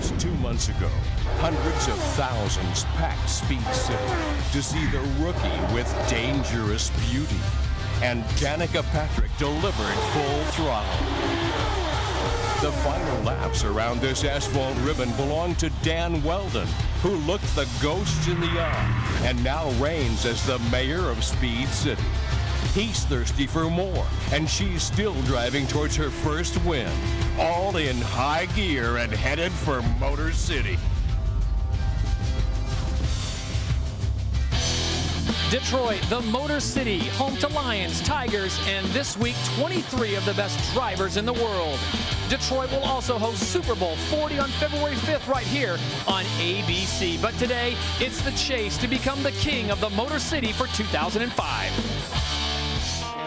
Just 2 months ago, hundreds of thousands packed Speed City to see the rookie with dangerous beauty. And Danica Patrick delivered full throttle. The final laps around this asphalt ribbon belong to Dan Weldon, who looked the ghosts in the eye and now reigns as the mayor of Speed City. He's thirsty for more, and she's still driving towards her first win, all in high gear and headed for Motor City. Detroit, the Motor City, home to Lions, Tigers, and this week, 23 of the best drivers in the world. Detroit will also host Super Bowl 40 on February 5th right here on ABC. But today, it's the chase to become the king of the Motor City for 2005.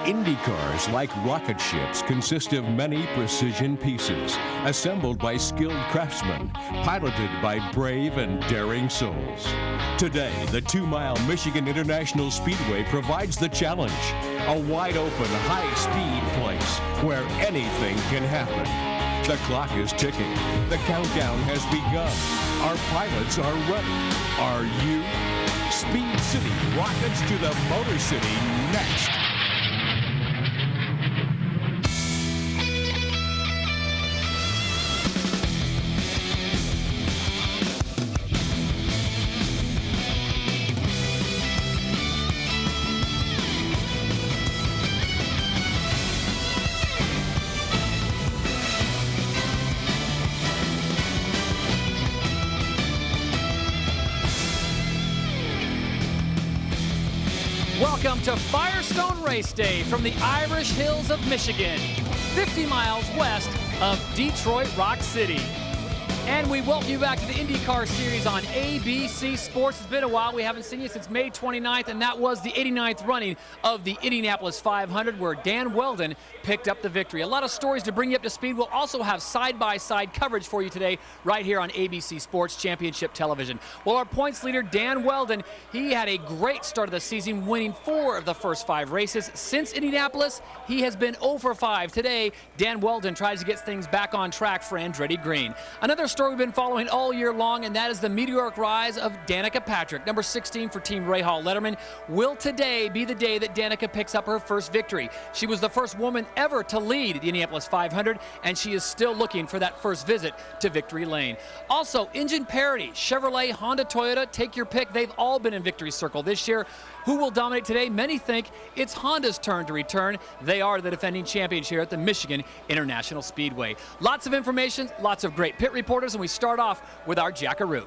Indycars, like rocket ships, consist of many precision pieces, assembled by skilled craftsmen, piloted by brave and daring souls. Today, the 2-mile Michigan International Speedway provides the challenge, a wide-open, high-speed place where anything can happen. The clock is ticking. The countdown has begun. Our pilots are ready. Are you? Speed City rockets to the Motor City next. Welcome to Firestone Race Day from the Irish Hills of Michigan, 50 miles west of Detroit Rock City. And we welcome you back to the IndyCar Series on ABC Sports. It's been a while. We haven't seen you since May 29th, and that was the 89th running of the Indianapolis 500, where Dan Weldon picked up the victory. A lot of stories to bring you up to speed. We'll also have side-by-side coverage for you today right here on ABC Sports Championship Television. Well, our points leader, Dan Weldon, he had a great start of the season, winning 4 of the first 5 races. Since Indianapolis, he has been 0 for 5. Today, Dan Weldon tries to get things back on track for Andretti Green. Another story we've been following all year long, and that is the meteoric rise of Danica Patrick, number 16 for Team Rahal Letterman. Will today be the day that Danica picks up her first victory? She was the first woman ever to lead the Indianapolis 500, and she is still looking for that first visit to victory lane. Also, engine parity, Chevrolet, Honda, Toyota, take your pick. They've all been in victory circle this year. Who will dominate today? Many think it's Honda's turn to return. They are the defending champions here at the Michigan International Speedway. Lots of information, lots of great pit reporters, and we start off with our Jackaroo.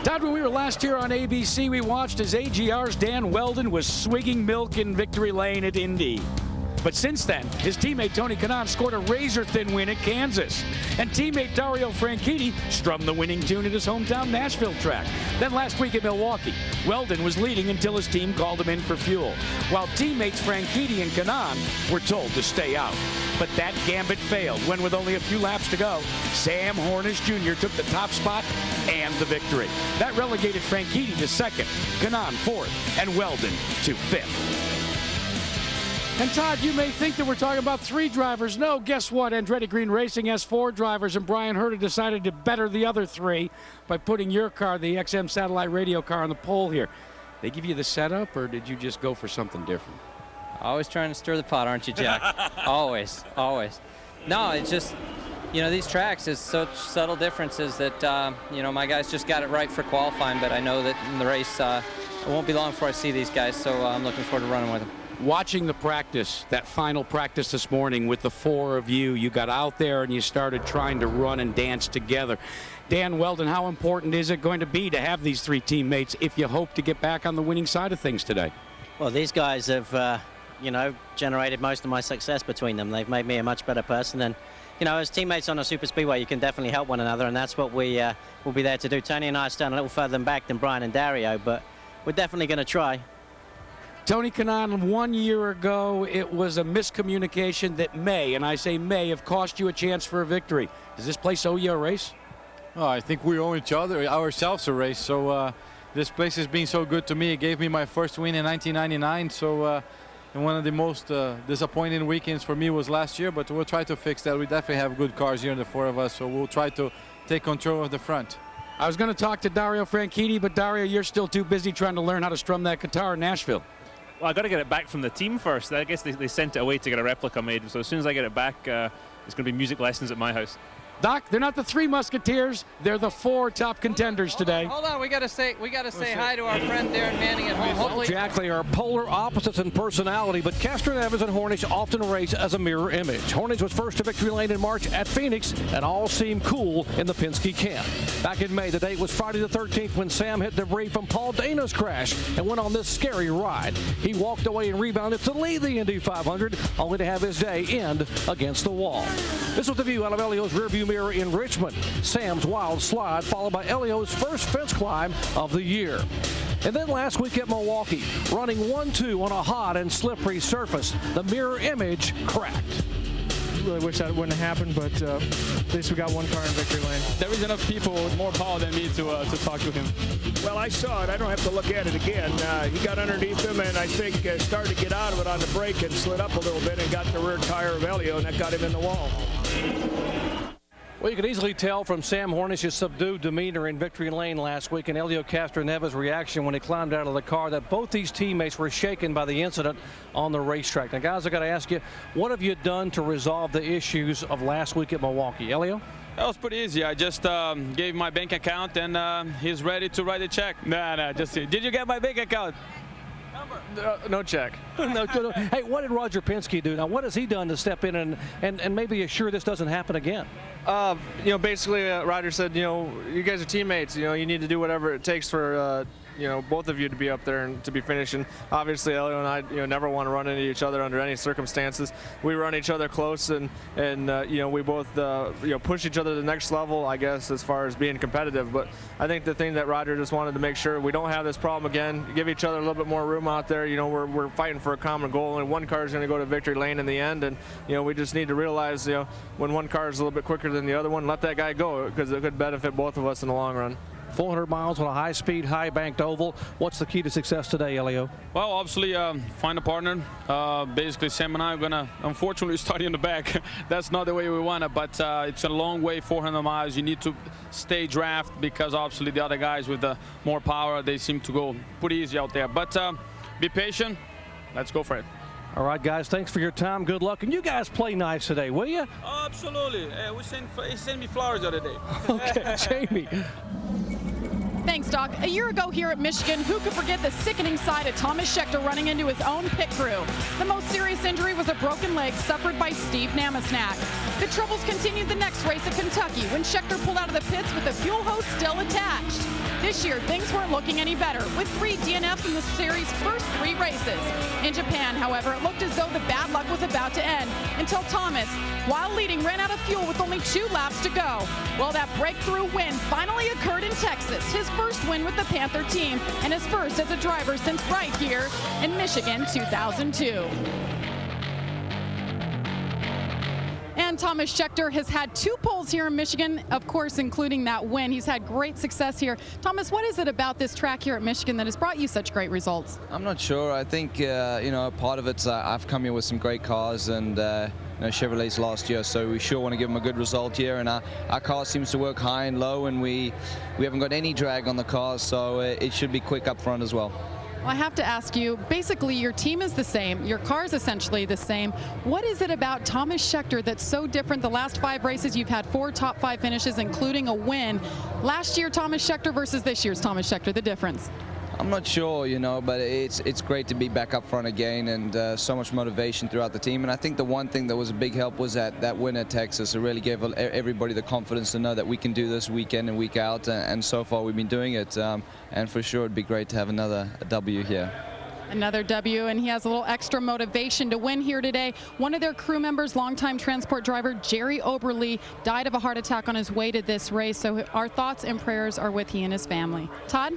Todd, when we were last here on ABC, we watched as AGR's Dan Weldon was swigging milk in victory lane at Indy. But since then, his teammate Tony Kanaan scored a razor-thin win at Kansas. And teammate Dario Franchitti strummed the winning tune at his hometown Nashville track. Then last week at Milwaukee, Weldon was leading until his team called him in for fuel, while teammates Franchitti and Kanaan were told to stay out. But that gambit failed when, with only a few laps to go, Sam Hornish Jr. took the top spot and the victory. That relegated Franchitti to second, Kanaan fourth, and Weldon to fifth. And Todd, you may think that we're talking about 3 drivers. No, guess what? Andretti Green Racing has 4 drivers, and Brian Herta decided to better the other 3 by putting your car, the XM satellite radio car, on the pole here. They give you the setup, or did you just go for something different? Always trying to stir the pot, aren't you, Jack? Always, always. No, it's just, you know, these tracks is such subtle differences that, you know, my guys just got it right for qualifying, but I know that in the race, it won't be long before I see these guys, so I'm looking forward to running with them. Watching the practice, that final practice this morning with the 4 of you, you got out there and you started trying to run and dance together. Dan Weldon, how important is it going to be to have these 3 teammates if you hope to get back on the winning side of things today? Well, these guys have, you know, generated most of my success between them. They've made me a much better person, and, you know, as teammates on a super speedway, you can definitely help one another, and that's what we will be there to do. Tony and I are standing a little further back than Brian and Dario, but we're definitely going to try. Tony Kanaan, 1 year ago, it was a miscommunication that may, and I say may, have cost you a chance for a victory. Does this place owe you a race? Oh, I think we owe ourselves a race. So this place has been so good to me. It gave me my first win in 1999. So And one of the most disappointing weekends for me was last year, but we'll try to fix that. We definitely have good cars here, the four of us, so we'll try to take control of the front. I was going to talk to Dario Franchitti, but Dario, you're still too busy trying to learn how to strum that guitar in Nashville. Well, I got to get it back from the team first. I guess they sent it away to get a replica made. So as soon as I get it back, it's going to be music lessons at my house. Doc, they're not the three Musketeers. They're the four top contenders today. Hold on, we gotta say hi to our friend Darren Manning at home. Hopefully. Jack, they are polar opposites in personality, but Castor Neves and Hornish often race as a mirror image. Hornish was first to victory lane in March at Phoenix, and all seemed cool in the Penske camp. Back in May, the date was Friday the 13th when Sam hit debris from Paul Dana's crash and went on this scary ride. He walked away and rebounded to lead the Indy 500, only to have his day end against the wall. This was the view out of Elio's rearview mirror in Richmond. Sam's wild slide followed by Elio's first fence climb of the year. And then last week at Milwaukee, running 1-2 on a hot and slippery surface, the mirror image cracked. Really wish that wouldn't have happened, but at least we got one car in victory lane. There was enough people with more power than me to talk to him. Well, I saw it. I don't have to look at it again. He got underneath him and I think started to get out of it on the brake and slid up a little bit and got the rear tire of Elio, and that got him in the wall. Well, you can easily tell from Sam Hornish's subdued demeanor in victory lane last week and Elio Castroneves' reaction when he climbed out of the car that both these teammates were shaken by the incident on the racetrack. Now, guys, I got to ask you, what have you done to resolve the issues of last week at Milwaukee? Elio? That was pretty easy. I just gave my bank account, and he's ready to write a check. Nah, just did you get my bank account? No check. No. Hey, what did Roger Penske do? Now, what has he done to step in and maybe assure this doesn't happen again? Basically, Roger said, you guys are teammates. You need to do whatever it takes for, both of you to be up there and to be finishing. Obviously, Elio and I, never want to run into each other under any circumstances. We run each other close, and we both, push each other to the next level, I guess, as far as being competitive. But I think the thing that Roger just wanted to make sure we don't have this problem again, give each other a little bit more room out there. We're fighting for a common goal, and one car is going to go to victory lane in the end. And, we just need to realize, when one car is a little bit quicker than the other one, let that guy go, because it could benefit both of us in the long run. 400 miles on a high-speed, high-banked oval. What's the key to success today, Elio? Well, obviously, find a partner. Basically, Sam and I are going to, unfortunately, start in the back. That's not the way we want it, but it's a long way, 400 miles. You need to stay draft because, obviously, the other guys with the more power, they seem to go pretty easy out there. But be patient. Let's go for it. All right, guys, thanks for your time. Good luck. And you guys play nice today, will you? Oh, absolutely. He sent me flowers the other day. Okay, Jamie. Thanks, Doc. A year ago here at Michigan, who could forget the sickening sight of Thomas Scheckter running into his own pit crew? The most serious injury was a broken leg suffered by Steve Namasnak. The troubles continued the next race at Kentucky when Scheckter pulled out of the pits with the fuel hose still attached. This year, things weren't looking any better, with 3 DNFs in the series' first 3 races. In Japan, however, it looked as though the bad luck was about to end until Thomas, while leading, ran out of fuel with only 2 laps to go. Well, that breakthrough win finally occurred in Texas, his first win with the Panther team, and his first as a driver since right here in Michigan 2002. And Thomas Scheckter has had 2 poles here in Michigan, of course, including that win. He's had great success here. Thomas, what is it about this track here at Michigan that has brought you such great results? I'm not sure. I think, part of it's I've come here with some great cars and, Chevrolet's last year, so we sure want to give them a good result here. And our car seems to work high and low, and we haven't got any drag on the cars, so it should be quick up front as well. Well, I have to ask you, basically your team is the same, your car's essentially the same. What is it about Thomas Scheckter that's so different? The last 5 races you've had 4 top 5 finishes, including a win. Last year Thomas Scheckter versus this year's Thomas Scheckter, the difference? I'm not sure, but it's great to be back up front again, and so much motivation throughout the team. And I think the one thing that was a big help was that win at Texas. It really gave everybody the confidence to know that we can do this week in and week out, and so far we've been doing it. And for sure it'd be great to have another W here. Another W, and he has a little extra motivation to win here today. One of their crew members, longtime transport driver Jerry Oberle, died of a heart attack on his way to this race, so our thoughts and prayers are with he and his family. Todd?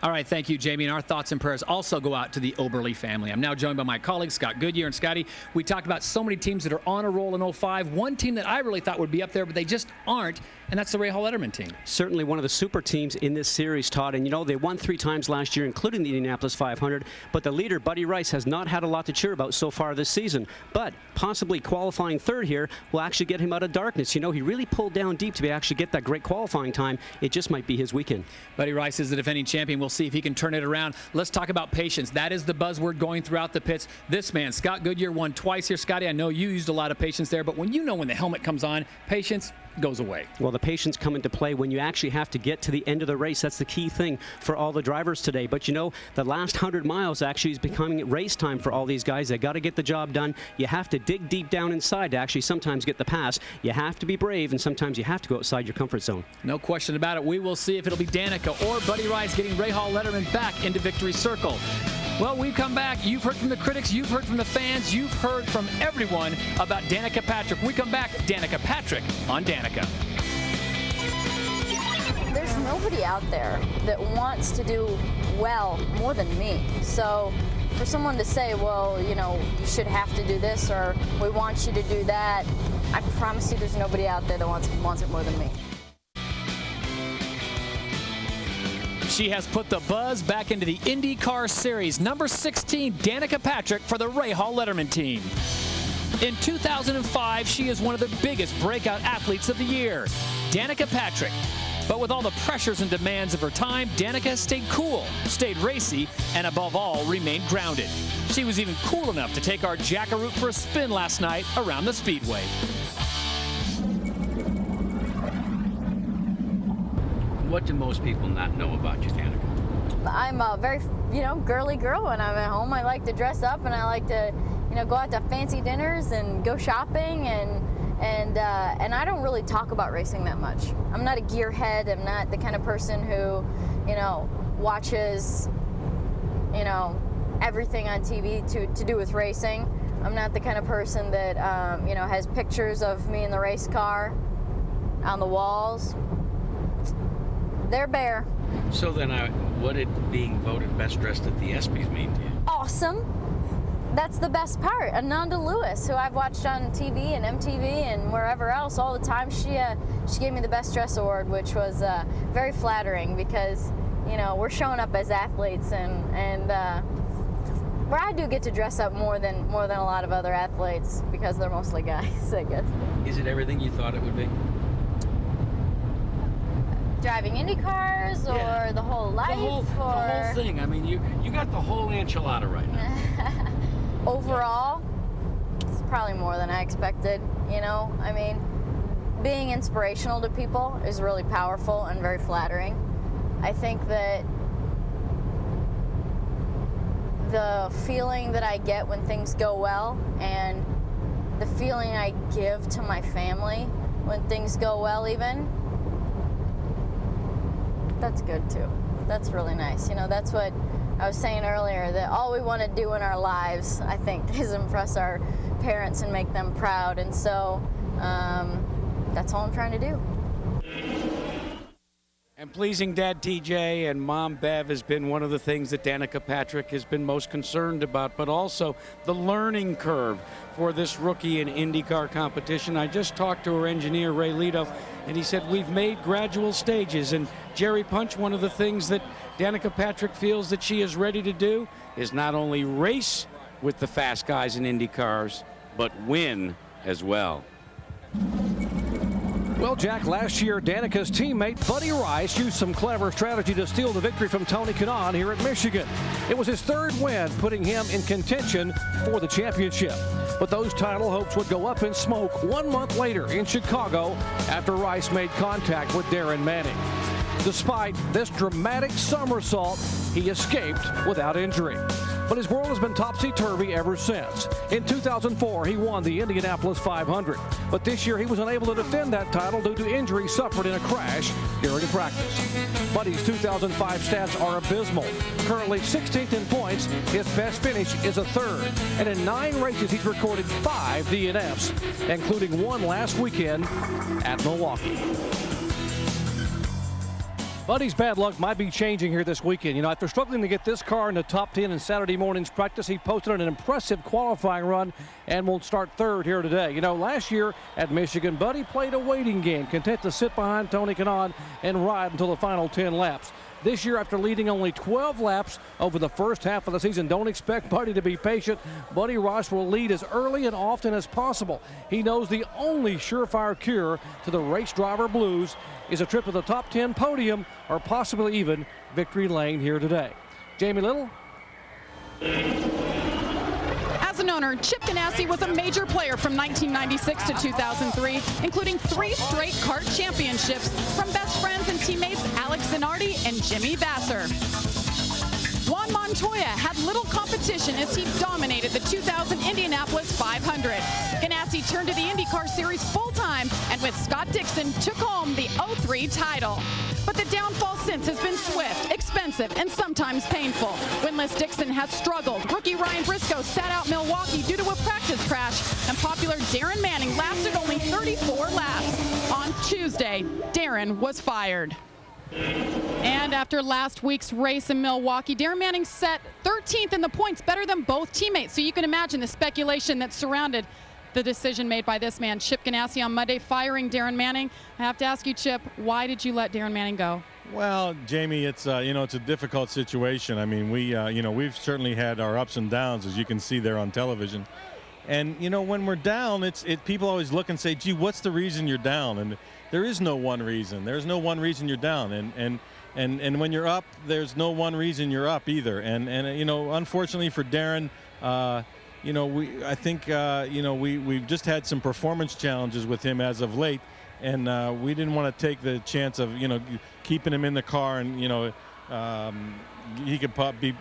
All right, thank you, Jamie. And our thoughts and prayers also go out to the Oberle family. I'm now joined by my colleagues, Scott Goodyear and Scotty. We talked about so many teams that are on a roll in 05. One team that I really thought would be up there, but they just aren't, and that's the Ray Hall Letterman team. Certainly one of the super teams in this series, Todd. And, you know, they won 3 times last year, including the Indianapolis 500. But the leader, Buddy Rice, has not had a lot to cheer about so far this season. But possibly qualifying third here will actually get him out of darkness. You know, he really pulled down deep to actually get that great qualifying time. It just might be his weekend. Buddy Rice is the defending champion. We'll see if he can turn it around. Let's talk about patience. That is the buzzword going throughout the pits. This man, Scott Goodyear, won twice here. Scotty, I know you used a lot of patience there, but when you know when the helmet comes on, patience goes away. Well, the patience come into play when you actually have to get to the end of the race. That's the key thing for all the drivers today. But, you know, the last 100 miles actually is becoming race time for all these guys. They got to get the job done. You have to dig deep down inside to actually sometimes get the pass. You have to be brave, and sometimes you have to go outside your comfort zone. No question about it. We will see if it'll be Danica or Buddy Rice getting Ray Hall Letterman back into victory circle. Well, we've come back. You've heard from the critics. You've heard from the fans. You've heard from everyone about Danica Patrick. We come back, Danica Patrick on Danica. There's nobody out there that wants to do well more than me. So for someone to say, well, you know, you should have to do this or we want you to do that, I promise you there's nobody out there that wants it more than me. She has put the buzz back into the Indycar Series. Number 16, Danica Patrick for the Ray Hall Letterman team. In 2005, she is one of the biggest breakout athletes of the year, Danica Patrick. But with all the pressures and demands of her time, Danica has stayed cool, stayed racy, and above all, remained grounded. She was even cool enough to take our Jackaroot for a spin last night around the Speedway. What do most people not know about you, Danica? I'm a very, you know, girly girl. When I'm at home, I like to dress up and I like to, you know, go out to fancy dinners and go shopping and I don't really talk about racing that much. I'm not a gearhead. I'm not the kind of person who, you know, watches, you know, everything on TV to do with racing. I'm not the kind of person that, you know, has pictures of me in the race car on the walls. They're bare. So then what did being voted best dressed at the ESPYs mean to you? Awesome. That's the best part. Ananda Lewis, who I've watched on TV and MTV and wherever else all the time, she gave me the Best Dress Award, which was very flattering because, you know, we're showing up as athletes and where I do get to dress up more than a lot of other athletes because they're mostly guys, I guess. Is it everything you thought it would be? Driving Indy cars or the whole life? The whole thing. I mean, you got the whole enchilada right now. Overall, it's probably more than I expected, you know? I mean, being inspirational to people is really powerful and very flattering. I think that the feeling that I get when things go well and the feeling I give to my family when things go well even, that's good too. That's really nice. You know, that's what I was saying earlier, that all we want to do in our lives, I think, is impress our parents and make them proud. And so that's all I'm trying to do. And pleasing Dad TJ and Mom Bev has been one of the things that Danica Patrick has been most concerned about, but also the learning curve for this rookie in IndyCar competition. I just talked to her engineer, Ray Lito, and he said we've made gradual stages. And Jerry Punch, one of the things that Danica Patrick feels that she is ready to do is not only race with the fast guys in Indy cars, but win as well. Well, Jack, last year, Danica's teammate Buddy Rice used some clever strategy to steal the victory from Tony Kanaan here at Michigan. It was his third win, putting him in contention for the championship. But those title hopes would go up in smoke 1 month later in Chicago after Rice made contact with Darren Manning. Despite this dramatic somersault, he escaped without injury. But his world has been topsy-turvy ever since. In 2004, he won the Indianapolis 500. But this year, he was unable to defend that title due to injury suffered in a crash during practice. Buddy's 2005 stats are abysmal. Currently 16th in points, his best finish is a third. And in 9 races, he's recorded 5 DNFs, including one last weekend at Milwaukee. Buddy's bad luck might be changing here this weekend. You know, after struggling to get this car in the top 10 in Saturday morning's practice, he posted an impressive qualifying run and will start third here today. You know, last year at Michigan, Buddy played a waiting game, content to sit behind Tony Kanaan and ride until the final 10 laps. This year, after leading only 12 laps over the first half of the season, don't expect Buddy to be patient. Buddy Ross will lead as early and often as possible. He knows the only surefire cure to the race driver blues is a trip to the top 10 podium or possibly even victory lane here today. Jamie Little. As an owner, Chip Ganassi was a major player from 1996 to 2003, including 3 straight kart championships from best friends and teammates Alex Zanardi and Jimmy Vasser. Juan Montoya had little competition as he dominated the 2000 Indianapolis 500. Ganassi turned to the IndyCar Series full-time and with Scott Dixon took home the 03 title. But the downfall since has been swift, expensive, and sometimes painful. Winless Dixon has struggled. Rookie Ryan Briscoe sat out Milwaukee due to a practice crash, and popular Darren Manning lasted only 34 laps. On Tuesday, Darren was fired. And after last week's race in Milwaukee, Darren Manning set 13th in the points, better than both teammates. So you can imagine the speculation that surrounded the decision made by this man, Chip Ganassi, on Monday, firing Darren Manning. I have to ask you, Chip, why did you let Darren Manning go? Well, Jamie, it's it's a difficult situation. I mean, we've certainly had our ups and downs, as you can see there on television. And when we're down, people always look and say, "Gee, what's the reason you're down?" And there is no one reason. There's no one reason you're down. And when you're up, there's no one reason you're up either. And unfortunately for Darren, we've just had some performance challenges with him as of late, and we didn't want to take the chance of keeping him in the car, and he could be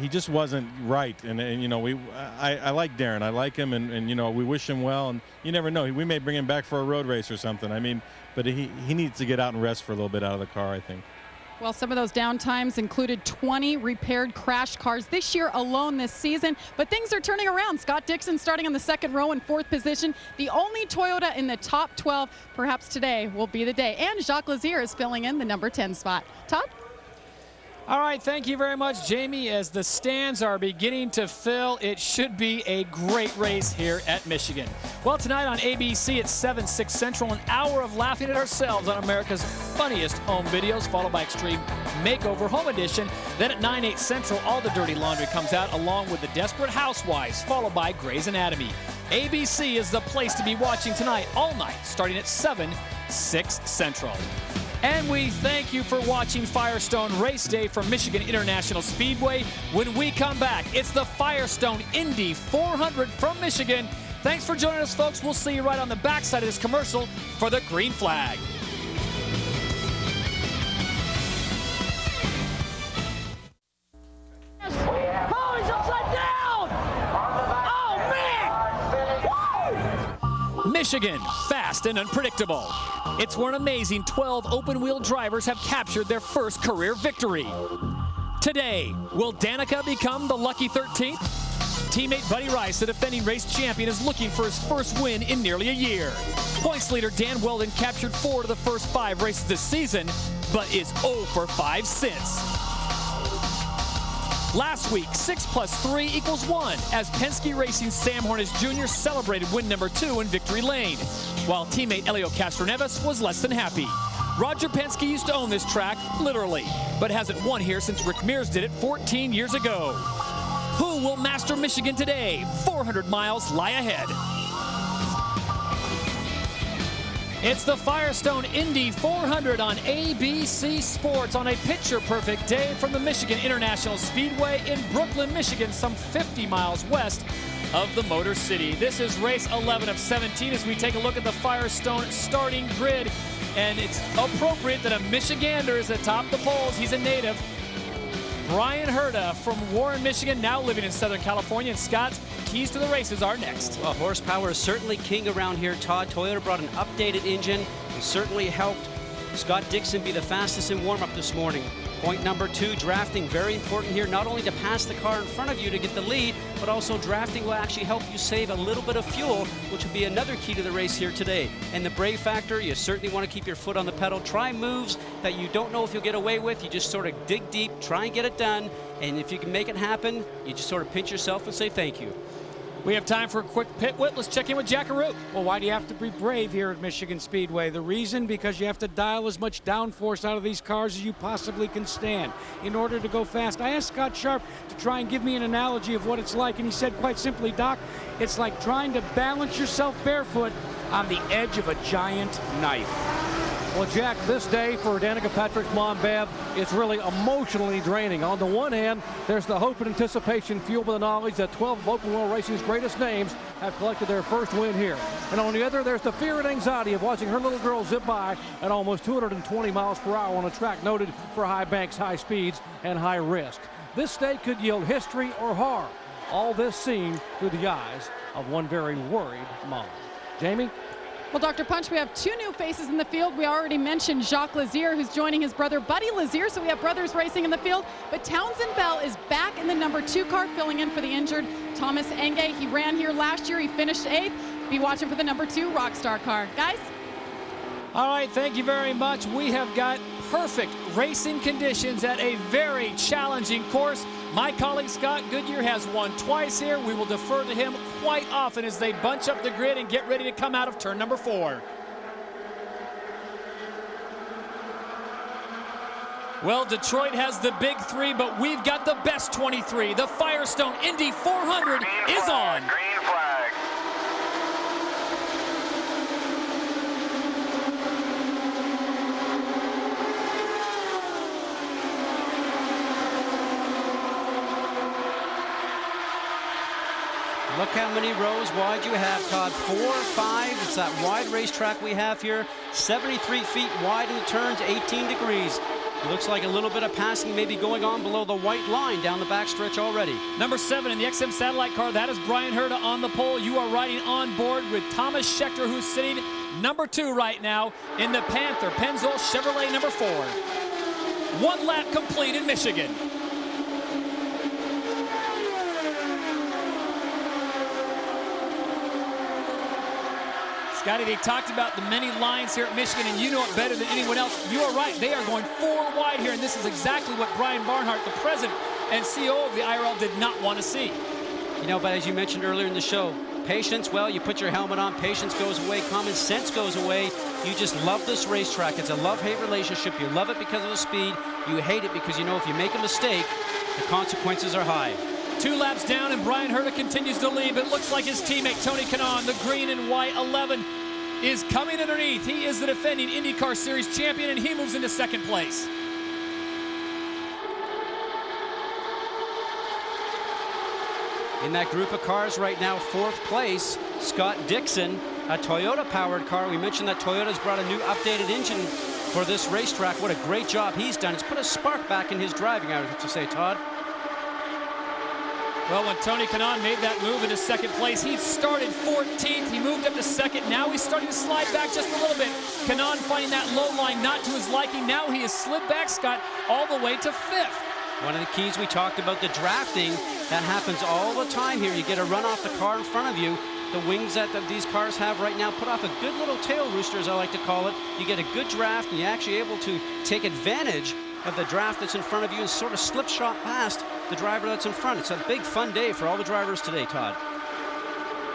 he just wasn't right, and I like Darren. I like him, and we wish him well, and you never know, we may bring him back for a road race or something. I mean, but he needs to get out and rest for a little bit out of the car, I think. Well, some of those downtimes included 20 repaired crash cars this year alone this season, but things are turning around. Scott Dixon starting on the second row in 4th position, the only Toyota in the top 12. Perhaps today will be the day. And Jacques Lazier is filling in the number 10 spot. Todd? All right, thank you very much, Jamie. As the stands are beginning to fill, it should be a great race here at Michigan. Well, tonight on ABC at 7, 6 Central, an hour of laughing at ourselves on America's funniest home videos, followed by Extreme Makeover Home Edition. Then at 9, 8 Central, All the Dirty Laundry comes out, along with The Desperate Housewives, followed by Grey's Anatomy. ABC is the place to be watching tonight, all night, starting at 7, 6 Central. And we thank you for watching Firestone Race Day from Michigan International Speedway. When we come back, it's the Firestone Indy 400 from Michigan. Thanks for joining us, folks. We'll see you right on the backside of this commercial for the green flag. Oh, he's upside down! Oh, man! Michigan, fast and unpredictable. It's where an amazing 12 open-wheel drivers have captured their first career victory. Today, will Danica become the lucky 13th? Teammate Buddy Rice, the defending race champion, is looking for his first win in nearly a year. Points leader Dan Weldon captured 4 of the first 5 races this season, but is 0 for 5 since. Last week, 6 + 3 = 1, as Penske Racing's Sam Hornish Jr. celebrated win number 2 in victory lane, while teammate Elio Castroneves was less than happy. Roger Penske used to own this track, literally, but hasn't won here since Rick Mears did it 14 years ago. Who will master Michigan today? 400 miles lie ahead. It's the Firestone Indy 400 on ABC Sports on a picture-perfect day from the Michigan International Speedway in Brooklyn, Michigan, some 50 miles west of the Motor City. This is race 11 of 17 as we take a look at the Firestone starting grid. And it's appropriate that a Michigander is atop the polls. He's a native. Brian Herta from Warren, Michigan, now living in Southern California. And Scott, keys to the races are next. Well, horsepower is certainly king around here, Todd. Toyota brought an updated engine. It certainly helped Scott Dixon be the fastest in warm-up this morning. Point number 2, drafting, very important here, not only to pass the car in front of you to get the lead, but also drafting will actually help you save a little bit of fuel, which will be another key to the race here today. And the brave factor, you certainly want to keep your foot on the pedal. Try moves that you don't know if you'll get away with. You just sort of dig deep, try and get it done, and if you can make it happen, you just sort of pinch yourself and say thank you. We have time for a quick pit whip. Let's check in with Jackaroo. Well, why do you have to be brave here at Michigan Speedway? The reason, because you have to dial as much downforce out of these cars as you possibly can stand in order to go fast. I asked Scott Sharp to try and give me an analogy of what it's like, and he said quite simply, Doc, it's like trying to balance yourself barefoot on the edge of a giant knife. Well, Jack, this day for Danica Patrick's mom, Bev, it's really emotionally draining. On the one hand, there's the hope and anticipation fueled by the knowledge that 12 of open wheel racing's greatest names have collected their first win here. And on the other, there's the fear and anxiety of watching her little girl zip by at almost 220 miles per hour on a track noted for high banks, high speeds, and high risk. This day could yield history or horror. All this seen through the eyes of one very worried mom. Jamie? Well, Dr. Punch, we have 2 new faces in the field. We already mentioned Jacques Lazier, who's joining his brother Buddy Lazier, so we have brothers racing in the field. But Townsend Bell is back in the number 2 car, filling in for the injured Thomas Enge. He ran here last year. He finished 8th. Be watching for the number 2 Rockstar car. Guys? All right, thank you very much. We have got perfect racing conditions at a very challenging course. My colleague Scott Goodyear has won twice here. We will defer to him quite often as they bunch up the grid and get ready to come out of turn number 4. Well, Detroit has the big 3, but we've got the best 23. The Firestone Indy 400 is on. Green flag. Look how many rows wide you have, Todd. 4, 5. It's that wide racetrack we have here. 73 feet wide in the turns, 18 degrees. Looks like a little bit of passing maybe going on below the white line down the backstretch already. Number 7 in the XM satellite car, that is Brian Herta on the pole. You are riding on board with Thomas Schechter, who's sitting number 2 right now in the Panther Pennzoil Chevrolet number 4. 1 lap complete in Michigan. Scotty, they talked about the many lines here at Michigan, and you know it better than anyone else. You are right. They are going 4 wide here, and this is exactly what Brian Barnhart, the president and CEO of the IRL, did not want to see. You know, but as you mentioned earlier in the show, patience, well, you put your helmet on, patience goes away, common sense goes away. You just love this racetrack. It's a love-hate relationship. You love it because of the speed. You hate it because you know if you make a mistake, the consequences are high. 2 laps down, and Brian Herta continues to lead, but it looks like his teammate Tony Kanaan, the green and white 11, is coming underneath. He is the defending IndyCar Series champion, and he moves into 2nd place. In that group of cars right now, 4th place, Scott Dixon, a Toyota-powered car. We mentioned that Toyota's brought a new updated engine for this racetrack. What a great job he's done. It's put a spark back in his driving, I would have to say, Todd. Well, when Tony Kanaan made that move into 2nd place, he started 14th. He moved up to 2nd. Now he's starting to slide back just a little bit. Kanaan finding that low line not to his liking. Now he has slid back, Scott, all the way to 5th. One of the keys we talked about, the drafting, that happens all the time here. You get a run off the car in front of you. The wings that these cars have right now put off a good little tail rooster, as I like to call it. You get a good draft, and you're actually able to take advantage of the draft that's in front of you and sort of slipshod past the driver that's in front. It's a big, fun day for all the drivers today, Todd.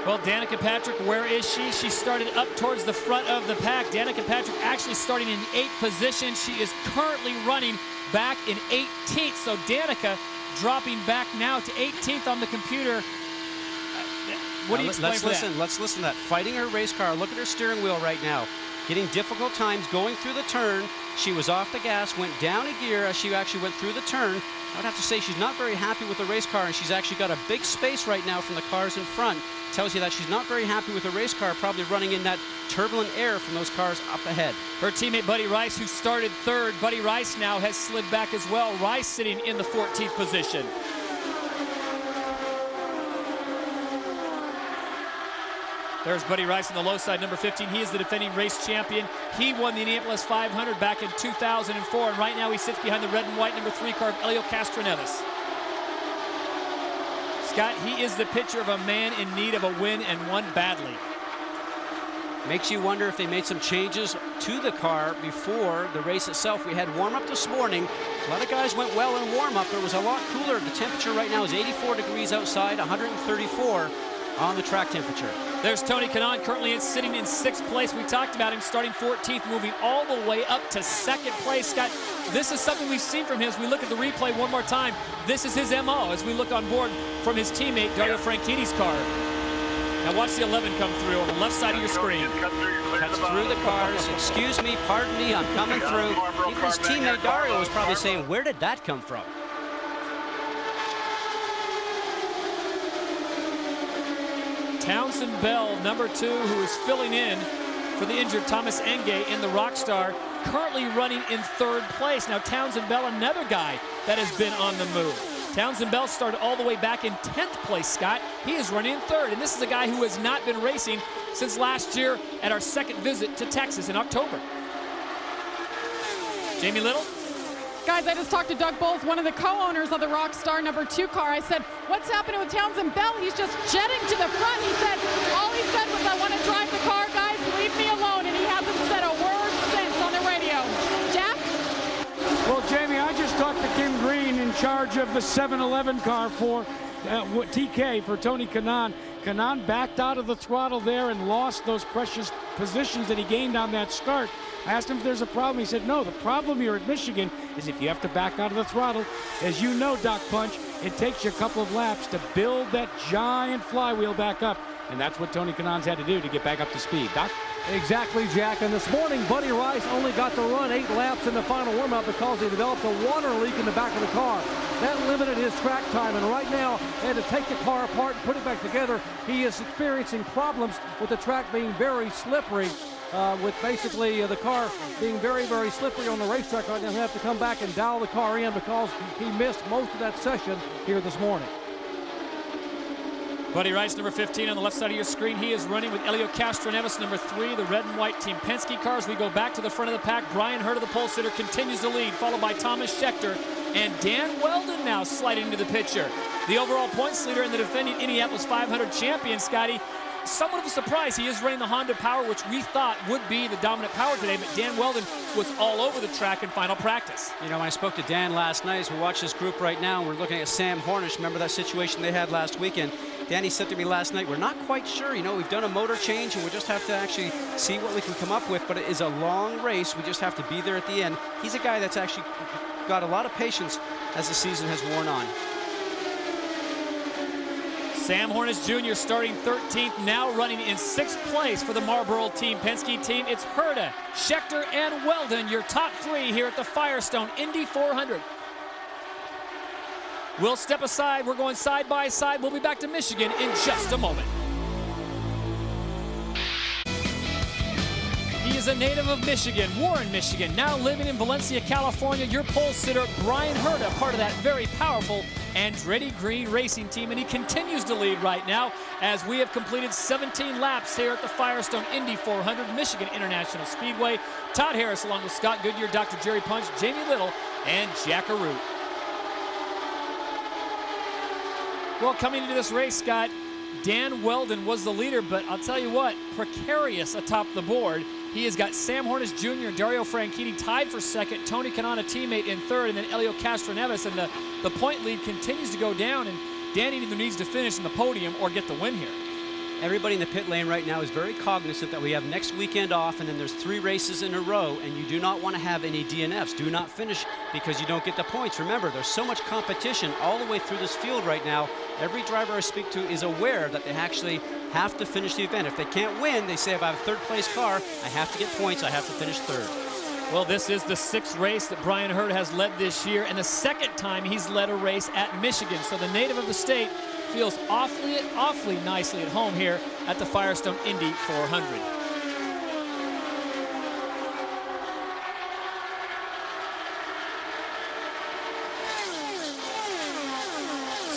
Well, Danica Patrick, where is she? She started up towards the front of the pack. Danica Patrick actually starting in 8th position. She is currently running back in 18th. So Danica dropping back now to 18th on the computer. What do you explain for that? Let's listen to that. Fighting her race car. Look at her steering wheel right now. Getting difficult times going through the turn. She was off the gas, went down a gear as she actually went through the turn. I would have to say she's not very happy with the race car, and she's actually got a big space right now from the cars in front. Tells you that she's not very happy with the race car, probably running in that turbulent air from those cars up ahead. Her teammate Buddy Rice, who started 3rd. Buddy Rice now has slid back as well. Rice sitting in the 14th position. There's Buddy Rice on the low side, number 15. He is the defending race champion. He won the Indianapolis 500 back in 2004, and right now he sits behind the red and white number 3 car of Elio Castroneves. Scott, he is the picture of a man in need of a win and won badly. Makes you wonder if they made some changes to the car before the race itself. We had warm-up this morning. A lot of guys went well in warm-up. It was a lot cooler. The temperature right now is 84 degrees outside, 134 on the track temperature. There's Tony Kanaan currently sitting in 6th place. We talked about him starting 14th, moving all the way up to 2nd place. Scott, this is something we've seen from him as we look at the replay one more time. This is his MO as we look on board from his teammate Dario Franchini's car. Now watch the 11 come through on the left side of your screen. Cuts through the cars. Excuse me, pardon me, I'm coming through. Even his teammate Dario was probably saying, where did that come from? Townsend Bell, number 2, who is filling in for the injured Thomas Enge in the Rockstar, currently running in 3rd place. Now Townsend Bell, another guy that has been on the move. Townsend Bell started all the way back in 10th place, Scott. He is running in 3rd, and this is a guy who has not been racing since last year at our 2nd visit to Texas in October. Jamie Little? Guys, I just talked to Doug Bowles, one of the co-owners of the Rockstar number 2 car. I said, what's happening with Townsend Bell? He's just jetting to the front. He said, all he said was, I want to drive the car, guys, leave me alone. And he hasn't said a word since on the radio. Jack? Well, Jamie, I just talked to Kim Green in charge of the 7-Eleven car for TK for Tony Kanaan. Kanaan backed out of the throttle there and lost those precious positions that he gained on that start. I asked him if there's a problem. He said, no, the problem here at Michigan is if you have to back out of the throttle. As you know, Doc Punch, it takes you a couple of laps to build that giant flywheel back up. And that's what Tony Kanaan's had to do to get back up to speed. Doc? Exactly, Jack. And this morning, Buddy Rice only got to run 8 laps in the final warm-up because he developed a water leak in the back of the car. That limited his track time, and right now, they had to take the car apart and put it back together. He is experiencing problems with the track being very slippery, with basically the car being very, very slippery on the racetrack right now. He'll have to come back and dial the car in because he missed most of that session here this morning. Buddy Rice, number 15 on the left side of your screen. He is running with Elio Castroneves, number 3, the red and white Team Penske cars. We go back to the front of the pack. Brian Hurta, the pole sitter, continues to lead, followed by Thomas Schechter. And Dan Weldon now sliding into the picture. The overall points leader and the defending Indianapolis 500 champion, Scotty. Somewhat of a surprise. He is running the Honda Power, which we thought would be the dominant power today, but Dan Weldon was all over the track in final practice. You know, when I spoke to Dan last night, as we watch this group right now, we're looking at Sam Hornish. Remember that situation they had last weekend? Danny said to me last night, we're not quite sure. You know, we've done a motor change, and we just have to actually see what we can come up with, but it is a long race. We just have to be there at the end. He's a guy that's actually got a lot of patience as the season has worn on. Sam Hornish Jr. starting 13th, now running in 6th place for the Marlboro Team Penske team. It's Hurta, Schechter, and Weldon, your top 3 here at the Firestone Indy 400. We'll step aside. We're going side by side. We'll be back to Michigan in just a moment. He is a native of Michigan, Warren, Michigan, now living in Valencia, California. Your pole sitter, Brian Hurta, part of that very powerful Andretti Green racing team, and he continues to lead right now as we have completed 17 laps here at the Firestone Indy 400 Michigan International Speedway. Todd Harris along with Scott Goodyear, Dr. Jerry Punch, Jamie Little, and Jack Arute. Well, coming into this race, Scott, Dan Weldon was the leader, but I'll tell you what, precarious atop the board. He has got Sam Hornish Jr. and Dario Franchitti tied for 2nd, Tony Kanaan, a teammate, in 3rd, and then Elio Castroneves, and the point lead continues to go down, and Dan either needs to finish in the podium or get the win here. Everybody in the pit lane right now is very cognizant that we have next weekend off, and then there's 3 races in a row, and you do not want to have any DNFs. Do not finish because you don't get the points. Remember, there's so much competition all the way through this field right now. Every driver I speak to is aware that they actually have to finish the event. If they can't win, they say, if I have a 3rd place car, I have to get points. I have to finish 3rd. Well, this is the 6th race that Brian Hurta has led this year, and the 2nd time he's led a race at Michigan. So the native of the state feels awfully nicely at home here at the Firestone Indy 400.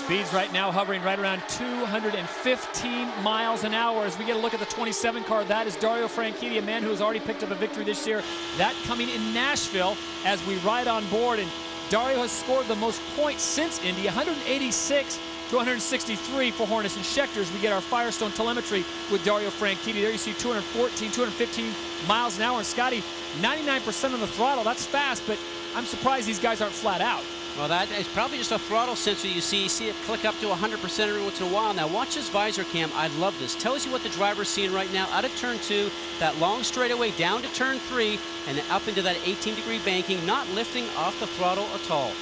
Speeds right now hovering right around 215 miles an hour. As we get a look at the 27 car, that is Dario Franchitti, a man who has already picked up a victory this year. That coming in Nashville as we ride on board. And Dario has scored the most points since Indy, 186 to 163 for Hornish and Schechter. As we get our Firestone telemetry with Dario Franchitti. There you see 214, 215 miles an hour. And Scotty, 99% on the throttle. That's fast, but I'm surprised these guys aren't flat out. Well, that is probably just a throttle sensor you see. You see it click up to 100% every once in a while. Now, watch this visor cam. I love this. Tells you what the driver's seeing right now out of turn 2, that long straightaway down to turn 3, and then up into that 18-degree banking, not lifting off the throttle at all.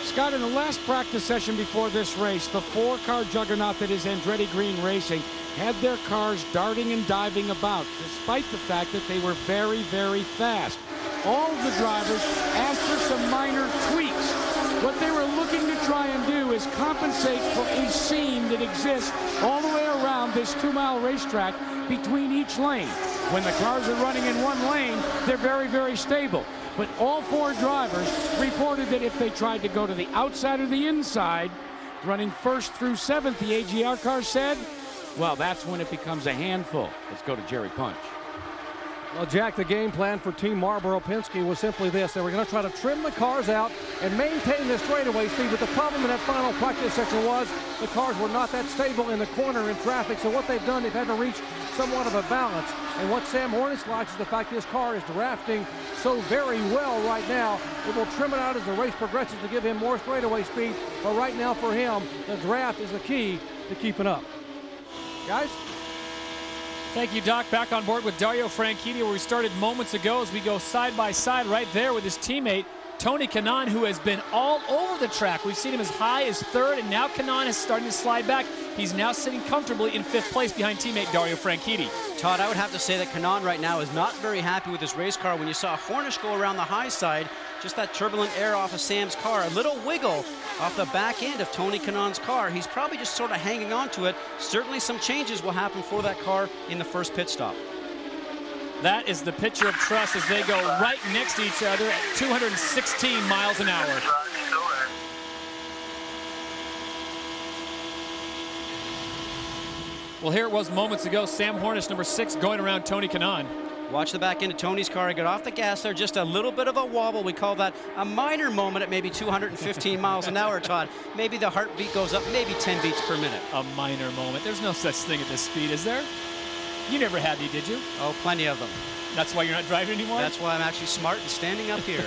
Scott, in the last practice session before this race, the 4-car juggernaut that is Andretti Green Racing had their cars darting and diving about, despite the fact that they were very, very fast. All of the drivers asked for some minor tweaks. What they were looking to try and do is compensate for a seam that exists all the way around this 2-mile racetrack between each lane. When the cars are running in one lane, they're very, very stable. But all 4 drivers reported that if they tried to go to the outside or the inside, running 1st through 7th, the AGR car said, well, that's when it becomes a handful. Let's go to Jerry Punch. Well, Jack, the game plan for Team Marlboro Penske was simply this. They were going to try to trim the cars out and maintain the straightaway speed, but the problem in that final practice section was the cars were not that stable in the corner in traffic, so what they've done, they've had to reach somewhat of a balance. And what Sam Hornish likes is the fact his car is drafting so very well right now. It will trim it out as the race progresses to give him more straightaway speed, but right now for him, the draft is the key to keeping up. Guys? Thank you, Doc. Back on board with Dario Franchitti, where we started moments ago, as we go side by side right there with his teammate, Tony Kanaan, who has been all over the track. We've seen him as high as 3rd, and now Kanaan is starting to slide back. He's now sitting comfortably in 5th place behind teammate Dario Franchitti. Todd, I would have to say that Kanaan right now is not very happy with his race car. When you saw Hornish go around the high side, just that turbulent air off of Sam's car, a little wiggle off the back end of Tony Kanaan's car. He's probably just sort of hanging on to it. Certainly some changes will happen for that car in the first pit stop. That is the picture of trust as they go right next to each other at 216 miles an hour. Well, here it was moments ago. Sam Hornish, number 6, going around Tony Kanaan. Watch the back end of Tony's car. He got off the gas there, just a little bit of a wobble. We call that a minor moment at maybe 215 miles an hour, Todd. Maybe the heartbeat goes up maybe 10 beats per minute. A minor moment. There's no such thing at this speed, is there? You never had any, did you? Oh, plenty of them. That's why you're not driving anymore? That's why I'm actually smart and standing up here.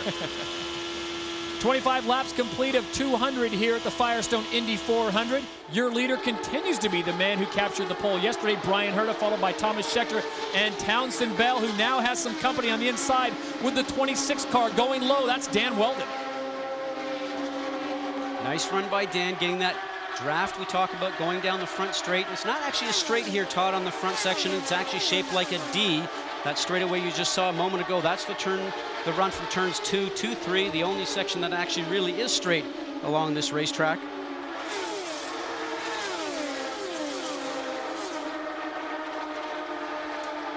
25 laps complete of 200 here at the Firestone Indy 400. Your leader continues to be the man who captured the pole yesterday, Brian Herta, followed by Thomas Schechter and Townsend Bell, who now has some company on the inside with the 26 car going low. That's Dan Weldon. Nice run by Dan, getting that draft we talk about going down the front straight. It's not actually a straight here, Todd, on the front section. It's actually shaped like a D. That straightaway you just saw a moment ago, that's the run from turns 2, 2, 3, the only section that actually really is straight along this racetrack.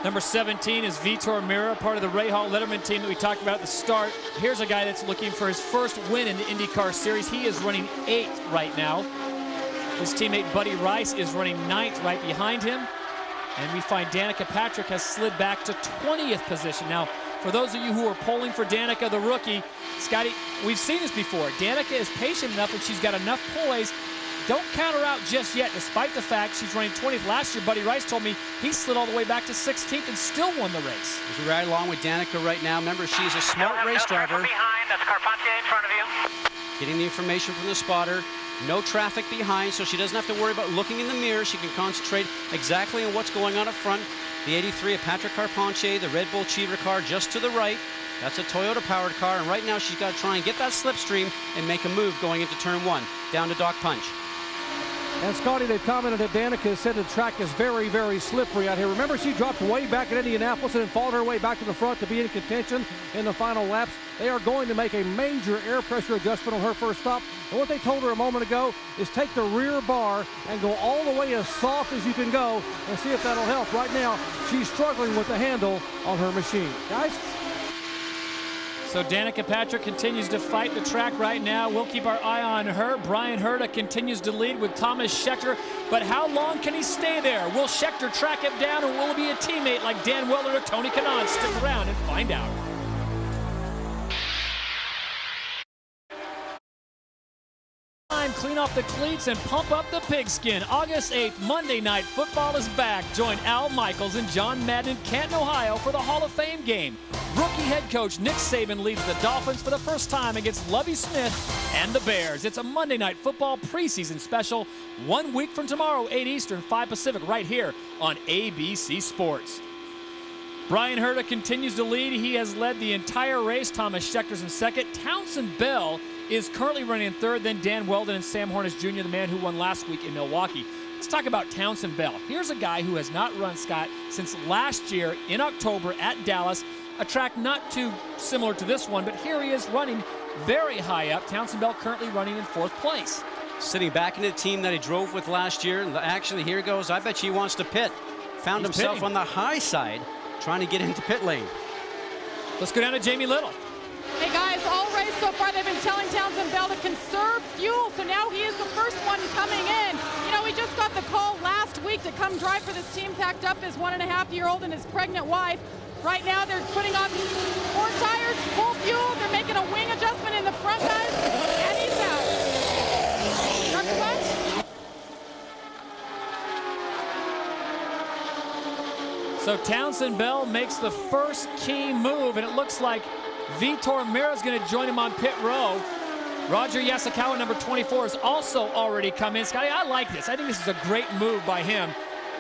Number 17 is Vitor Meira, part of the Ray Hall Letterman team that we talked about at the start. Here's a guy that's looking for his first win in the IndyCar Series. He is running 8th right now. His teammate Buddy Rice is running 9th right behind him. And we find Danica Patrick has slid back to 20th position. Now, for those of you who are polling for Danica, the rookie, Scotty, we've seen this before. Danica is patient enough and she's got enough poise. Don't count her out just yet, despite the fact she's running 20th. Last year, Buddy Rice told me he slid all the way back to 16th and still won the race. As we ride along with Danica right now, remember, she's a smart race driver. Behind, that's Carpentier in front of you. Getting the information from the spotter. No traffic behind, so she doesn't have to worry about looking in the mirror. She can concentrate exactly on what's going on up front. The 83 of Patrick Carpentier, the Red Bull Cheever car just to the right. That's a Toyota-powered car, and right now she's got to try and get that slipstream and make a move going into turn 1, down to Doc Punch. And Scotty, they've commented that Danica said the track is very, very slippery out here. Remember, she dropped way back at Indianapolis and fought her way back to the front to be in contention in the final laps. They are going to make a major air pressure adjustment on her first stop. And what they told her a moment ago is take the rear bar and go all the way as soft as you can go and see if that'll help. Right now, she's struggling with the handle on her machine. Guys? So Danica Patrick continues to fight the track right now. We'll keep our eye on her. Brian Herta continues to lead with Thomas Scheckter, but how long can he stay there? Will Scheckter track him down, or will he be a teammate like Dan Weldon or Tony Kanaan? Stick around and find out. Clean off the cleats and pump up the pigskin. August 8th, Monday night, football is back. Join Al Michaels and John Madden in Canton, Ohio for the Hall of Fame game. Rookie head coach Nick Saban leads the Dolphins for the first time against Lovie Smith and the Bears. It's a Monday night football preseason special, 1 week from tomorrow, 8 Eastern, 5 Pacific, right here on ABC Sports. Brian Herta continues to lead. He has led the entire race. Thomas Schechter's in second. Townsend Bell is currently running in third. Then Dan Weldon and Sam Hornish Jr., the man who won last week in Milwaukee. Let's talk about Townsend Bell. Here's a guy who has not run, Scott, since last year in October at Dallas, a track not too similar to this one, but here he is running very high up. Townsend Bell currently running in 4th place. Sitting back in the team that he drove with last year. Actually, here goes. I bet he wants to pit. Found himself pitting on the high side, trying to get into pit lane. Let's go down to Jamie Little. Hey guys, all race so far they've been telling Townsend Bell to conserve fuel, so now he is the first one coming in. You know, he just got the call last week to come drive for this team, packed up his 1.5-year-old and his pregnant wife. Right now they're putting on 4 tires, full fuel. They're making a wing adjustment in the front, guys, and he's out. Dr. Bunch? So Townsend Bell makes the first key move, and it looks like Vitor Meira is going to join him on pit row. Roger Yasukawa, number 24, has also already come in. Scotty, I like this. I think this is a great move by him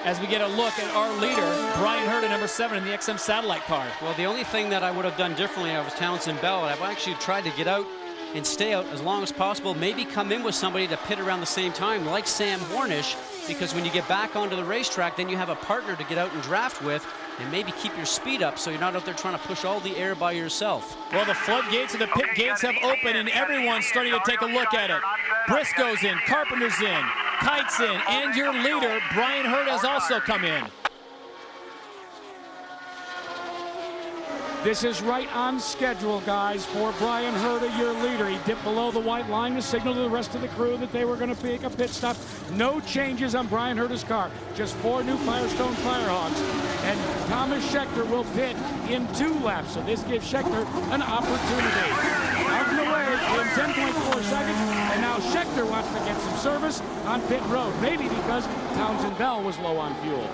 as we get a look at our leader, Brian Herta, number 7 in the XM Satellite car. Well, the only thing that I would have done differently, I was Townsend Bell, and I've actually tried to get out and stay out as long as possible, maybe come in with somebody to pit around the same time, like Sam Hornish, because when you get back onto the racetrack, then you have a partner to get out and draft with, and maybe keep your speed up so you're not out there trying to push all the air by yourself. Well, the floodgates of the pit gates have opened, and everyone's starting to take a look at it. Briscoe's in, Carpenter's in, Kite's in, and your leader, Brian Herta, has also come in. This is right on schedule, guys, for Brian Herta, your leader. He dipped below the white line to signal to the rest of the crew that they were going to pick a pit stop. No changes on Brian Herta's car. Just 4 new Firestone Firehawks. And Thomas Scheckter will pit in 2 laps. So this gives Scheckter an opportunity. Out in the way in 10.4 seconds. And now Scheckter wants to get some service on pit road. Maybe because Townsend Bell was low on fuel.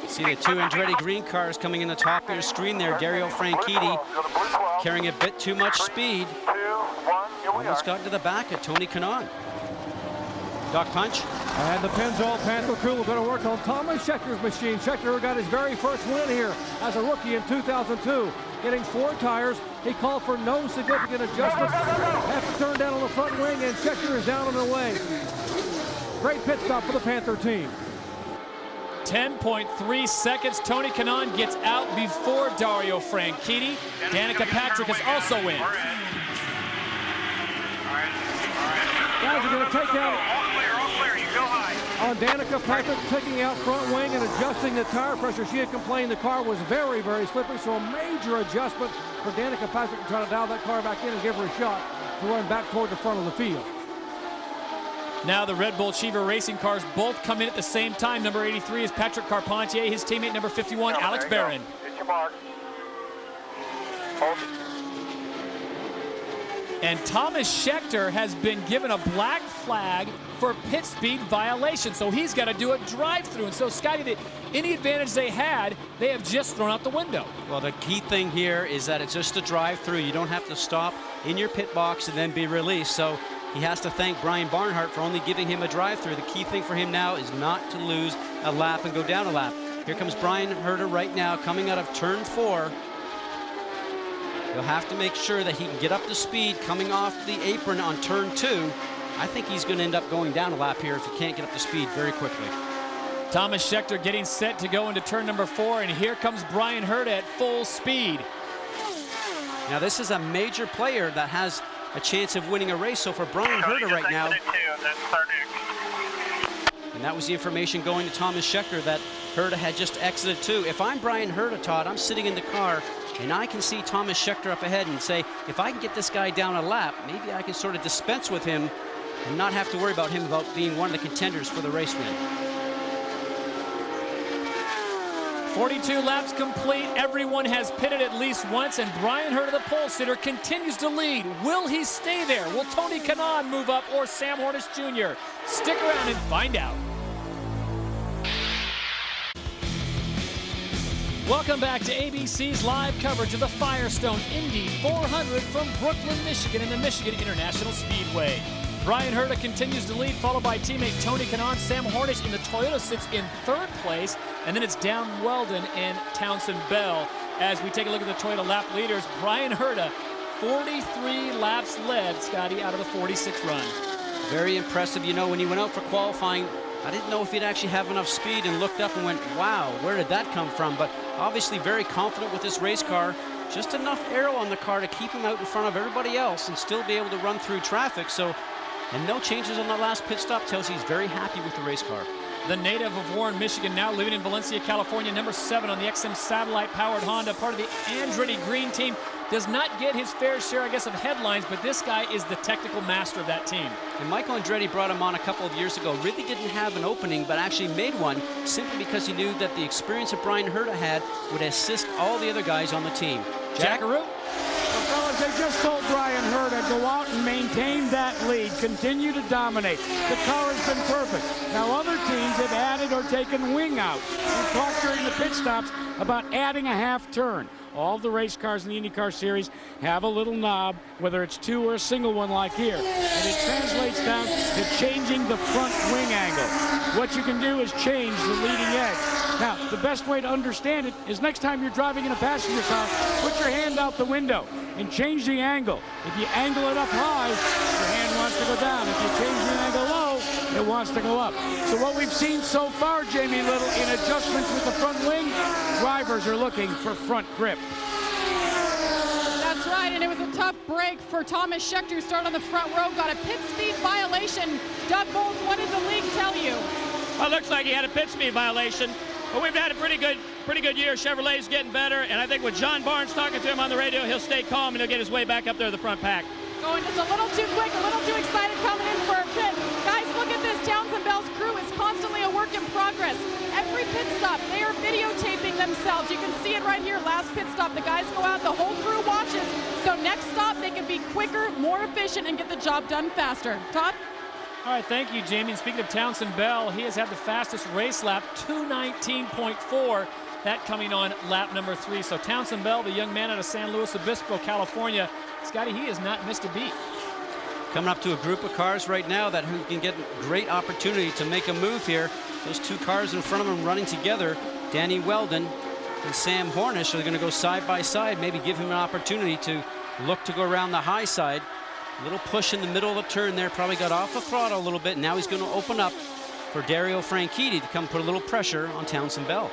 See the 2 Andretti green cars coming in the top of your screen there. Dario Franchitti carrying a bit too much speed. Almost got to the back of Tony Kanaan. Doc Punch. And the Pennzoil Panther crew will go to work on Thomas Schechter's machine. Scheckter got his very first win here as a rookie in 2002. Getting 4 tires. He called for no significant adjustments. Have to turn down on the front wing, and Scheckter is down and away. Great pit stop for the Panther team. 10.3 seconds. Tony Kanaan gets out before Dario Franchitti. Danica Patrick is also in. Guys are going to take out on Danica Patrick, taking out front wing and adjusting the tire pressure. She had complained the car was very, very slippery, so a major adjustment for Danica Patrick to try to dial that car back in and give her a shot to run back toward the front of the field. Now the Red Bull Cheever racing cars both come in at the same time. Number 83 is Patrick Carpentier. His teammate, number 51, Alex Barron. Hit your mark. And Thomas Scheckter has been given a black flag for pit speed violation, so he's got to do a drive-through. And so, Scotty, any advantage they had, they have just thrown out the window. Well, the key thing here is that it's just a drive-through. You don't have to stop in your pit box and then be released. So he has to thank Brian Barnhart for only giving him a drive-through. The key thing for him now is not to lose a lap and go down a lap. Here comes Brian Herta right now, coming out of turn 4. He'll have to make sure that he can get up to speed coming off the apron on turn 2. I think he's going to end up going down a lap here if he can't get up to speed very quickly. Thomas Scheckter getting set to go into turn number 4, and here comes Brian Herta at full speed. Now this is a major player that has a chance of winning a race. So for Brian Herta right now, and that was the information going to Thomas Scheckter, that Herta had just exited too. If I'm Brian Herta, Todd, I'm sitting in the car and I can see Thomas Scheckter up ahead and say, if I can get this guy down a lap, maybe I can sort of dispense with him and not have to worry about him about being one of the contenders for the race win. 42 laps complete. Everyone has pitted at least once, and Brian Herta, the pole sitter, continues to lead. Will he stay there? Will Tony Kanaan move up, or Sam Hornish Jr.? Stick around and find out. Welcome back to ABC's live coverage of the Firestone Indy 400 from Brooklyn, Michigan in the Michigan International Speedway. Brian Herta continues to lead, followed by teammate Tony Kanaan. Sam Hornish in the Toyota sits in third place, and then it's Dan Weldon and Townsend Bell. As we take a look at the Toyota lap leaders, Brian Herta, 43 laps led, Scotty, out of the 46 run. Very impressive. You know, when he went out for qualifying, I didn't know if he'd actually have enough speed, and looked up and went, wow, where did that come from? But obviously very confident with this race car. Just enough aero on the car to keep him out in front of everybody else and still be able to run through traffic. So, and no changes on the last pit stop tells you he's very happy with the race car. The native of Warren, Michigan, now living in Valencia, California, number 7 on the XM satellite-powered Honda, part of the Andretti Green team. Does not get his fair share, I guess, of headlines, but this guy is the technical master of that team. And Michael Andretti brought him on a couple of years ago. Really didn't have an opening, but actually made one simply because he knew that the experience that Brian Herta had would assist all the other guys on the team. Jackaroo? Well, fellas, they just told Brian Herta, go out and maintain that lead. Continue to dominate. The car has been perfect. Now, other teams have added or taken wing out. We talked during the pit stops about adding a half turn. All the race cars in the IndyCar series have a little knob, whether it's 2 or a single one like here. And it translates down to changing the front wing angle. What you can do is change the leading edge. Now, the best way to understand it is next time you're driving in a passenger car, put your hand out the window and change the angle. If you angle it up high, your hand wants to go down. If you change the angle low, it wants to go up. So what we've seen so far, Jamie Little, in adjustments with the front wing, drivers are looking for front grip. That's right, and it was a tough break for Thomas Scheckter, who started on the front row, got a pit speed violation. Doug Bowles, what did the league tell you? Well, it looks like he had a pit speed violation, but we've had a pretty good year. Chevrolet's getting better, and I think with John Barnes talking to him on the radio, he'll stay calm and he'll get his way back up there to the front pack. Going just a little too quick, a little too excited coming in for a pit. Guys, look at this. Townsend Bell's crew is constantly a work in progress. Every pit stop, they are videotaping themselves. You can see it right here. Last pit stop, the guys go out, the whole crew watches. So next stop, they can be quicker, more efficient, and get the job done faster. Todd? All right, thank you, Jamie. And speaking of Townsend Bell, he has had the fastest race lap, 2:19.4. That coming on lap number 3. So Townsend Bell, the young man out of San Luis Obispo, California, Scotty, he has not missed a beat. Coming up to a group of cars right now that who can get a great opportunity to make a move here. Those 2 cars in front of him running together, Danny Weldon and Sam Hornish, are going to go side by side, maybe give him an opportunity to look to go around the high side. A little push in the middle of the turn there, probably got off the throttle a little bit. Now he's going to open up for Dario Franchitti to come put a little pressure on Townsend Bell.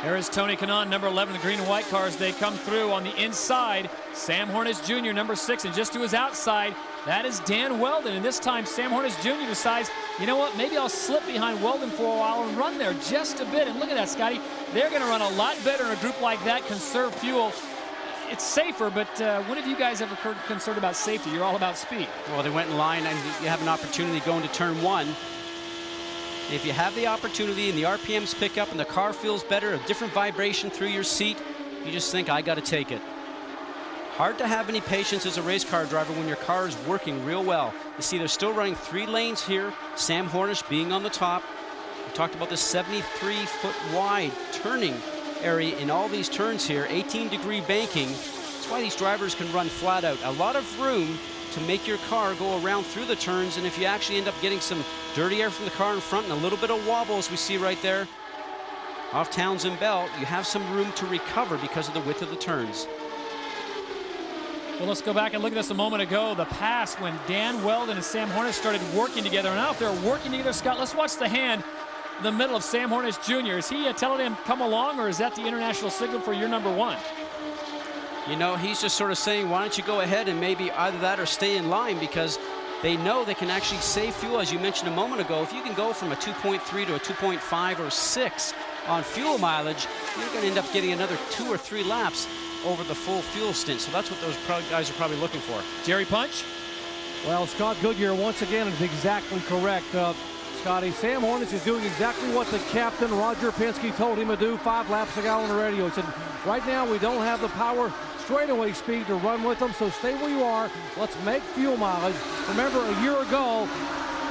There is Tony Kanaan, number 11, the green and white cars. They come through on the inside. Sam Hornish Jr., number 6, and just to his outside, that is Dan Weldon. And this time, Sam Hornish Jr. decides, you know what, maybe I'll slip behind Weldon for a while and run there just a bit. And look at that, Scotty. They're going to run a lot better in a group like that, conserve fuel. It's safer, but when have you guys ever concerned about safety? You're all about speed. Well, they went in line, and you have an opportunity going to turn 1. If you have the opportunity and the RPMs pick up and the car feels better, a different vibration through your seat, you just think, I got to take it. Hard to have any patience as a race car driver when your car is working real well. You see, they're still running 3 lanes here, Sam Hornish being on the top. We talked about the 73-foot wide turning area in all these turns here, 18-degree banking. That's why these drivers can run flat out. A lot of room to make your car go around through the turns, and if you actually end up getting some dirty air from the car in front and a little bit of wobble, as we see right there off Townsend Bell, you have some room to recover because of the width of the turns. Well, let's go back and look at this a moment ago. The pass when Dan Weldon and Sam Hornish started working together. And now if they're working together, Scott, let's watch the hand in the middle of Sam Hornish Jr. Is he telling him, come along, or is that the international signal for your number 1? You know, he's just sort of saying, why don't you go ahead and maybe either that or stay in line, because they know they can actually save fuel, as you mentioned a moment ago. If you can go from a 2.3 to a 2.5 or 6 on fuel mileage, you're going to end up getting another 2 or 3 laps over the full fuel stint. So that's what those guys are probably looking for. Jerry Punch? Well, Scott Goodyear once again is exactly correct. Scotty, Sam Hornish is doing exactly what the captain, Roger Penske, told him to do 5 laps ago on the radio. He said, right now we don't have the power straightaway speed to run with them, so stay where you are. Let's make fuel mileage. Remember, a year ago,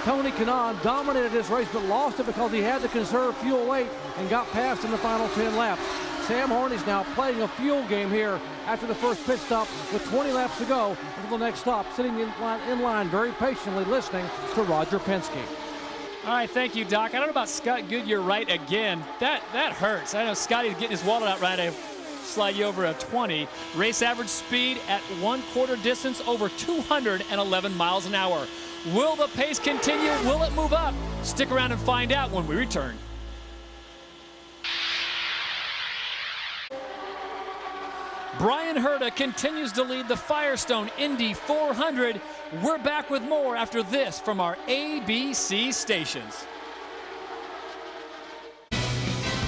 Tony Kanaan dominated this race but lost it because he had to conserve fuel late and got past in the final 10 laps. Sam Hornish now playing a fuel game here after the first pit stop with 20 laps to go until the next stop, sitting in line very patiently listening to Roger Penske. All right, thank you, Doc. I don't know about Scott Goodyear right again. That hurts. I know Scotty's getting his wallet out right. I slide you over a 20. Race average speed at 1/4 distance, over 211 miles an hour. Will the pace continue? Will it move up? Stick around and find out when we return. Brian Herta continues to lead the Firestone Indy 400. We're back with more after this from our ABC stations.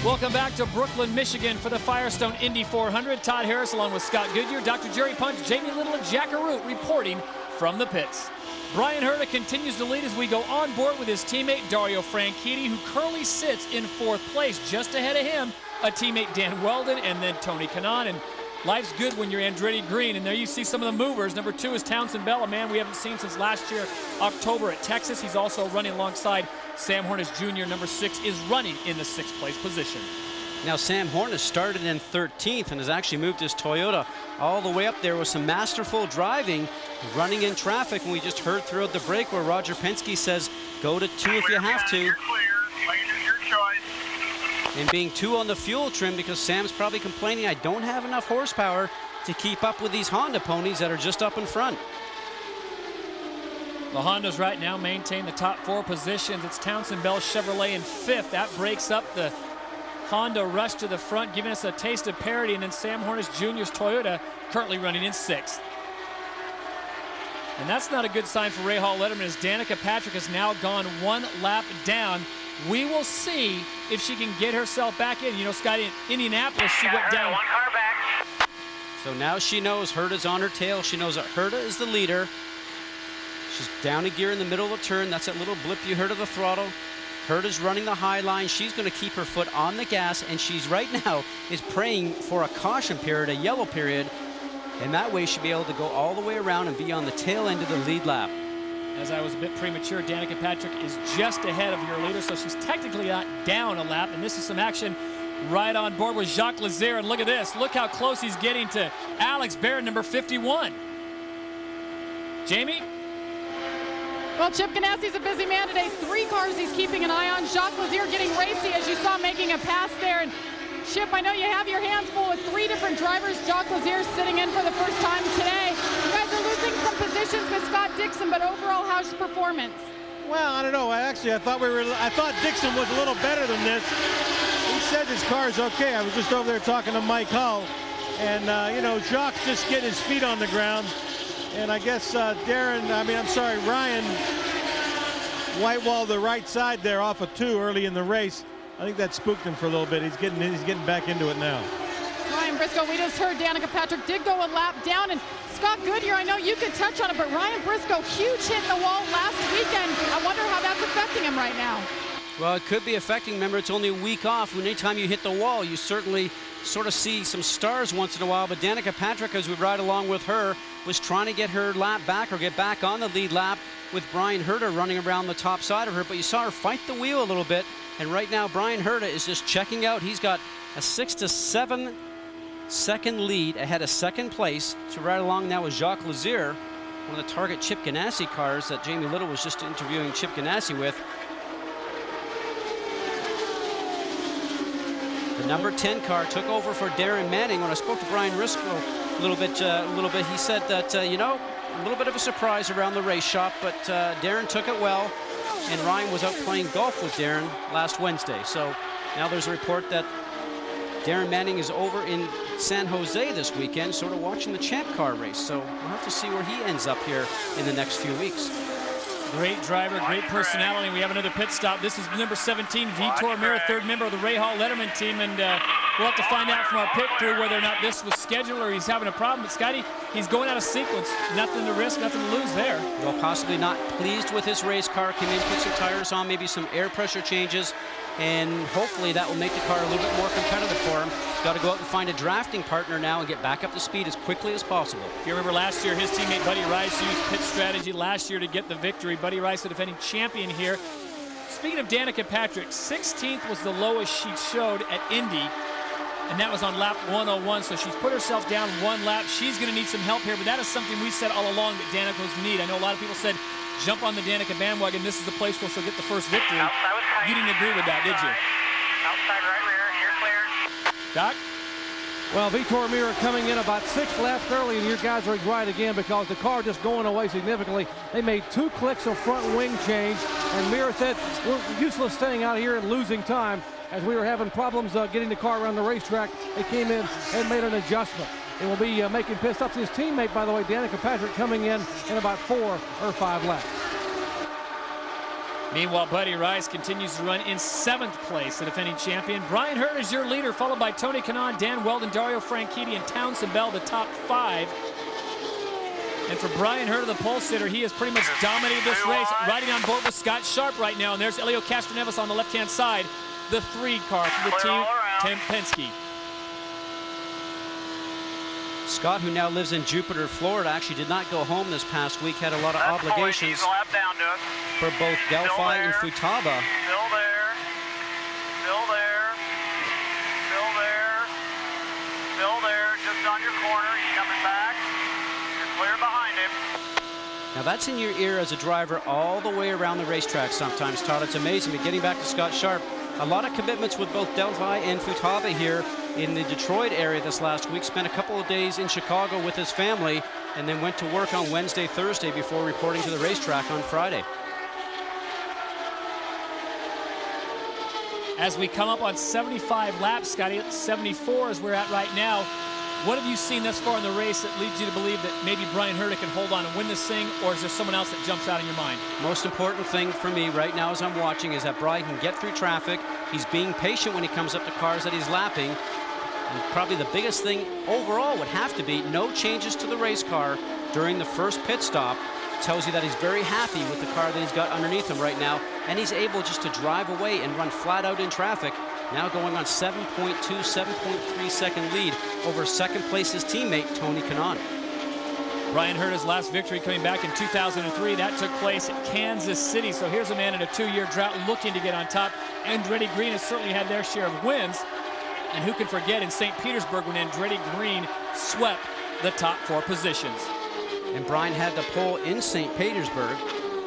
Welcome back to Brooklyn, Michigan for the Firestone Indy 400. Todd Harris along with Scott Goodyear, Dr. Jerry Punch, Jamie Little, and Jack Arute reporting from the pits. Brian Herta continues to lead as we go on board with his teammate Dario Franchitti, who currently sits in 4th place. Just ahead of him, a teammate Dan Weldon and then Tony Kanaan. And life's good when you're Andretti Green, and there you see some of the movers. Number 2 is Townsend Bell, a man we haven't seen since last year, October at Texas. He's also running alongside Sam Hornish Jr. Number 6 is running in the 6th place position. Now Sam Hornish started in 13th and has actually moved his Toyota all the way up there with some masterful driving, running in traffic. And we just heard throughout the break where Roger Penske says, go to 2 if you have to. You're clear. Your choice. And being 2 on the fuel trim because Sam's probably complaining, I don't have enough horsepower to keep up with these Honda ponies that are just up in front. The Hondas right now maintain the top 4 positions. It's Townsend Bell Chevrolet in 5th. That breaks up the Honda rush to the front, giving us a taste of parity. And then Sam Hornish Jr.'s Toyota currently running in 6th. And that's not a good sign for Ray Hall Letterman as Danica Patrick has now gone 1 lap down. We will see if she can get herself back in. You know, Scott, in Indianapolis, she went down. 1 car back. So now she knows Herta's on her tail. She knows that Herta is the leader. She's down a gear in the middle of the turn. That's that little blip you heard of the throttle. Herta's running the high line. She's going to keep her foot on the gas, and she's right now is praying for a caution period, a yellow period, and that way she'll be able to go all the way around and be on the tail end of the lead lap. As I was a bit premature, Danica Patrick is just ahead of your leader, so she's technically not down a lap, and this is some action right on board with Jacques Lazier, and look at this. Look how close he's getting to Alex Baird, number 51. Jamie? Well, Chip Ganassi's a busy man today. 3 cars he's keeping an eye on. Jacques Lazier getting racy, as you saw, making a pass there. And Chip, I know you have your hands full with 3 different drivers. Jacques Lazier sitting in for the first time today. You guys are losing some positions with Scott Dixon, but overall, how's your performance? Well, I don't know. I thought Dixon was a little better than this. He said his car is okay. I was just over there talking to Mike Hull, and you know, Jacques just getting his feet on the ground. And I guess Ryan whitewalled the right side there off of 2 early in the race. I think that spooked him for a little bit. He's getting back into it now. Ryan Briscoe, we just heard Danica Patrick did go a lap down, and Scott Goodyear, I know you could touch on it, but Ryan Briscoe, huge hit in the wall last weekend. I wonder how that's affecting him right now. Well, it could be affecting. Remember, it's only a week off. When anytime you hit the wall, you certainly sort of see some stars once in a while. But Danica Patrick, as we ride along with her, was trying to get her lap back or get back on the lead lap with Brian Herta running around the top side of her. But you saw her fight the wheel a little bit. And right now, Brian Herta is just checking out. He's got a 6 to 7 second lead ahead of second place. So right along now with Jacques Lazier, one of the Target Chip Ganassi cars that Jamie Little was just interviewing Chip Ganassi with. The number 10 car took over for Darren Manning. When I spoke to Brian Briscoe a little bit, he said that, you know, a little bit of a surprise around the race shop, but Darren took it well, and Ryan was out playing golf with Darren last Wednesday. So now there's a report that Darren Manning is over in San Jose this weekend, sort of watching the Champ Car race. So we'll have to see where he ends up here in the next few weeks. Great driver, great personality. We have another pit stop. This is number 17, Vitor Meira, third member of the Ray Hall Letterman team, and we'll have to find out from our pit crew whether or not this was scheduled or he's having a problem. But Scotty, he's going out of sequence. Nothing to risk, nothing to lose there. Well, possibly not pleased with his race car. Came in, put some tires on, maybe some air pressure changes, and hopefully that will make the car a little bit more competitive for him. Got to go out and find a drafting partner now and get back up to speed as quickly as possible. If you remember last year, his teammate Buddy Rice used pit strategy last year to get the victory. Buddy Rice, the defending champion here. Speaking of Danica Patrick, 16th was the lowest she showed at Indy, and that was on lap 101, so she's put herself down one lap. She's going to need some help here, but that is something we said all along that Danica was need. I know a lot of people said, jump on the Danica bandwagon. This is the place where she'll get the first victory. You didn't agree with that, did you? Outside right rear, you're clear. Doc? Well, Vitor Meira coming in about 6 laps early, and your guys are right again because the car just going away significantly. They made 2 clicks of front wing change, and Meira said, we're useless staying out here and losing time. As we were having problems getting the car around the racetrack, they came in and made an adjustment. It will be making pit stops. His teammate, by the way, Danica Patrick, coming in about 4 or 5 laps. Meanwhile, Buddy Rice continues to run in 7th place, the defending champion. Brian Hurt is your leader, followed by Tony Kanaan, Dan Weldon, Dario Franchitti, and Townsend Bell, the top 5. And for Brian Hurt, the pole sitter, he has pretty much dominated this race, riding on board with Scott Sharp right now. And there's Elio Castroneves on the left-hand side, the 3 car from the team, Tim Penske. Scott, who now lives in Jupiter, Florida, actually did not go home this past week, had a lot of obligations for both Delphi and Futaba. Still there. Still there. Still there. Still there. Just on your corner. He's coming back. You're clear behind him. Now that's in your ear as a driver all the way around the racetrack sometimes, Todd. It's amazing. But getting back to Scott Sharp, a lot of commitments with both Delphi and Futaba here in the Detroit area this last week. Spent a couple of days in Chicago with his family and then went to work on Wednesday, Thursday before reporting to the racetrack on Friday. As we come up on 75 laps, Scotty, 74 is where we're at right now. What have you seen thus far in the race that leads you to believe that maybe Brian Hurta can hold on and win this thing, or is there someone else that jumps out in your mind? Most important thing for me right now as I'm watching is that Brian can get through traffic. He's being patient when he comes up to cars that he's lapping. And probably the biggest thing overall would have to be no changes to the race car during the first pit stop. Tells you that he's very happy with the car that he's got underneath him right now, and he's able just to drive away and run flat out in traffic. Now going on 7.2, 7.3 second lead over second place his teammate Tony Kanaan. Brian Hurta's last victory coming back in 2003. That took place at Kansas City. So here's a man in a 2-year drought looking to get on top. Andretti Green has certainly had their share of wins. And who can forget in St. Petersburg when Andretti Green swept the top 4 positions. And Brian had the pole in St. Petersburg.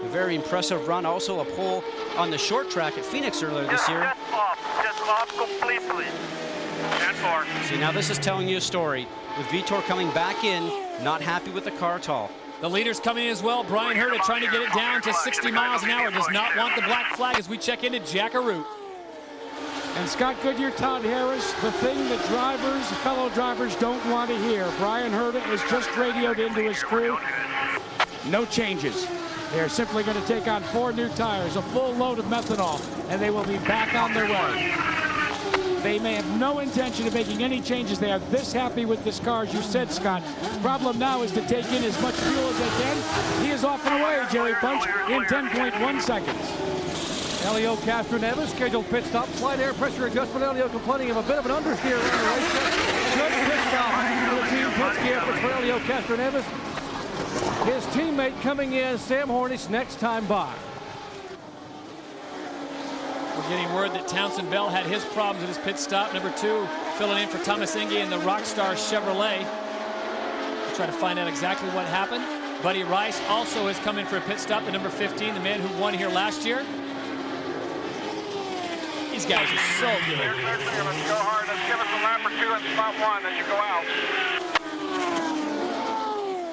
A very impressive run. Also a pole on the short track at Phoenix earlier this year. Just off completely. 10-4. See, now this is telling you a story. With Vitor coming back in, not happy with the car at all. The leader's coming in as well. Brian Hurta trying to get it down to 60 miles an hour. Does not want the black flag as we check into Jack Arute. And Scott Goodyear, Todd Harris, the thing that drivers, fellow drivers don't want to hear. Brian Hurta has just radioed into his crew. No changes. They're simply going to take on 4 new tires, a full load of methanol, and they will be back on their way. They may have no intention of making any changes. They are this happy with this car, as you said, Scott. Problem now is to take in as much fuel as they can. He is off and away, Jerry Punch, in 10.1 seconds. Elio Castroneves, scheduled pit stop, slight air pressure adjustment. Elio complaining of a bit of an understeer around the racetrack. Good pit stop for the team Penske efforts for Elio Castroneves. His teammate coming in, Sam Hornish, next time by. We're getting word that Townsend Bell had his problems at his pit stop. Number 2, filling in for Thomas Inge in the Rockstar Chevrolet. We'll try to find out exactly what happened. Buddy Rice also has come in for a pit stop, the number 15, the man who won here last year. These guys are so good. Let's go hard. Let's give us a lap or 2 in spot 1, then you go out.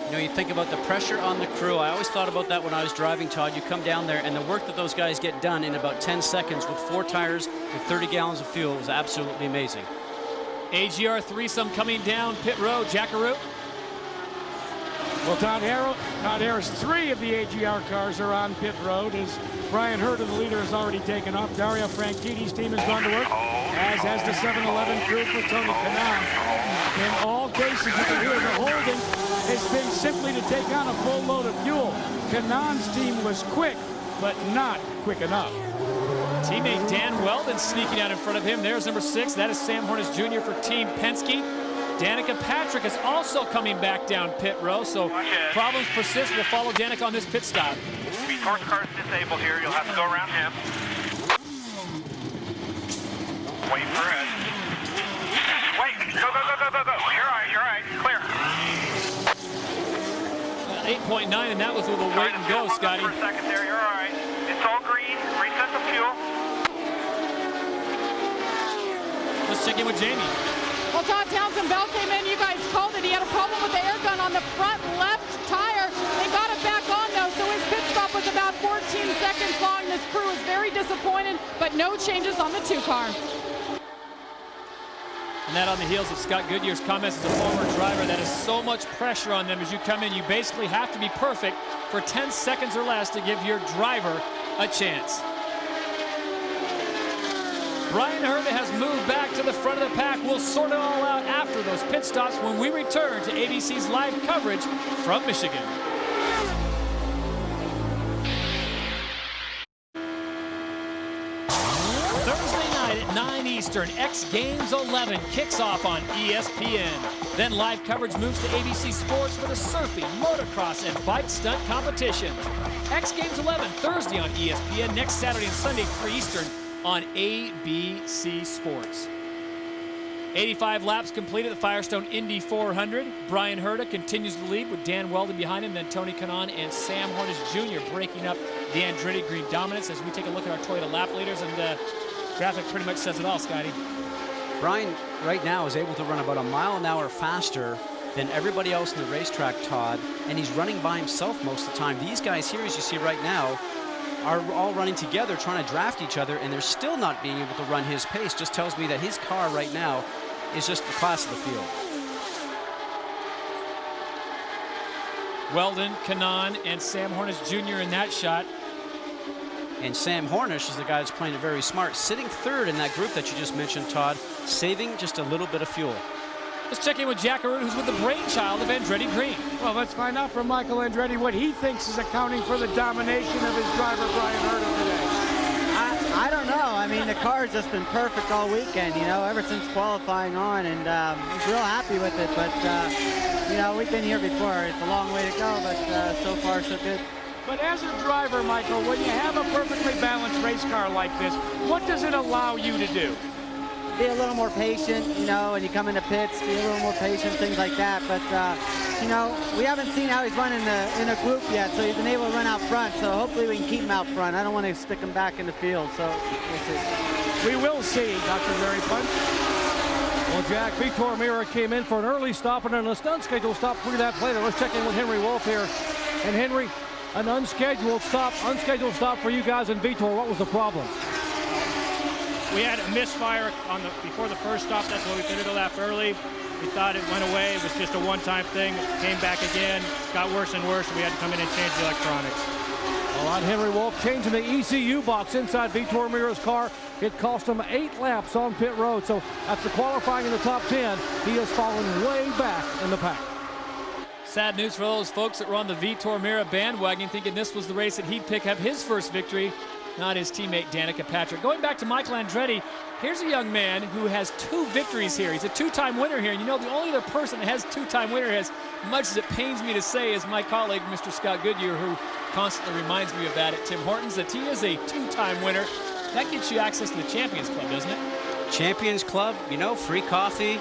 You know, you think about the pressure on the crew. I always thought about that when I was driving, Todd. You come down there, and the work that those guys get done in about 10 seconds with 4 tires and 30 gallons of fuel is absolutely amazing. AGR threesome coming down pit road. Jack Arute. Well, Todd Harris, 3 of the AGR cars are on pit road. As Brian Hurd, the leader, has already taken off. Dario Franchitti's team has gone to work, as has the 7-Eleven crew for Tony Kanaan. In all cases, you can hear the holding has been simply to take on a full load of fuel. Kanaan's team was quick, but not quick enough. Teammate Dan Weldon sneaking out in front of him. There's number 6. That is Sam Hornish Jr. for Team Penske. Danica Patrick is also coming back down pit row, so problems persist. We'll follow Danica on this pit stop. Vitor's car is disabled here. You'll have to go around him. Wait for it. Wait, go. You're all right, clear. 8.9, and that was with a wait and go, Scotty. For a second there, you're all right. It's all green. Reset the fuel. Let's check in with Jamie. Well, Todd Townsend Bell came in. You guys called it. He had a problem with the air gun on the front left tire. They got it back on, though, so his pit stop was about 14 seconds long. The crew is very disappointed, but no changes on the 2-car. And that on the heels of Scott Goodyear's comments as a former driver. That is so much pressure on them as you come in. You basically have to be perfect for 10 seconds or less to give your driver a chance. Brian Herta has moved back to the front of the pack. We'll sort it all out after those pit stops when we return to ABC's live coverage from Michigan. Thursday night at 9 Eastern, X Games 11 kicks off on ESPN. Then live coverage moves to ABC Sports for the surfing, motocross, and bike stunt competitions. X Games 11 Thursday on ESPN, next Saturday and Sunday 3 Eastern on ABC Sports. 85 laps completed at the Firestone Indy 400. Brian Herta continues to lead with Dan Weldon behind him, then Tony Kanaan and Sam Hornish Jr. breaking up the Andretti Green dominance as we take a look at our Toyota lap leaders, and the graphic pretty much says it all, Scotty. Brian right now is able to run about a mile an hour faster than everybody else in the racetrack, Todd, and he's running by himself most of the time. These guys here, as you see right now, are all running together trying to draft each other, and they're still not being able to run his pace. Just tells me that his car right now is just the class of the field. Weldon, Kanaan, and Sam Hornish Jr. in that shot. And Sam Hornish is the guy that's playing it very smart, sitting third in that group that you just mentioned, Todd, saving just a little bit of fuel. Let's check in with Jack Arute, who's with the brainchild of Andretti Green. Well, let's find out from Michael Andretti what he thinks is accounting for the domination of his driver, Brian Herta, today. I don't know. I mean, the car's just been perfect all weekend, you know, ever since qualifying on, and he's real happy with it. But, you know, we've been here before. It's a long way to go, but so far so good. But as a driver, Michael, when you have a perfectly balanced race car like this, what does it allow you to do? Be a little more patient, you know, when you come into pits, be a little more patient, things like that. But, you know, we haven't seen how he's run in a group yet, so he's been able to run out front. So hopefully we can keep him out front. I don't want to stick him back in the field, so we'll see. We will see, Dr. Barry Punch. Well, Jack, Vitor Mira came in for an early stop and an unscheduled stop 3 laps later. Let's check in with Henry Wolf here. And Henry, an unscheduled stop for you guys in Vitor. What was the problem? We had a misfire before the first stop. That's why we pitted a lap early. We thought it went away. It was just a one-time thing. It came back again. Got worse and worse. We had to come in and change the electronics. Well, on Henry Wolf changing the ECU box inside Vitor Mira's car. It cost him 8 laps on pit road. So after qualifying in the top 10, he has fallen way back in the pack. Sad news for those folks that were on the Vitor Mira bandwagon thinking this was the race that he'd pick up his first victory. Not his teammate Danica Patrick. Going back to Michael Andretti, here's a young man who has 2 victories here. He's a 2-time winner here. And you know, the only other person that has 2-time winner, as much as it pains me to say, is my colleague, Mr. Scott Goodyear, who constantly reminds me of that at Tim Hortons, that he is a 2-time winner. That gets you access to the Champions Club, doesn't it? Champions Club, you know, free coffee.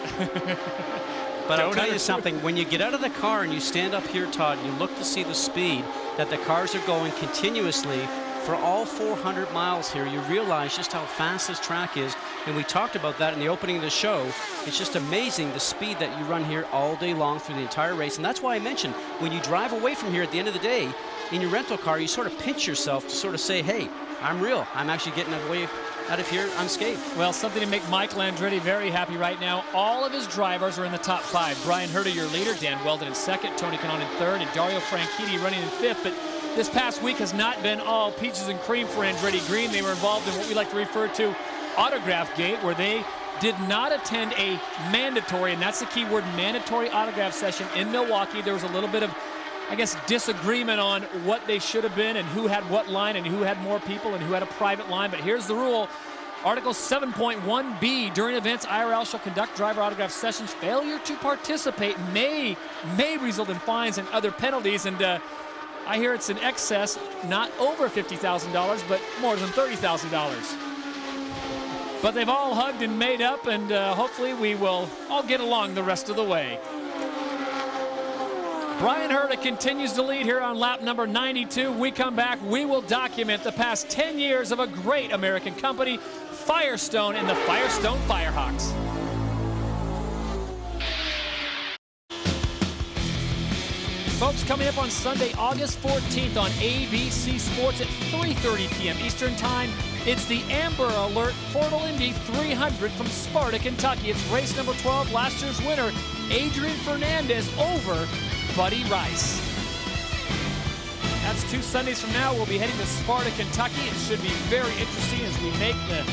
But I'll tell you something, when you get out of the car and you stand up here, Todd, and you look to see the speed that the cars are going continuously for all 400 miles here, you realize just how fast this track is. And we talked about that in the opening of the show. It's just amazing the speed that you run here all day long through the entire race. And that's why I mentioned when you drive away from here at the end of the day, in your rental car, you sort of pinch yourself to sort of say, hey, I'm real. I'm actually getting away out of here unscathed. Well, something to make Mike Landretti very happy right now. All of his drivers are in the top 5. Brian Herta, your leader, Dan Weldon in 2nd, Tony Kanaan in 3rd, and Dario Franchitti running in 5th. But this past week has not been all peaches and cream for Andretti Green. They were involved in what we like to refer to Autograph Gate, where they did not attend a mandatory, and that's the key word, mandatory autograph session in Milwaukee. There was a little bit of, I guess, disagreement on what they should have been and who had what line and who had more people and who had a private line. But here's the rule. Article 7.1b, during events, IRL shall conduct driver autograph sessions. Failure to participate may result in fines and other penalties. And I hear it's in excess, not over $50,000, but more than $30,000. But they've all hugged and made up, and hopefully we will all get along the rest of the way. Brian Herta continues to lead here on lap number 92. We come back, we will document the past 10 years of a great American company, Firestone and the Firestone Firehawks. Folks, coming up on Sunday, August 14th on ABC Sports at 3:30 p.m. Eastern Time, it's the Amber Alert Portal Indy 300 from Sparta, Kentucky. It's race number 12, last year's winner, Adrian Fernandez over Buddy Rice. That's 2 Sundays from now. We'll be heading to Sparta, Kentucky. It should be very interesting as we make the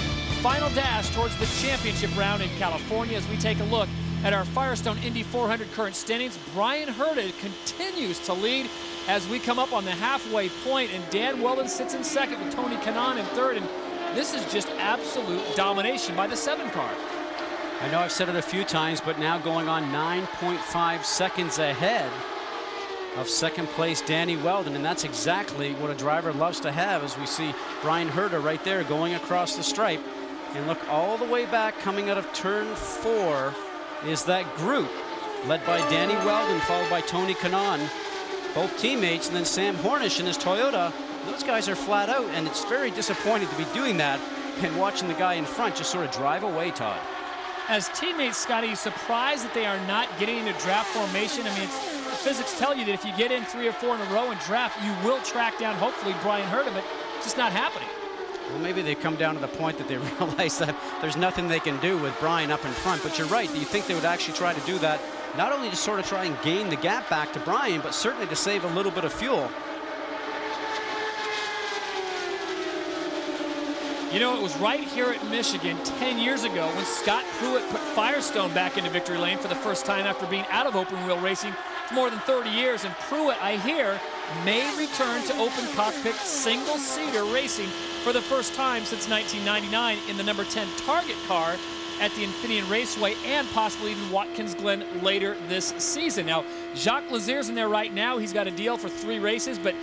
final dash towards the championship round in California as we take a look at our Firestone Indy 400 current standings. Brian Herta continues to lead as we come up on the halfway point, and Dan Weldon sits in 2nd with Tony Kanaan in 3rd, and this is just absolute domination by the 7 car. I know I've said it a few times, but now going on 9.5 seconds ahead of 2nd place Danny Weldon, and that's exactly what a driver loves to have as we see Brian Herta right there going across the stripe. And look, all the way back coming out of turn 4 is that group led by Danny Weldon, followed by Tony Kanaan, both teammates, and then Sam Hornish in his Toyota. Those guys are flat out, and it's very disappointing to be doing that and watching the guy in front just sort of drive away, Todd. As teammates, Scotty, you surprised that they are not getting into draft formation? I mean, the physics tell you that if you get in 3 or 4 in a row and draft, you will track down, hopefully, Brian Herta, but it's just not happening. Well, maybe they come down to the point that they realize that there's nothing they can do with Brian up in front. But you're right. Do you think they would actually try to do that, not only to sort of try and gain the gap back to Brian, but certainly to save a little bit of fuel? You know, it was right here at Michigan 10 years ago when Scott Pruitt put Firestone back into victory lane for the first time after being out of open wheel racing for more than 30 years. And Pruitt, I hear, may return to open cockpit single-seater racing for the first time since 1999 in the number 10 Target car at the Infineon Raceway, and possibly even Watkins Glen later this season. Now, Jacques Lazier's in there right now. He's got a deal for 3 races, but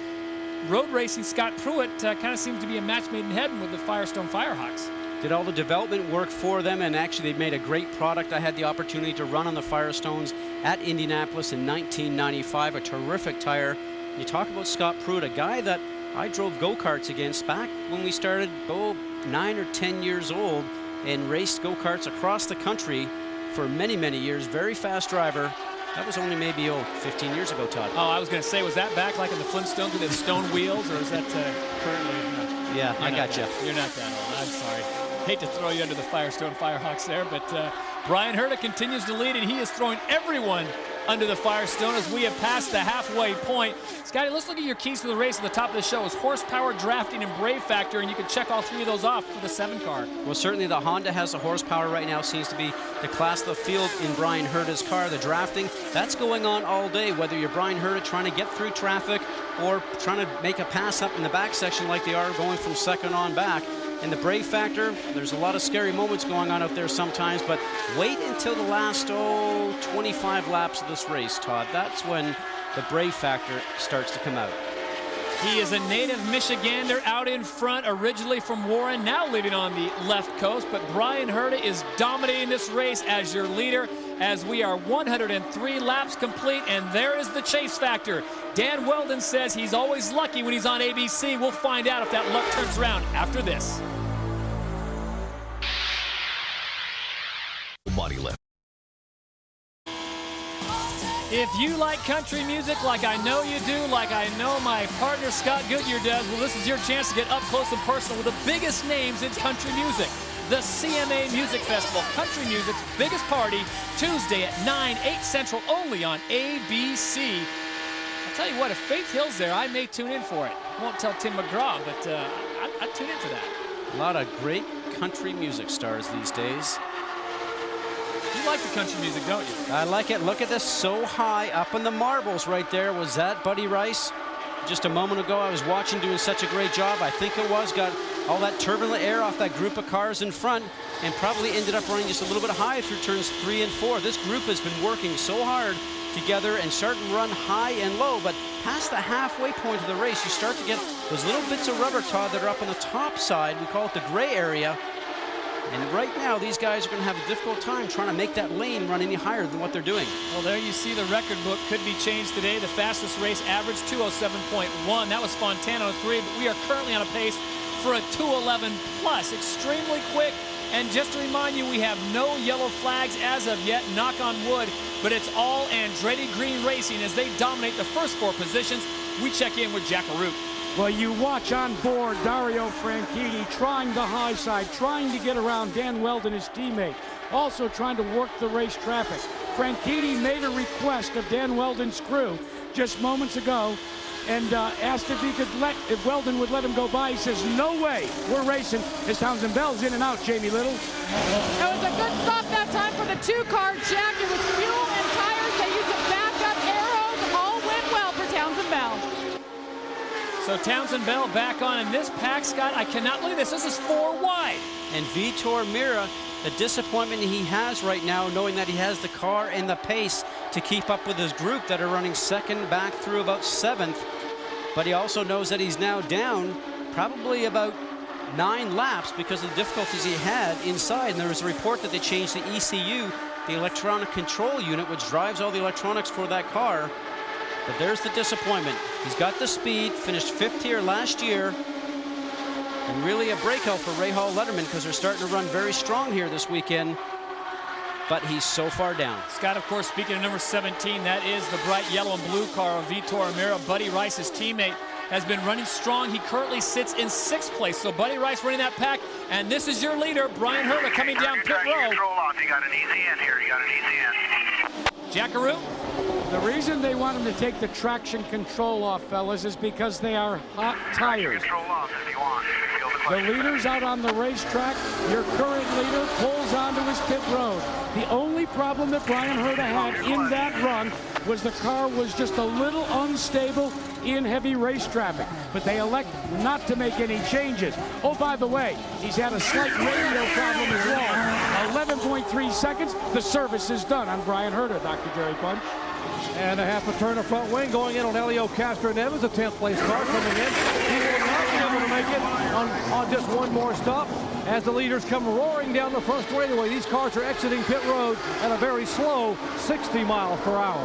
road racing Scott Pruitt kind of seems to be a match made in heaven with the Firestone Firehawks. Did all the development work for them, and actually they made a great product. I had the opportunity to run on the Firestones at Indianapolis in 1995, a terrific tire. You talk about Scott Pruitt, a guy that I drove go-karts against back when we started, 9 or 10 years old, and raced go-karts across the country for many, many years. Very fast driver. That was only maybe 15 years ago, Todd. Oh, I was going to say, was that back like in the Flintstones with the stone wheels, or is that currently? Yeah, I got you. You're not that old. I'm sorry. Hate to throw you under the Firestone Firehawks there, but Brian Herta continues to lead, and he is throwing everyone under the Firestone as we have passed the halfway point. Scotty, let's look at your keys to the race at the top of the show. It's horsepower, drafting, and brave factor, and you can check all 3 of those off for the 7 car. Well, certainly the Honda has the horsepower right now. Seems to be the class of the field in Brian Herta's car. The drafting, that's going on all day, whether you're Brian Herta trying to get through traffic or trying to make a pass up in the back section like they are going from 2nd on back. And the brave factor, there's a lot of scary moments going on out there sometimes, but wait until the last 25 laps of this race, Todd. That's when the brave factor starts to come out. He is a native Michigander out in front, originally from Warren, now living on the left coast. But Brian Herta is dominating this race as your leader, as we are 103 laps complete, and there is the chase factor. Dan Weldon says he's always lucky when he's on ABC. We'll find out if that luck turns around after this. Body lift. If you like country music like I know you do, like I know my partner Scott Goodyear does, well, this is your chance to get up close and personal with the biggest names in country music. The CMA Music Festival, country music's biggest party, Tuesday at 9, 8 Central, only on ABC. I'll tell you what, if Faith Hill's there, I may tune in for it. I won't tell Tim McGraw, but I'd tune in for that. A lot of great country music stars these days. You like the country music, don't you? I like it. Look at this, so high up in the marbles right there. Was that Buddy Rice? Just a moment ago, I was watching, doing such a great job. I think it was. Got all that turbulent air off that group of cars in front and probably ended up running just a little bit high through turns 3 and 4. This group has been working so hard together and starting to run high and low, but past the halfway point of the race, you start to get those little bits of rubber, Todd, that are up on the top side. We call it the gray area. And right now, these guys are going to have a difficult time trying to make that lane run any higher than what they're doing. Well, there you see the record book could be changed today. The fastest race average 2:07.1. That was Fontana 3, but we are currently on a pace for a 2:11 plus. Extremely quick. And just to remind you, we have no yellow flags as of yet, knock on wood, but it's all Andretti Green Racing as they dominate the first 4 positions. We check in with Jack Arute. Well, you watch on board Dario Franchitti trying the high side, trying to get around Dan Weldon, his teammate, also trying to work the race traffic. Franchitti made a request of Dan Weldon's crew just moments ago and asked if if Weldon would let him go by. He says, no way, we're racing. As Townsend Bell's in and out, Jamie Little. It was a good stop that time for the 2-car, Jack. It was fuel and tires. They used to back up arrows. All went well for Townsend Bell. So Townsend Bell back on in this pack, Scott. I cannot believe this. This is 4 wide. And Vitor Mira, the disappointment he has right now, knowing that he has the car and the pace to keep up with his group that are running second back through about 7th. But he also knows that he's now down probably about 9 laps because of the difficulties he had inside. And there was a report that they changed the ECU, the electronic control unit, which drives all the electronics for that car. But there's the disappointment. He's got the speed, finished 5th here last year. And really a breakout for Ray Hall Letterman because they're starting to run very strong here this weekend. But he's so far down. Scott, of course, speaking of number 17, that is the bright yellow and blue car of Vitor Mira. Buddy Rice's teammate has been running strong. He currently sits in 6th place. So Buddy Rice running that pack. And this is your leader, Brian Herta, coming down pit row. Control off. You got an easy in here. You got an easy in. Jack Arute. The reason they want him to take the traction control off, fellas, is because they are hot tires. Control off if you want. The leader's out on the racetrack. Your current leader pulls onto his pit road. The only problem that Brian Herta had in that run was the car was just a little unstable in heavy race traffic. But they elect not to make any changes. Oh, by the way, he's had a slight radio problem as well. 11.3 seconds. The service is done on Brian Herta, Dr. Jerry Punch. And a half a turn of front wing going in on Helio Castroneves, a 10th place car coming in. He will not be able to make it on just one more stop as the leaders come roaring down the front straightaway. These cars are exiting pit road at a very slow 60 miles per hour.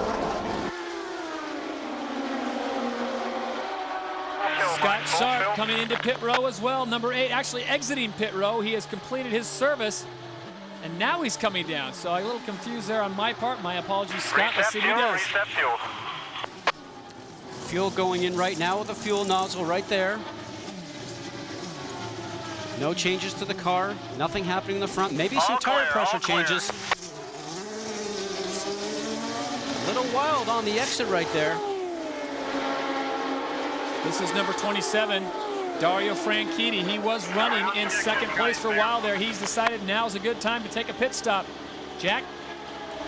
Scott Sharp coming into pit row as well. Number 8 actually exiting pit row. He has completed his service. And now he's coming down. So I'm a little confused there on my part. My apologies, Scott. Let's see what he does. Fuel going in right now with the fuel nozzle right there. No changes to the car. Nothing happening in the front. Maybe some tire pressure changes. A little wild on the exit right there. This is number 27. Dario Franchitti. He was running in 2nd place for a while there. He's decided now's a good time to take a pit stop. Jack?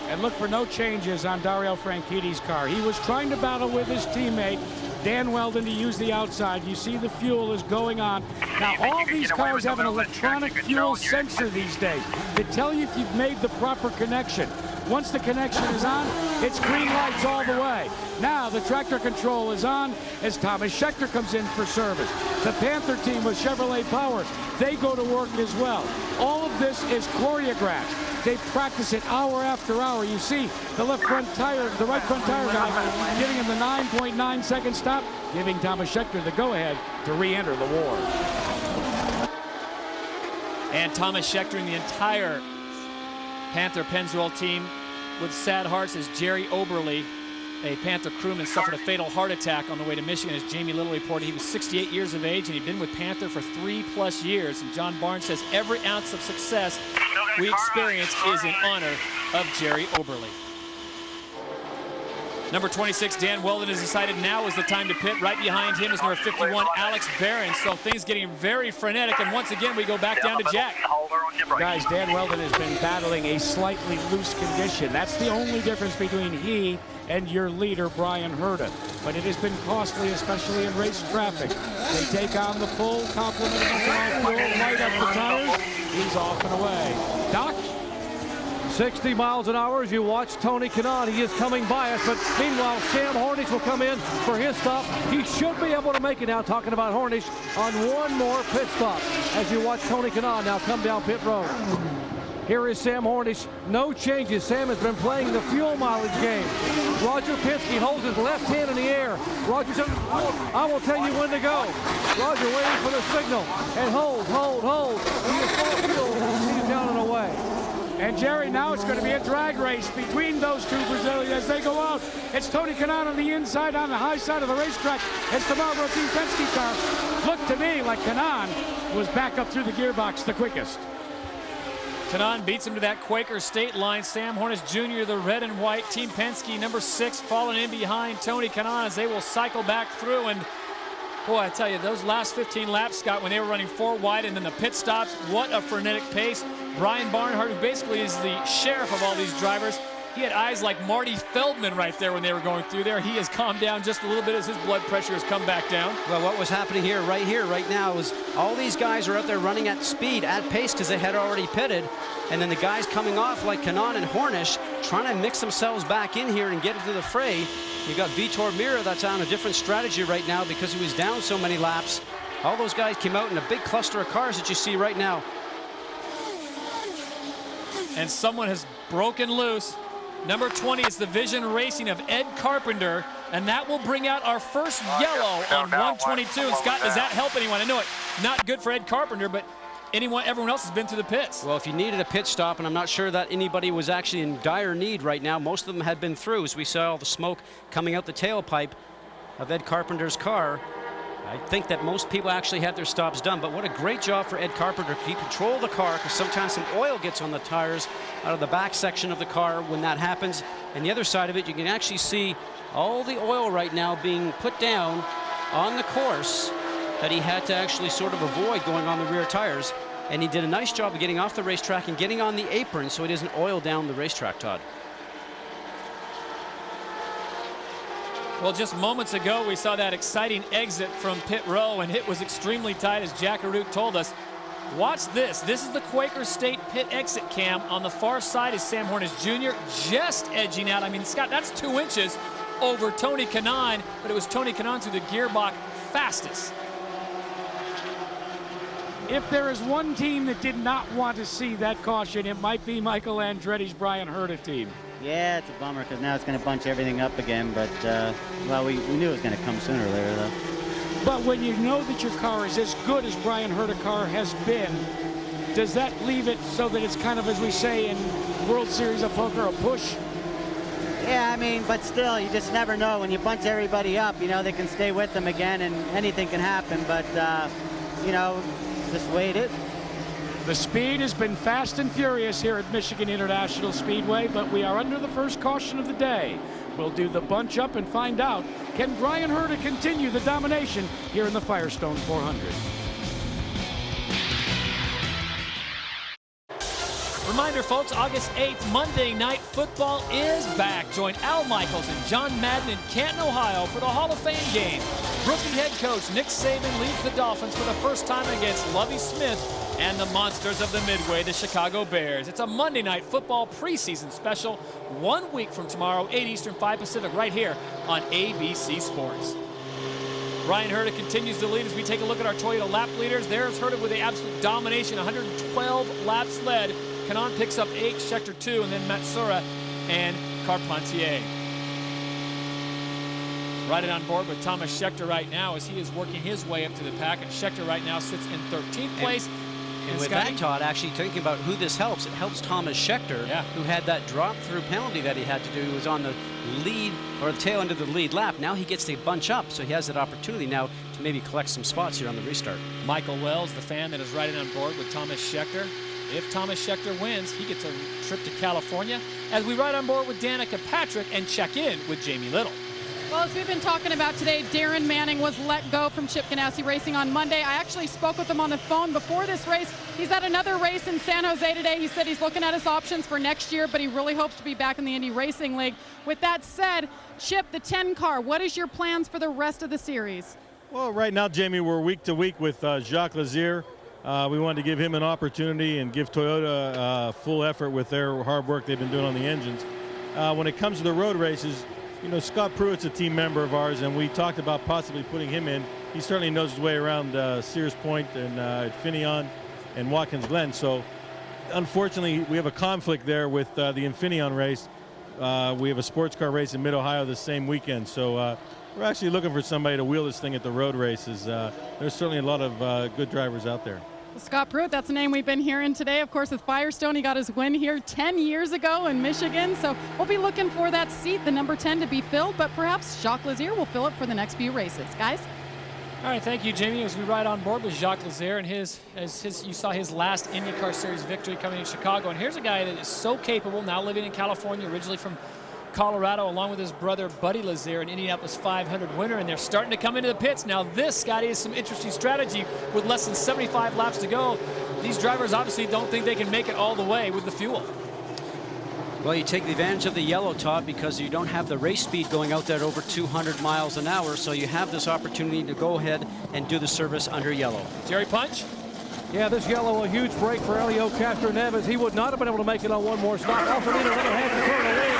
And look for no changes on Dario Franchitti's car. He was trying to battle with his teammate, Dan Weldon, to use the outside. You see the fuel is going on. Now, all these cars have an electronic fuel sensor these days that tell you if you've made the proper connection. Once the connection is on, it's green lights all the way. Now the tractor control is on as Thomas Schechter comes in for service. The Panther team with Chevrolet Power, they go to work as well. All of this is choreographed. They practice it hour after hour. You see the left front tire, the right front tire guy giving him the 9.9 second stop, giving Thomas Schechter the go-ahead to re-enter the war. And Thomas Schechter and the entire Panther Pennzoil team with sad hearts as Jerry Oberle a Panther crewman suffered a fatal heart attack on the way to Michigan. As Jamie Little reported, he was 68 years of age, and he'd been with Panther for 3+ years. And John Barnes says every ounce of success we experience is in honor of Jerry Oberle. Number 26, Dan Weldon, has decided now is the time to pit. Right behind him is number 51, Alex Barron. So things getting very frenetic, and once again we go back down to Jack. Guys, Dan Weldon has been battling a slightly loose condition. That's the only difference between he and your leader, Brian Herta. But it has been costly, especially in race traffic. They take on the full complement of ethanol fuel, light up the tires. He's off and away. Doc? 60 miles an hour as you watch Tony Kanaan. He is coming by us, but meanwhile, Sam Hornish will come in for his stop. He should be able to make it now, talking about Hornish, on one more pit stop as you watch Tony Kanaan now come down pit road. Here is Sam Hornish. No changes. Sam has been playing the fuel mileage game. Roger Penske holds his left hand in the air. Roger says, I will tell you when to go. Roger waiting for the signal. And hold. And he is full of fuel. He's down and away. And Jerry, now it's going to be a drag race between those two Brazilians as they go out. It's Tony Kanaan on the inside, on the high side of the racetrack. It's the Marlboro Team Penske car. Looked to me like Kanaan was back up through the gearbox the quickest. Kanaan beats him to that Quaker State line. Sam Hornish Jr., the red and white Team Penske, number 6, falling in behind Tony Kanaan as they will cycle back through. And boy, I tell you, those last 15 laps, Scott, when they were running 4 wide and then the pit stops, what a frenetic pace. Brian Barnhart, who basically is the sheriff of all these drivers, he had eyes like Marty Feldman right there when they were going through there. He has calmed down just a little bit as his blood pressure has come back down. Well, what was happening here, right now, is all these guys are out there running at speed, at pace, because they had already pitted. And then the guys coming off like Kanaan and Hornish trying to mix themselves back in here and get into the fray. You got Vitor Meira that's on a different strategy right now because he was down so many laps. All those guys came out in a big cluster of cars that you see right now. And someone has broken loose. Number 20 is the Vision Racing of Ed Carpenter, and that will bring out our first yellow on 122. And Scott, does that help anyone? I know it not good for Ed Carpenter, but everyone else has been through the pits. Well, if you needed a pit stop, and I'm not sure that anybody was actually in dire need right now, most of them had been through as we saw all the smoke coming out the tailpipe of Ed Carpenter's car. I think that most people actually had their stops done, but what a great job for Ed Carpenter to keep control of the car, because sometimes some oil gets on the tires out of the back section of the car when that happens. And the other side of it, you can actually see all the oil right now being put down on the course that he had to actually sort of avoid going on the rear tires. And he did a nice job of getting off the racetrack and getting on the apron so he doesn't oil down the racetrack, Todd. Well, just moments ago, we saw that exciting exit from pit row, and it was extremely tight, as Jack Arute told us. Watch this. This is the Quaker State pit exit cam. On the far side is Sam Hornish Jr. just edging out. I mean, Scott, that's 2 inches over Tony Kanaan, but it was Tony Kanaan through the gearbox fastest. If there is one team that did not want to see that caution, it might be Michael Andretti's Brian Herta team. Yeah, it's a bummer because now it's going to bunch everything up again. But, well, we knew it was going to come sooner or later, though. But when you know that your car is as good as Brian Herta car has been, does that leave it so that it's kind of, as we say in World Series of Poker, a push? Yeah, I mean, but still, you just never know. When you bunch everybody up, you know, they can stay with them again and anything can happen. But, you know, it's just the way it is. The speed has been fast and furious here at Michigan International Speedway, but we are under the first caution of the day. We'll do the bunch up and find out, can Brian Herta continue the domination here in the Firestone 400? Reminder, folks, August 8th, Monday Night Football is back. Join Al Michaels and John Madden in Canton, Ohio for the Hall of Fame game. Rookie head coach Nick Saban leads the Dolphins for the first time against Lovie Smith and the monsters of the Midway, the Chicago Bears. It's a Monday Night Football preseason special, 1 week from tomorrow, 8 Eastern, 5 Pacific, right here on ABC Sports. Brian Herta continues to lead as we take a look at our Toyota lap leaders. There's Herta with the absolute domination, 112 laps led. Kanaan picks up 8, Schechter 2, and then Matsuura and Carpentier. Riding on board with Thomas Schechter right now as he is working his way up to the pack. And Schechter right now sits in 13th place. And with that, Todd, actually thinking about who this helps, it helps Thomas Scheckter, who had that drop-through penalty that he had to do. He was on the lead, or the tail end of the lead lap. Now he gets to bunch up, so he has that opportunity now to maybe collect some spots here on the restart. Michael Wells, the fan that is riding on board with Thomas Scheckter. If Thomas Scheckter wins, he gets a trip to California as we ride on board with Danica Patrick and check in with Jamie Little. Well, as we've been talking about today, Darren Manning was let go from Chip Ganassi Racing on Monday. I actually spoke with him on the phone before this race. He's at another race in San Jose today. He said he's looking at his options for next year, but he really hopes to be back in the Indy Racing League. With that said, Chip, the 10 car, what is your plans for the rest of the series? Well, right now, Jamie, we're week to week with Jacques Lazier. We wanted to give him an opportunity and give Toyota full effort with their hard work they've been doing on the engines. When it comes to the road races, you know, Scott Pruitt's a team member of ours, and we talked about possibly putting him in. He certainly knows his way around Sears Point and Infineon and Watkins Glen. So, unfortunately, we have a conflict there with the Infineon race. We have a sports car race in Mid-Ohio the same weekend. So, we're actually looking for somebody to wheel this thing at the road races. There's certainly a lot of good drivers out there. Well, Scott Pruitt, that's the name we've been hearing today. Of course, with Firestone, he got his win here 10 years ago in Michigan. So we'll be looking for that seat, the number 10, to be filled. But perhaps Jacques Lazier will fill it for the next few races. Guys? All right, thank you, Jamie. As we ride on board with Jacques Lazier and you saw his last IndyCar Series victory coming in Chicago. And here's a guy that is so capable, now living in California, originally from Colorado, along with his brother Buddy Lazier, an Indianapolis 500 winner, and they're starting to come into the pits. Now this, Scotty, is some interesting strategy with less than 75 laps to go. These drivers obviously don't think they can make it all the way with the fuel. Well, you take advantage of the yellow, Todd, because you don't have the race speed going out there at over 200 miles an hour, so you have this opportunity to go ahead and do the service under yellow. Jerry Punch? Yeah, this yellow, a huge break for Helio Castroneves. He would not have been able to make it on one more stop. Also need another half to turn away.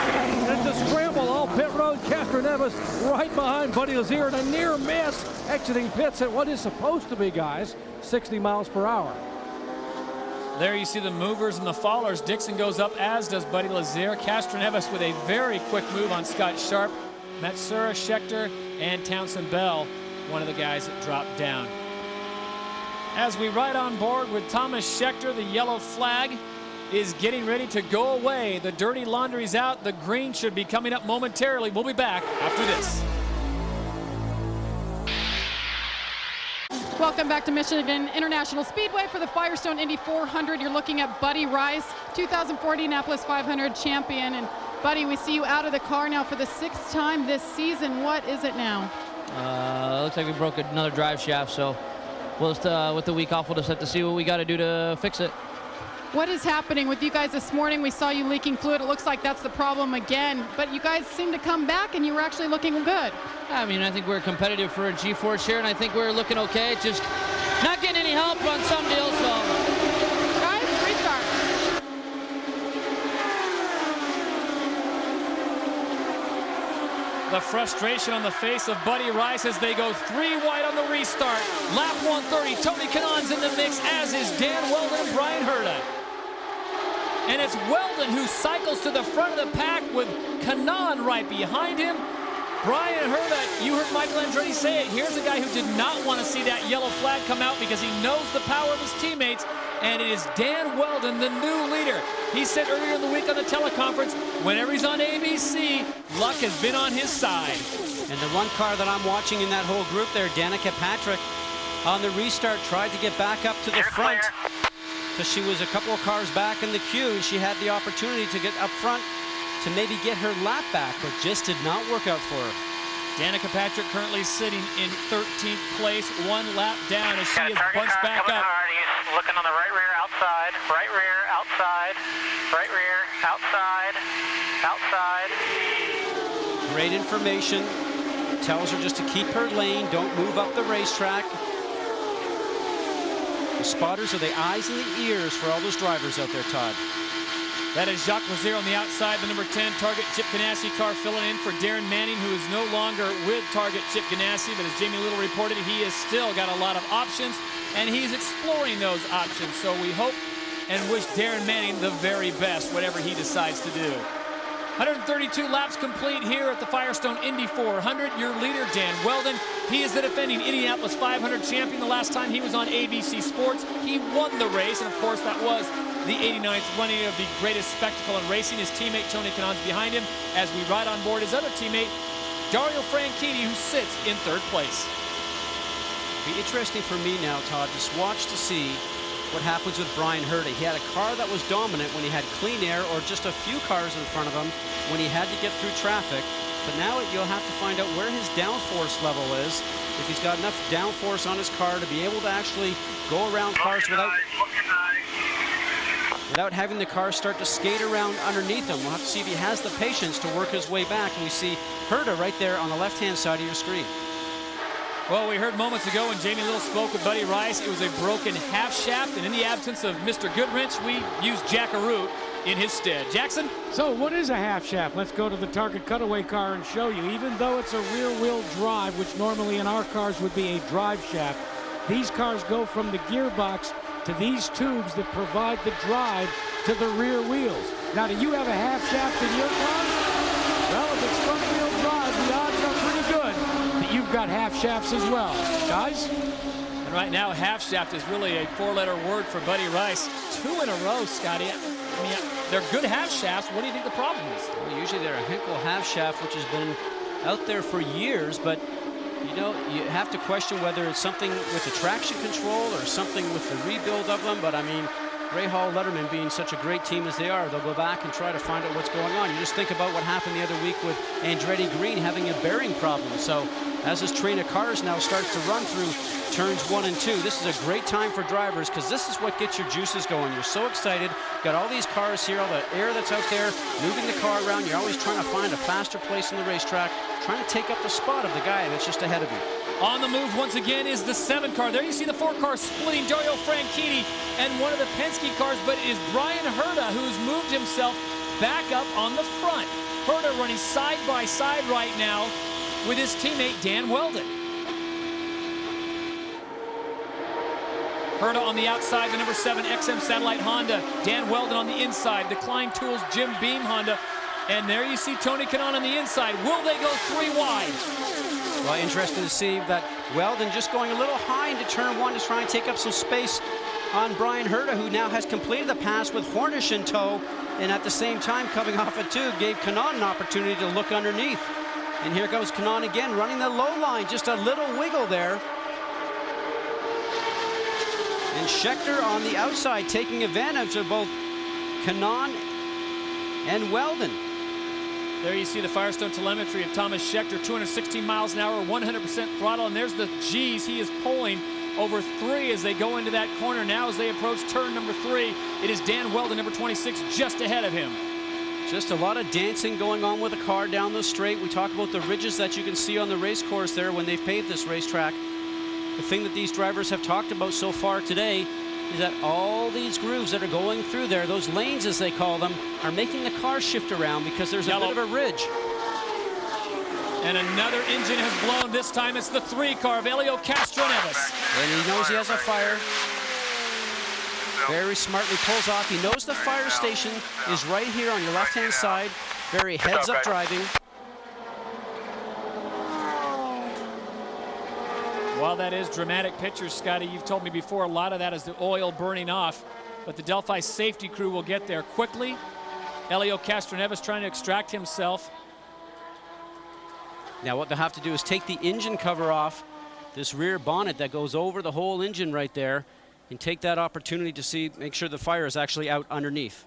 And to scramble all pit road, Castroneves right behind Buddy Lazier, and a near miss exiting pits at what is supposed to be, guys, 60 miles per hour. There you see the movers and the followers. Dixon goes up, as does Buddy Lazier. Castroneves with a very quick move on Scott Sharp. Matsura, Scheckter, and Townsend Bell, one of the guys that dropped down. As we ride on board with Thomas Scheckter, the yellow flag is getting ready to go away. The dirty laundry's out. The green should be coming up momentarily. We'll be back after this. Welcome back to Michigan International Speedway for the Firestone Indy 400. You're looking at Buddy Rice, 2004 Indianapolis 500 champion. And Buddy, we see you out of the car now for the 6th time this season. What is it now? Looks like we broke another drive shaft, so we'll just, with the week off, we'll just have to see what we got to do to fix it. What is happening with you guys this morning? We saw you leaking fluid. It looks like that's the problem again, but you guys seem to come back and you were actually looking good. I mean, I think we're competitive for a G-Force here, and I think we're looking okay. Just not getting any help on some deals, so. Guys, restart. The frustration on the face of Buddy Rice as they go 3 wide on the restart. Lap 130, Tony Kanaan's in the mix, as is Dan Weldon and Brian Herta. And it's Weldon who cycles to the front of the pack with Kanaan right behind him. Brian Herta, you heard Michael Andretti say it. Here's a guy who did not want to see that yellow flag come out because he knows the power of his teammates. And it is Dan Weldon, the new leader. He said earlier in the week on the teleconference, whenever he's on ABC, luck has been on his side. And the one car that I'm watching in that whole group there, Danica Patrick, on the restart tried to get back up to the front because she was a couple of cars back in the queue, and she had the opportunity to get up front to maybe get her lap back, but just did not work out for her. Danica Patrick currently sitting in 13th place, 1 lap down as she is bunched back up. He's looking on the right rear outside, right rear outside, right rear outside, outside. Great information. Tells her just to keep her lane, don't move up the racetrack. The spotters are the eyes and the ears for all those drivers out there, Todd. That is Jacques Lazier on the outside, the number 10 Target Chip Ganassi car filling in for Darren Manning, who is no longer with Target Chip Ganassi, but as Jamie Little reported, he has still got a lot of options, and he's exploring those options. So we hope and wish Darren Manning the very best, whatever he decides to do. 132 laps complete here at the Firestone Indy 400. Your leader, Dan Weldon, He is the defending Indianapolis 500 champion. The last time he was on ABC Sports, he won the race, and of course that was the 89th running of the greatest spectacle in racing. His teammate Tony Kanon's behind him as we ride on board his other teammate, Dario Franchitti, who sits in third place. Be interesting for me now, Todd, to watch to see what happens with Brian Herta. He had a car that was dominant when he had clean air or just a few cars in front of him when he had to get through traffic. But now you'll have to find out where his downforce level is, if he's got enough downforce on his car to be able to actually go around cars without having the car start to skate around underneath him. We'll have to see if he has the patience to work his way back. And we see Herta right there on the left-hand side of your screen. Well, we heard moments ago when Jamie Little spoke with Buddy Rice, it was a broken half shaft, and in the absence of Mr. Goodwrench, we used Jack Arute in his stead. Jackson? So what is a half shaft? Let's go to the Target cutaway car and show you. Even though it's a rear-wheel drive, which normally in our cars would be a drive shaft, these cars go from the gearbox to these tubes that provide the drive to the rear wheels. Now, do you have a half shaft in your car? Well, if it's front-wheel drive, the odds are pretty good that you've got half shafts as well. Guys? And right now, half shaft is really a four-letter word for Buddy Rice. 2 in a row, Scotty. I mean, they're good half shafts. What do you think the problem is? Well, usually they're a Henkel half shaft, which has been out there for years, but you know, you have to question whether it's something with the traction control or something with the rebuild of them. But I mean, Ray Hall Letterman being such a great team as they are, they'll go back and try to find out what's going on. You just think about what happened the other week with Andretti Green having a bearing problem. So as this train of cars now starts to run through turns 1 and 2, this is a great time for drivers because this is what gets your juices going. You're so excited. Got all these cars here, all the air that's out there, moving the car around. You're always trying to find a faster place in the racetrack, trying to take up the spot of the guy that's just ahead of you. On the move once again is the 7 car. There you see the 4 cars splitting, Dario Franchitti and one of the Penske cars, but it is Brian Herta who's moved himself back up on the front. Herta running side by side right now with his teammate Dan Weldon. Herta on the outside, the number 7 XM Satellite Honda. Dan Weldon on the inside, the Klein Tools Jim Beam Honda. And there you see Tony Kanaan on the inside. Will they go 3 wide? Well, interesting to see that Weldon just going a little high into turn 1 to try and take up some space on Brian Herta, who now has completed the pass with Hornish in tow, and at the same time coming off a tube gave Kanaan an opportunity to look underneath. And here goes Kanaan again, running the low line, just a little wiggle there. And Scheckter on the outside taking advantage of both Kanaan and Weldon. There you see the Firestone telemetry of Thomas Scheckter, 216 miles an hour, 100% throttle, and there's the G's. He is pulling over 3 as they go into that corner. Now as they approach turn number 3, it is Dan Weldon, number 26, just ahead of him. Just a lot of dancing going on with the car down the straight. We talk about the ridges that you can see on the race course there when they've paved this racetrack. The thing that these drivers have talked about so far today is that all these grooves that are going through there, those lanes as they call them, are making the car shift around because there's a bit of a ridge. And another engine has blown. This time it's the 3 car of Elio Castroneves. And he knows he has a fire. Very smartly pulls off. He knows the fire station is right here on your left-hand side. Very heads-up driving. While that is dramatic pictures, Scotty, you've told me before, a lot of that is the oil burning off. But the Delphi safety crew will get there quickly. Elio Castroneves trying to extract himself. Now what they'll have to do is take the engine cover off, this rear bonnet that goes over the whole engine right there, and take that opportunity to make sure the fire is actually out underneath.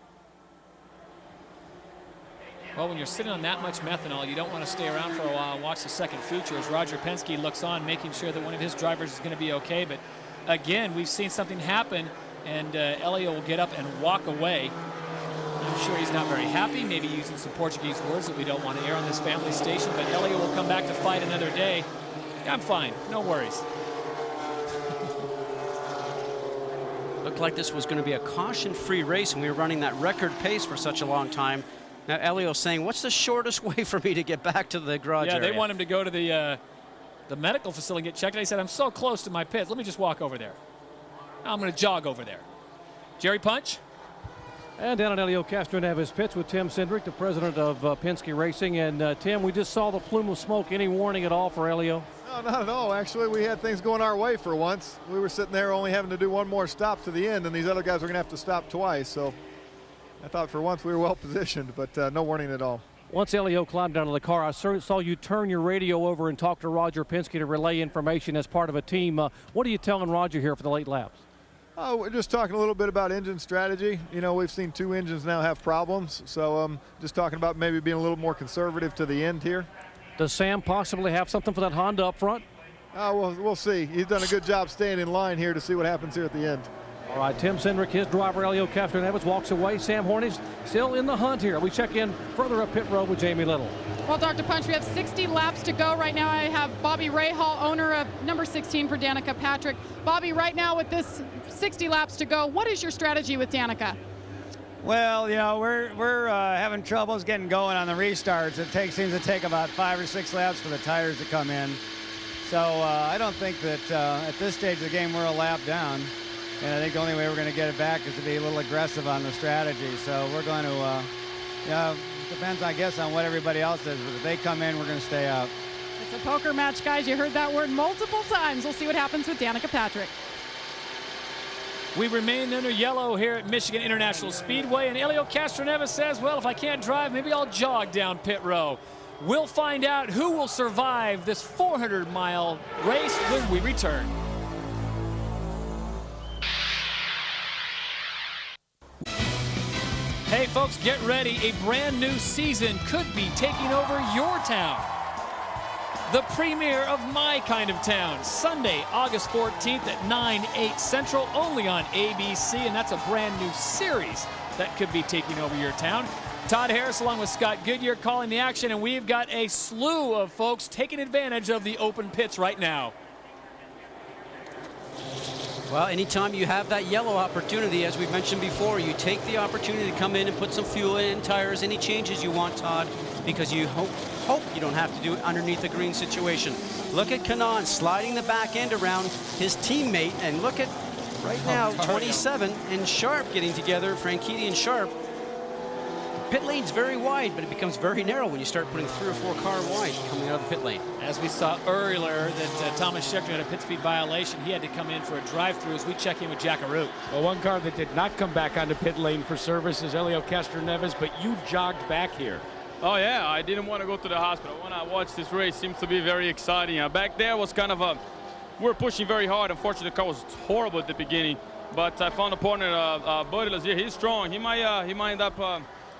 Well, when you're sitting on that much methanol, you don't want to stay around for a while and watch the second feature as Roger Penske looks on, making sure that one of his drivers is going to be okay. But again, we've seen something happen, and Elio will get up and walk away. I'm sure he's not very happy, maybe using some Portuguese words that we don't want to air on this family station, but Elio will come back to fight another day. I'm fine, no worries. Looked like this was going to be a caution-free race, and we were running that record pace for such a long time. Now Elio's saying, what's the shortest way for me to get back to the garage area? They want him to go to the medical facility and get checked. And he said, I'm so close to my pits, let me just walk over there. I'm going to jog over there. Jerry Punch? And down at Helio Castroneves pits with Tim Cindric, the president of Penske Racing. And Tim, we just saw the plume of smoke. Any warning at all for Helio? No, not at all. Actually, we had things going our way for once. We were sitting there only having to do one more stop to the end, and these other guys were going to have to stop twice. So I thought for once we were well positioned, but no warning at all. Once Helio climbed out of the car, I saw you turn your radio over and talk to Roger Penske to relay information as part of a team. What are you telling Roger here for the late laps? Oh, we're just talking a little bit about engine strategy. You know, we've seen 2 engines now have problems, so just talking about maybe being a little more conservative to the end here. Does Sam possibly have something for that Honda up front? Well, we'll see. He's done a good job staying in line here to see what happens here at the end. All right, Tim Cindric, his driver, Helio Castroneves, walks away. Sam Hornish still in the hunt here. We check in further up pit road with Jamie Little. Well, Dr. Punch, we have 60 laps to go. Right now I have Bobby Rahal, owner of number 16 for Danica Patrick. Bobby, right now with this 60 laps to go, what is your strategy with Danica? Well, you know, we're having troubles getting going on the restarts. It seems to take about 5 or 6 laps for the tires to come in. So I don't think that at this stage of the game we're a lap down. And I think the only way we're going to get it back is to be a little aggressive on the strategy. So we're going to, depends, I guess, on what everybody else does. But if they come in, we're going to stay out. It's a poker match, guys. You heard that word multiple times. We'll see what happens with Danica Patrick. We remain under yellow here at Michigan International Speedway. And Helio Castroneves says, well, if I can't drive, maybe I'll jog down pit row. We'll find out who will survive this 400-mile race when we return. Hey folks, get ready. A brand new season could be taking over your town. The premiere of My Kind of Town, Sunday, August 14th at 9/8 Central, only on ABC, and that's a brand new series that could be taking over your town. Todd Harris along with Scott Goodyear calling the action, and we've got a slew of folks taking advantage of the open pits right now. Well, anytime you have that yellow opportunity, as we've mentioned before, you take the opportunity to come in and put some fuel in, tires, any changes you want, Todd, because you hope you don't have to do it underneath the green situation. Look at Kanaan sliding the back end around his teammate, and look at right now 27 and Sharp getting together, Franchitti and Sharp. Pit lane's very wide, but it becomes very narrow when you start putting 3 or 4 car wide coming out of the pit lane. As we saw earlier that Thomas Scheckter had a pit speed violation. He had to come in for a drive-through as we check in with Jack Arute. Well, one car that did not come back onto pit lane for service is Helio Castroneves, but you jogged back here. Oh yeah, I didn't want to go to the hospital. When I watched this race, it seems to be very exciting. Back there was kind of we were pushing very hard. Unfortunately, the car was horrible at the beginning, but I found a partner, Buddy Lazier. He's strong. He might end up.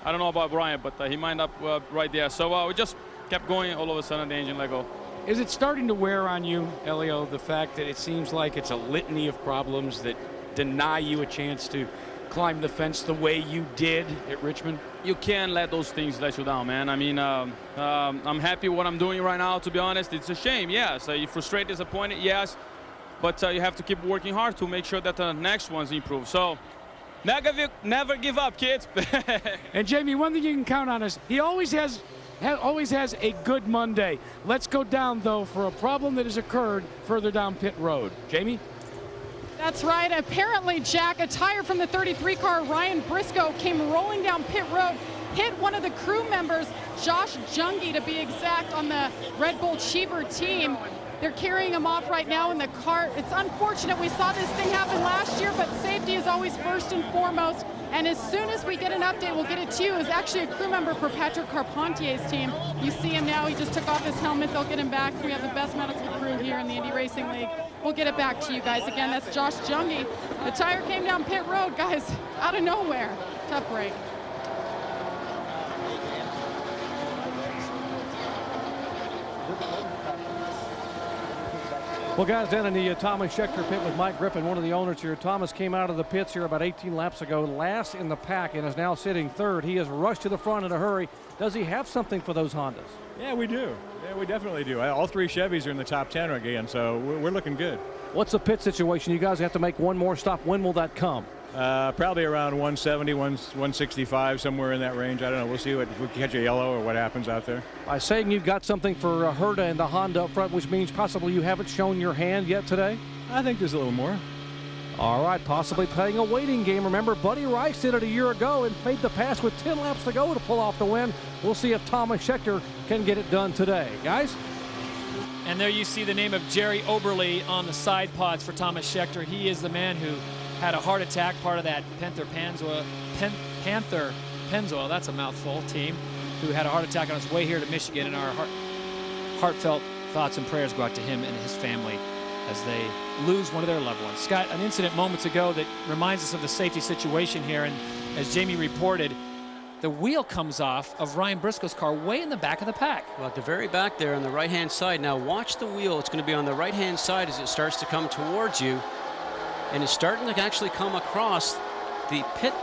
I don't know about Brian, but he might end up right there. So we just kept going. All of a sudden, the engine let go. Is it starting to wear on you, Helio, the fact that it seems like it's a litany of problems that deny you a chance to climb the fence the way you did at Richmond? You can't let those things let you down, man. I mean, I'm happy with what I'm doing right now, to be honest. It's a shame, yes. You're frustrated, disappointed, yes. But you have to keep working hard to make sure that the next ones improve. So never give up, kids. And Jamie, one thing you can count on is he always has a good Monday. Let's go down, though, for a problem that has occurred further down pit road. Jamie? That's right. Apparently, Jack, a tire from the 33 car, Ryan Briscoe, came rolling down pit road, hit one of the crew members, Josh Junge to be exact, on the Red Bull Cheever team. They're carrying him off right now in the cart. It's unfortunate. We saw this thing happen last year, but safety is always first and foremost. And as soon as we get an update, we'll get it to you. It's actually a crew member for Patrick Carpentier's team. You see him now. He just took off his helmet. They'll get him back. We have the best medical crew here in the Indy Racing League. We'll get it back to you guys. Again, that's Josh Junge. The tire came down pit road, guys, out of nowhere. Tough break. Well, guys, down in the Thomas Scheckter pit with Mike Griffin, one of the owners here. Thomas came out of the pits here about 18 laps ago, last in the pack, and is now sitting third. He has rushed to the front in a hurry. Does he have something for those Hondas? Yeah, we do. Yeah, we definitely do. All 3 Chevys are in the top 10 again, so we're looking good. What's the pit situation? You guys have to make one more stop. When will that come? Probably around 170, 165, somewhere in that range. I don't know. We'll see if we catch a yellow or what happens out there. By saying you've got something for Herta and the Honda up front, which means possibly you haven't shown your hand yet today? I think there's a little more. All right, possibly playing a waiting game. Remember, Buddy Rice did it a year ago and made the pass with 10 laps to go to pull off the win. We'll see if Thomas Scheckter can get it done today. Guys? And there you see the name of Jerry Oberle on the side pods for Thomas Scheckter. He is the man who had a heart attack, part of that Panther Pennzoil, that's a mouthful, team, who had a heart attack on his way here to Michigan, and our heartfelt thoughts and prayers go out to him and his family as they lose one of their loved ones. Scott, an incident moments ago that reminds us of the safety situation here, and as Jamie reported, the wheel comes off of Ryan Briscoe's car way in the back of the pack. Well, at the very back there on the right-hand side. Now watch the wheel. It's going to be on the right-hand side as it starts to come towards you, and it's starting to actually come across the pit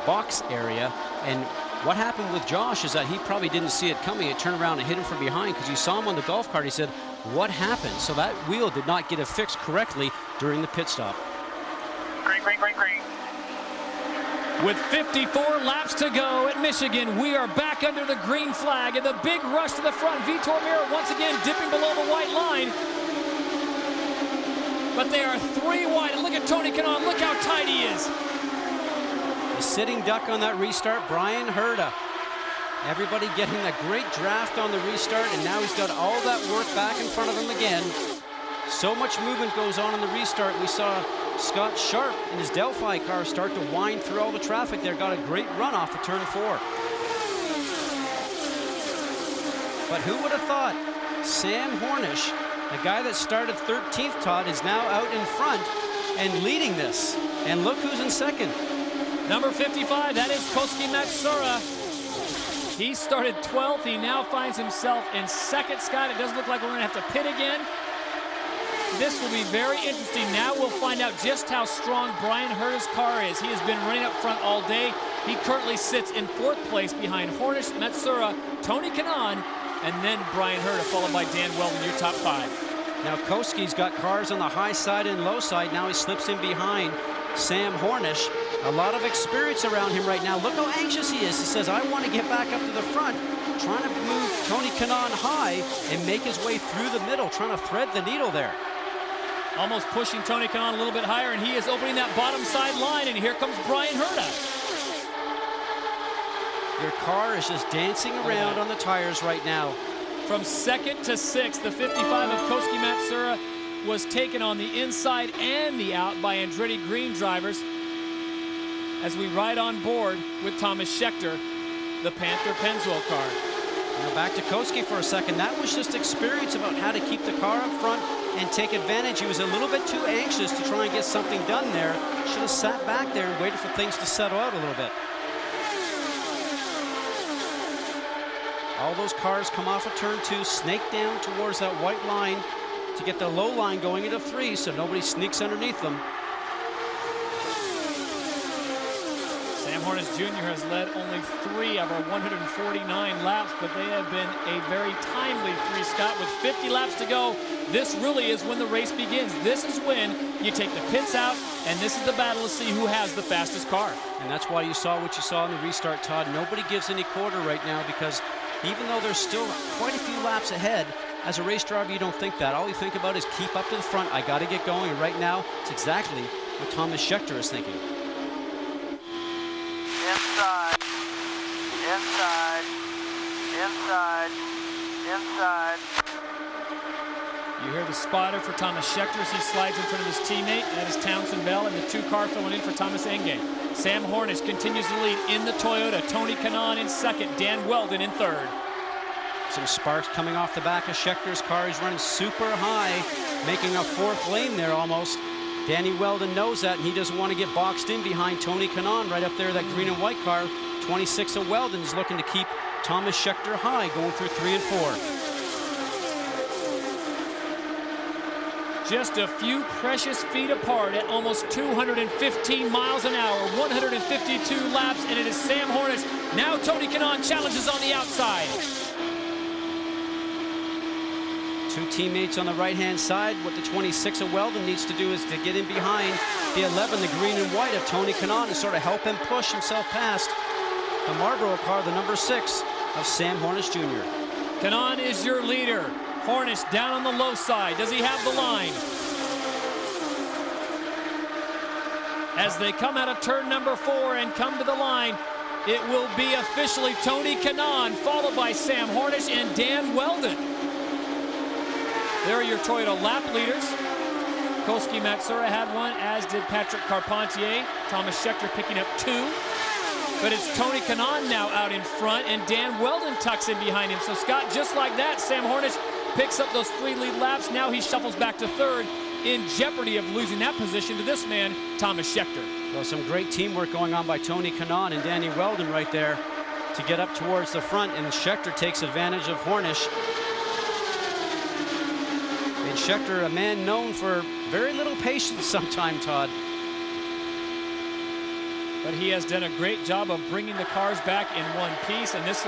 box area. And what happened with Josh is that he probably didn't see it coming. It turned around and hit him from behind because he saw him on the golf cart. He said, what happened? So that wheel did not get affixed correctly during the pit stop. Green, green, green, green. With 54 laps to go at Michigan, we are back under the green flag, and the big rush to the front. Vitor Meira once again dipping below the white line. But they are 3 wide. And look at Tony Kanaan. Look how tight he is. The sitting duck on that restart, Brian Herta. Everybody getting a great draft on the restart, and now he's got all that work back in front of him again. So much movement goes on in the restart. We saw Scott Sharp in his Delphi car start to wind through all the traffic there. Got a great run off of turn 4. But who would have thought Sam Hornish, a guy that started 13th, Todd, is now out in front and leading this. And look who's in second. Number 55, that is Koski Matsura. He started 12th. He now finds himself in second. Scott, it doesn't look like we're going to have to pit again. This will be very interesting. Now we'll find out just how strong Brian Herta's car is. He has been running up front all day. He currently sits in 4th place behind Hornish, Matsura, Tony Kanaan, and then Brian Herta, followed by Dan Weldon, your top 5. Now Koski's got cars on the high side and low side. Now he slips in behind Sam Hornish. A lot of experience around him right now. Look how anxious he is. He says, I want to get back up to the front, trying to move Tony Kanaan high and make his way through the middle, trying to thread the needle there. Almost pushing Tony Kanaan a little bit higher, and he is opening that bottom side line, and here comes Brian Herta. Your car is just dancing around on the tires right now. From 2nd to 6th, the 55 of Koski Matsura was taken on the inside and the out by Andretti Green drivers as we ride on board with Thomas Scheckter, the Panther Pennzoil car. Now back to Koski for a second. That was just experience about how to keep the car up front and take advantage. He was a little bit too anxious to try and get something done there. Should have sat back there and waited for things to settle out a little bit. All those cars come off of turn 2, snake down towards that white line to get the low line going into 3 so nobody sneaks underneath them. Sam Hornish Jr. has led only 3 of our 149 laps, but they have been a very timely 3, Scott. With 50 laps to go, this really is when the race begins. This is when you take the pits out, and this is the battle to see who has the fastest car. And that's why you saw what you saw in the restart, Todd. Nobody gives any quarter right now because even though there's still quite a few laps ahead, as a race driver, you don't think that. All you think about is keep up to the front. I got to get going. And right now, it's exactly what Thomas Scheckter is thinking. Inside, inside, inside, inside. You hear the spotter for Thomas Scheckter as he slides in front of his teammate. That is Townsend Bell, and the 2 car filling in for Thomas Engay. Sam Hornish continues to lead in the Toyota. Tony Kanaan in 2nd. Dan Weldon in 3rd. Some sparks coming off the back of Schecter's car. He's running super high, making a 4th lane there almost. Danny Weldon knows that, and he doesn't want to get boxed in behind Tony Kanaan right up there, that green and white car. 26 of Weldon is looking to keep Thomas Scheckter high, going through 3 and 4. Just a few precious feet apart at almost 215 miles an hour, 152 laps, and it is Sam Hornish. Now Tony Kanaan challenges on the outside. 2 teammates on the right-hand side. What the 26 of Weldon needs to do is to get in behind the 11, the green and white of Tony Kanaan, and sort of help him push himself past the Marlboro car, the number 6 of Sam Hornish Jr. Kanaan is your leader. Hornish down on the low side. Does he have the line? As they come out of turn number 4 and come to the line, it will be officially Tony Kanaan, followed by Sam Hornish and Dan Weldon. There are your Toyota lap leaders. Koski Matsura had one, as did Patrick Carpentier. Thomas Scheckter picking up 2. But it's Tony Kanaan now out in front, and Dan Weldon tucks in behind him. So, Scott, just like that, Sam Hornish picks up those 3 lead laps. Now he shuffles back to 3rd, in jeopardy of losing that position to this man, Thomas Scheckter. Well, some great teamwork going on by Tony Kanaan and Danny Weldon right there to get up towards the front, and Scheckter takes advantage of Hornish. And Scheckter, a man known for very little patience sometimes, Todd. But he has done a great job of bringing the cars back in one piece, and this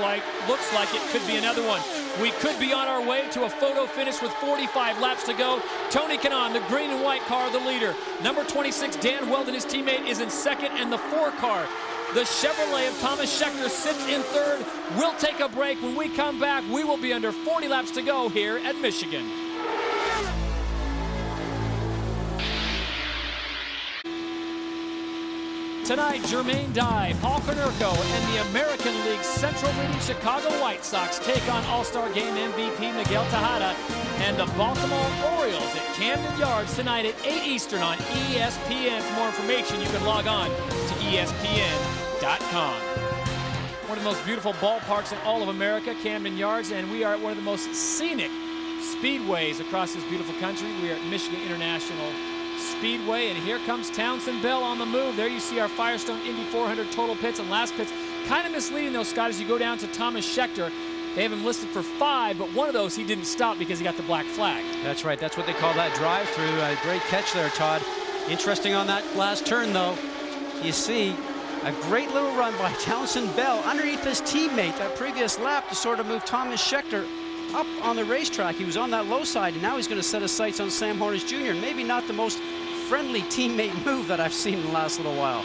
looks like it could be another one. We could be on our way to a photo finish with 45 laps to go. Tony Kanaan, the green and white car, the leader. Number 26, Dan Weldon, his teammate, is in 2nd, and the 4 car, the Chevrolet of Thomas Scheckter, sits in 3rd. We'll take a break. When we come back, we will be under 40 laps to go here at Michigan. Tonight, Jermaine Dye, Paul Konerko, and the American League Central leading Chicago White Sox take on All-Star Game MVP Miguel Tejada and the Baltimore Orioles at Camden Yards tonight at 8 Eastern on ESPN. For more information, you can log on to ESPN.com. One of the most beautiful ballparks in all of America, Camden Yards, and we are at one of the most scenic speedways across this beautiful country. We are at Michigan International Speedway, and here comes Townsend Bell on the move. There you see our Firestone Indy 400 total pits and last pits. Kind of misleading though, Scott, as you go down to Thomas Scheckter. They have him listed for 5, but one of those he didn't stop because he got the black flag. That's right. That's what they call that drive-through. A great catch there, Todd. Interesting on that last turn, though. You see a great little run by Townsend Bell underneath his teammate that previous lap to sort of move Thomas Scheckter up on the racetrack. He was on that low side, and now he's going to set his sights on Sam Hornish Jr. Maybe not the most friendly teammate move that I've seen in the last little while.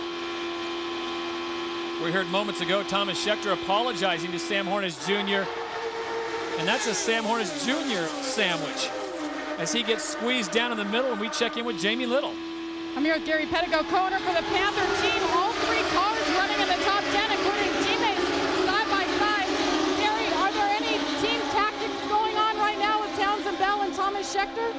We heard moments ago Thomas Scheckter apologizing to Sam Hornish Jr. And that's a Sam Hornish Jr. sandwich as he gets squeezed down in the middle, and we check in with Jamie Little. I'm here with Gary Pettigo, co-owner for the Panther team. All 3 cars running in the top 10, including teammates side by side. Gary, are there any team tactics going on right now with Townsend Bell and Thomas Scheckter?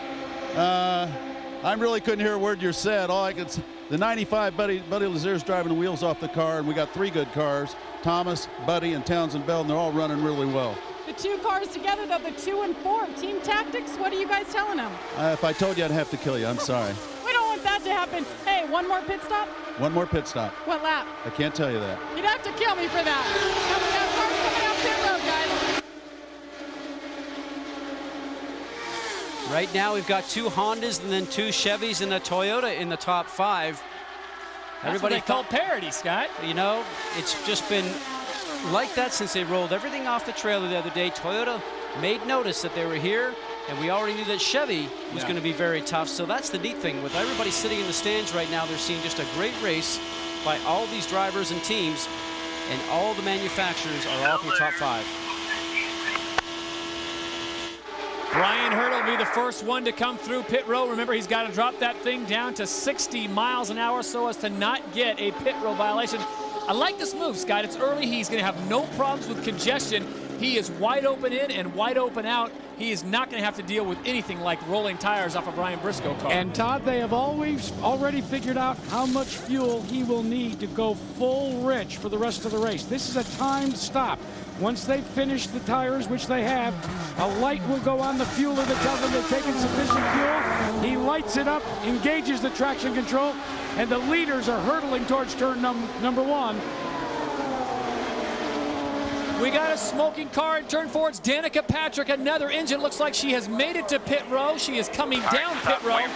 I really couldn't hear a word you said. All I could, the 95, Buddy Lazier's driving the wheels off the car, and we got 3 good cars, Thomas, Buddy, and Townsend Bell, and they're all running really well. The 2 cars together, though, the 2 and 4, team tactics, what are you guys telling them? If I told you, I'd have to kill you. I'm sorry. We don't want that to happen. Hey, one more pit stop? One more pit stop. What lap? I can't tell you that. You'd have to kill me for that. Now we got cars coming up pit road, guys. Right now, we've got 2 Hondas and then 2 Chevys and a Toyota in the top 5. That's what they call parity, Scott. You know, it's just been like that since they rolled everything off the trailer the other day. Toyota made notice that they were here, and we already knew that Chevy was going to be very tough. So that's the neat thing. With everybody sitting in the stands right now, they're seeing just a great race by all these drivers and teams, and all the manufacturers are all in the top 5. Brian Hurd will be the first one to come through pit road. Remember, he's got to drop that thing down to 60 miles an hour so as to not get a pit road violation. I like this move, Scott. It's early. He's going to have no problems with congestion. He is wide open in and wide open out. He is not going to have to deal with anything like rolling tires off a Brian Briscoe car. And Todd, they have already figured out how much fuel he will need to go full rich for the rest of the race. This is a timed stop. Once they finish the tires, which they have, a light will go on the fueler that tells them they've taken sufficient fuel. He lights it up, engages the traction control, and the leaders are hurtling towards turn number 1. We got a smoking car in turn 4. It's Danica Patrick, another engine. Looks like she has made it to pit row. She is coming down pit row. Here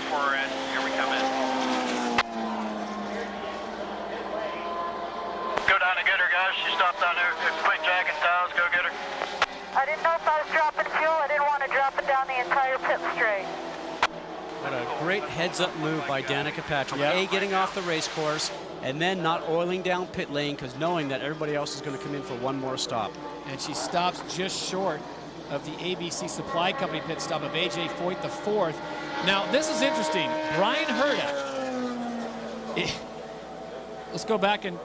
we come in. Go down and get her, guys. She stopped down there. Quick jack and towels. Go get her. I didn't know if I was dropping fuel. I didn't want to drop it down the entire pit straight. What a great heads-up move by Danica Patrick. A, getting off the race course, and then not oiling down pit lane because knowing that everybody else is going to come in for one more stop. And she stops just short of the ABC Supply Company pit stop of A.J. Foyt, the 4th. Now, this is interesting. Brian Herta, Let's go back and,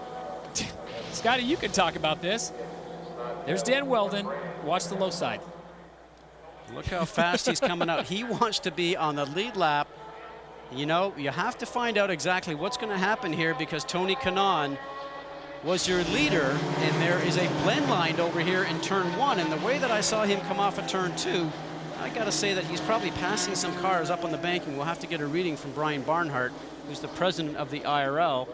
Scotty, you can talk about this. There's Dan Weldon. Watch the low side. Look how fast he's coming out. He wants to be on the lead lap. You know, you have to find out exactly what's going to happen here because Tony Kanaan was your leader, and there is a blend line over here in turn 1. And the way that I saw him come off of turn 2, I got to say that he's probably passing some cars up on the banking. We'll have to get a reading from Brian Barnhart, who's the president of the IRL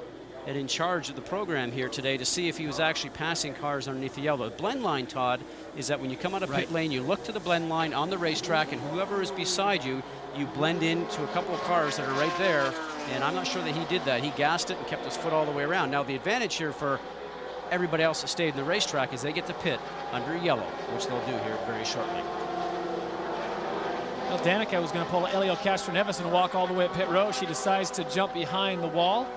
and in charge of the program here today, to see if he was actually passing cars underneath the yellow. The blend line, Todd, is that when you come out of pit lane, you look to the blend line on the racetrack, and whoever is beside you, you blend into a couple of cars that are right there. And I'm not sure that he did that. He gassed it and kept his foot all the way around. Now, the advantage here for everybody else that stayed in the racetrack is they get to pit under yellow, which they'll do here very shortly. Well, Danica was going to pull Elio Castroneves and walk all the way at pit row. She decides to jump behind the wall.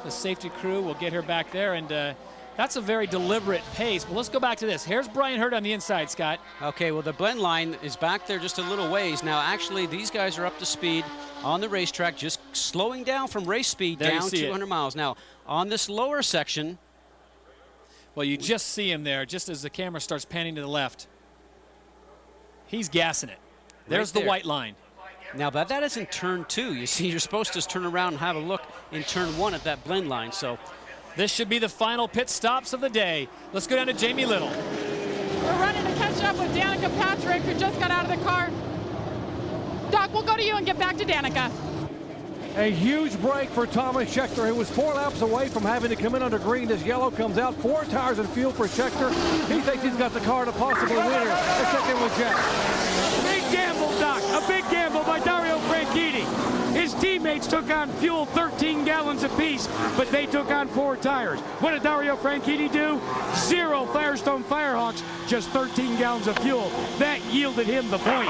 The safety crew will get her back there, and that's a very deliberate pace. But let's go back to this. Here's Brian Hurd on the inside, Scott. Okay, well, the blend line is back there just a little ways. Now, actually, these guys are up to speed on the racetrack, just slowing down from race speed down 200 miles. Now, on this lower section. Well, you just see him there, just as the camera starts panning to the left. He's gassing it. There's the white line. Now, but that is in turn 2. You see, you're supposed to turn around and have a look in turn 1 at that blend line. So this should be the final pit stops of the day. Let's go down to Jamie Little. We're running to catch up with Danica Patrick, who just got out of the car. Doc, we'll go to you and get back to Danica. A huge break for Thomas Scheckter, who was 4 laps away from having to come in under green. This yellow comes out, 4 tires and fuel for Scheckter. He thinks he's got the car to possibly win here. The second was Jack. Big gamble, Doc. A big gamble by Dario Franchitti. His teammates took on fuel 13 gallons apiece, but they took on 4 tires. What did Dario Franchitti do? 0 Firestone Firehawks, just 13 gallons of fuel. That yielded him the point.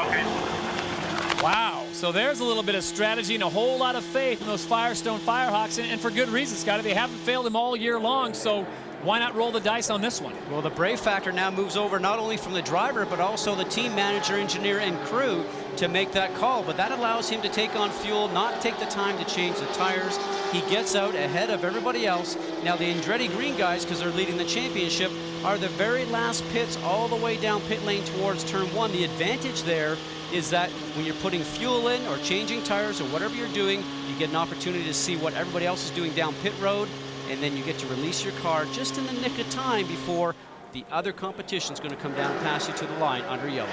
Wow, so there's a little bit of strategy and a whole lot of faith in those Firestone Firehawks, and for good reason, Scotty. They haven't failed him all year long, so why not roll the dice on this one? Well, the brave factor now moves over not only from the driver, but also the team manager, engineer, and crew to make that call. But that allows him to take on fuel, not take the time to change the tires. He gets out ahead of everybody else. Now, the Andretti Green guys, because they're leading the championship, are the very last pits all the way down pit lane towards turn 1. The advantage there is that when you're putting fuel in or changing tires or whatever you're doing, you get an opportunity to see what everybody else is doing down pit road, and then you get to release your car just in the nick of time before the other competition is going to come down and pass you to the line under yellow.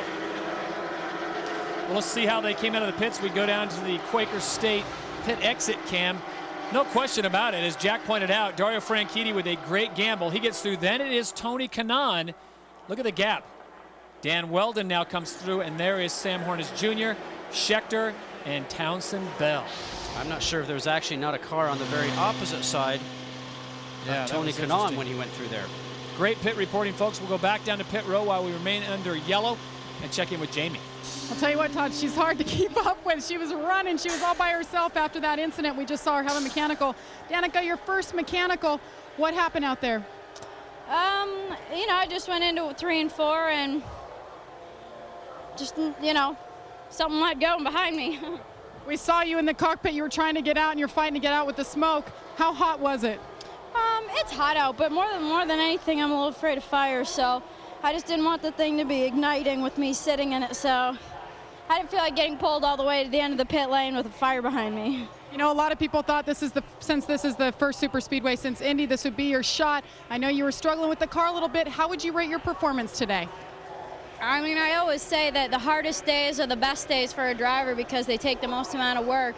Well, let's see how they came out of the pits. We go down to the Quaker State pit exit cam. No question about it, as Jack pointed out, Dario Franchitti with a great gamble. He gets through. Then it is Tony Kanaan. Look at the gap. Dan Weldon now comes through, and there is Sam Hornish Jr., Scheckter, and Townsend Bell. I'm not sure if there was actually not a car on the very opposite side of Tony Kanaan when he went through there. Great pit reporting, folks. We'll go back down to pit row while we remain under yellow and check in with Jamie. I'll tell you what, Todd, she's hard to keep up with. She was running. She was all by herself after that incident. We just saw her have a mechanical. Danica, your first mechanical. What happened out there? You know, I just went into 3 and 4 and just, you know, something like going behind me. We saw you in the cockpit. You were trying to get out and you're fighting to get out with the smoke. How hot was it? It's hot out, but more than anything, I'm a little afraid of fire, so I just didn't want the thing to be igniting with me sitting in it, so I didn't feel like getting pulled all the way to the end of the pit lane with a fire behind me. You know, a lot of people thought since this is the first super speedway since Indy, this would be your shot. I know you were struggling with the car a little bit. How would you rate your performance today? I mean, I always say that the hardest days are the best days for a driver because they take the most amount of work.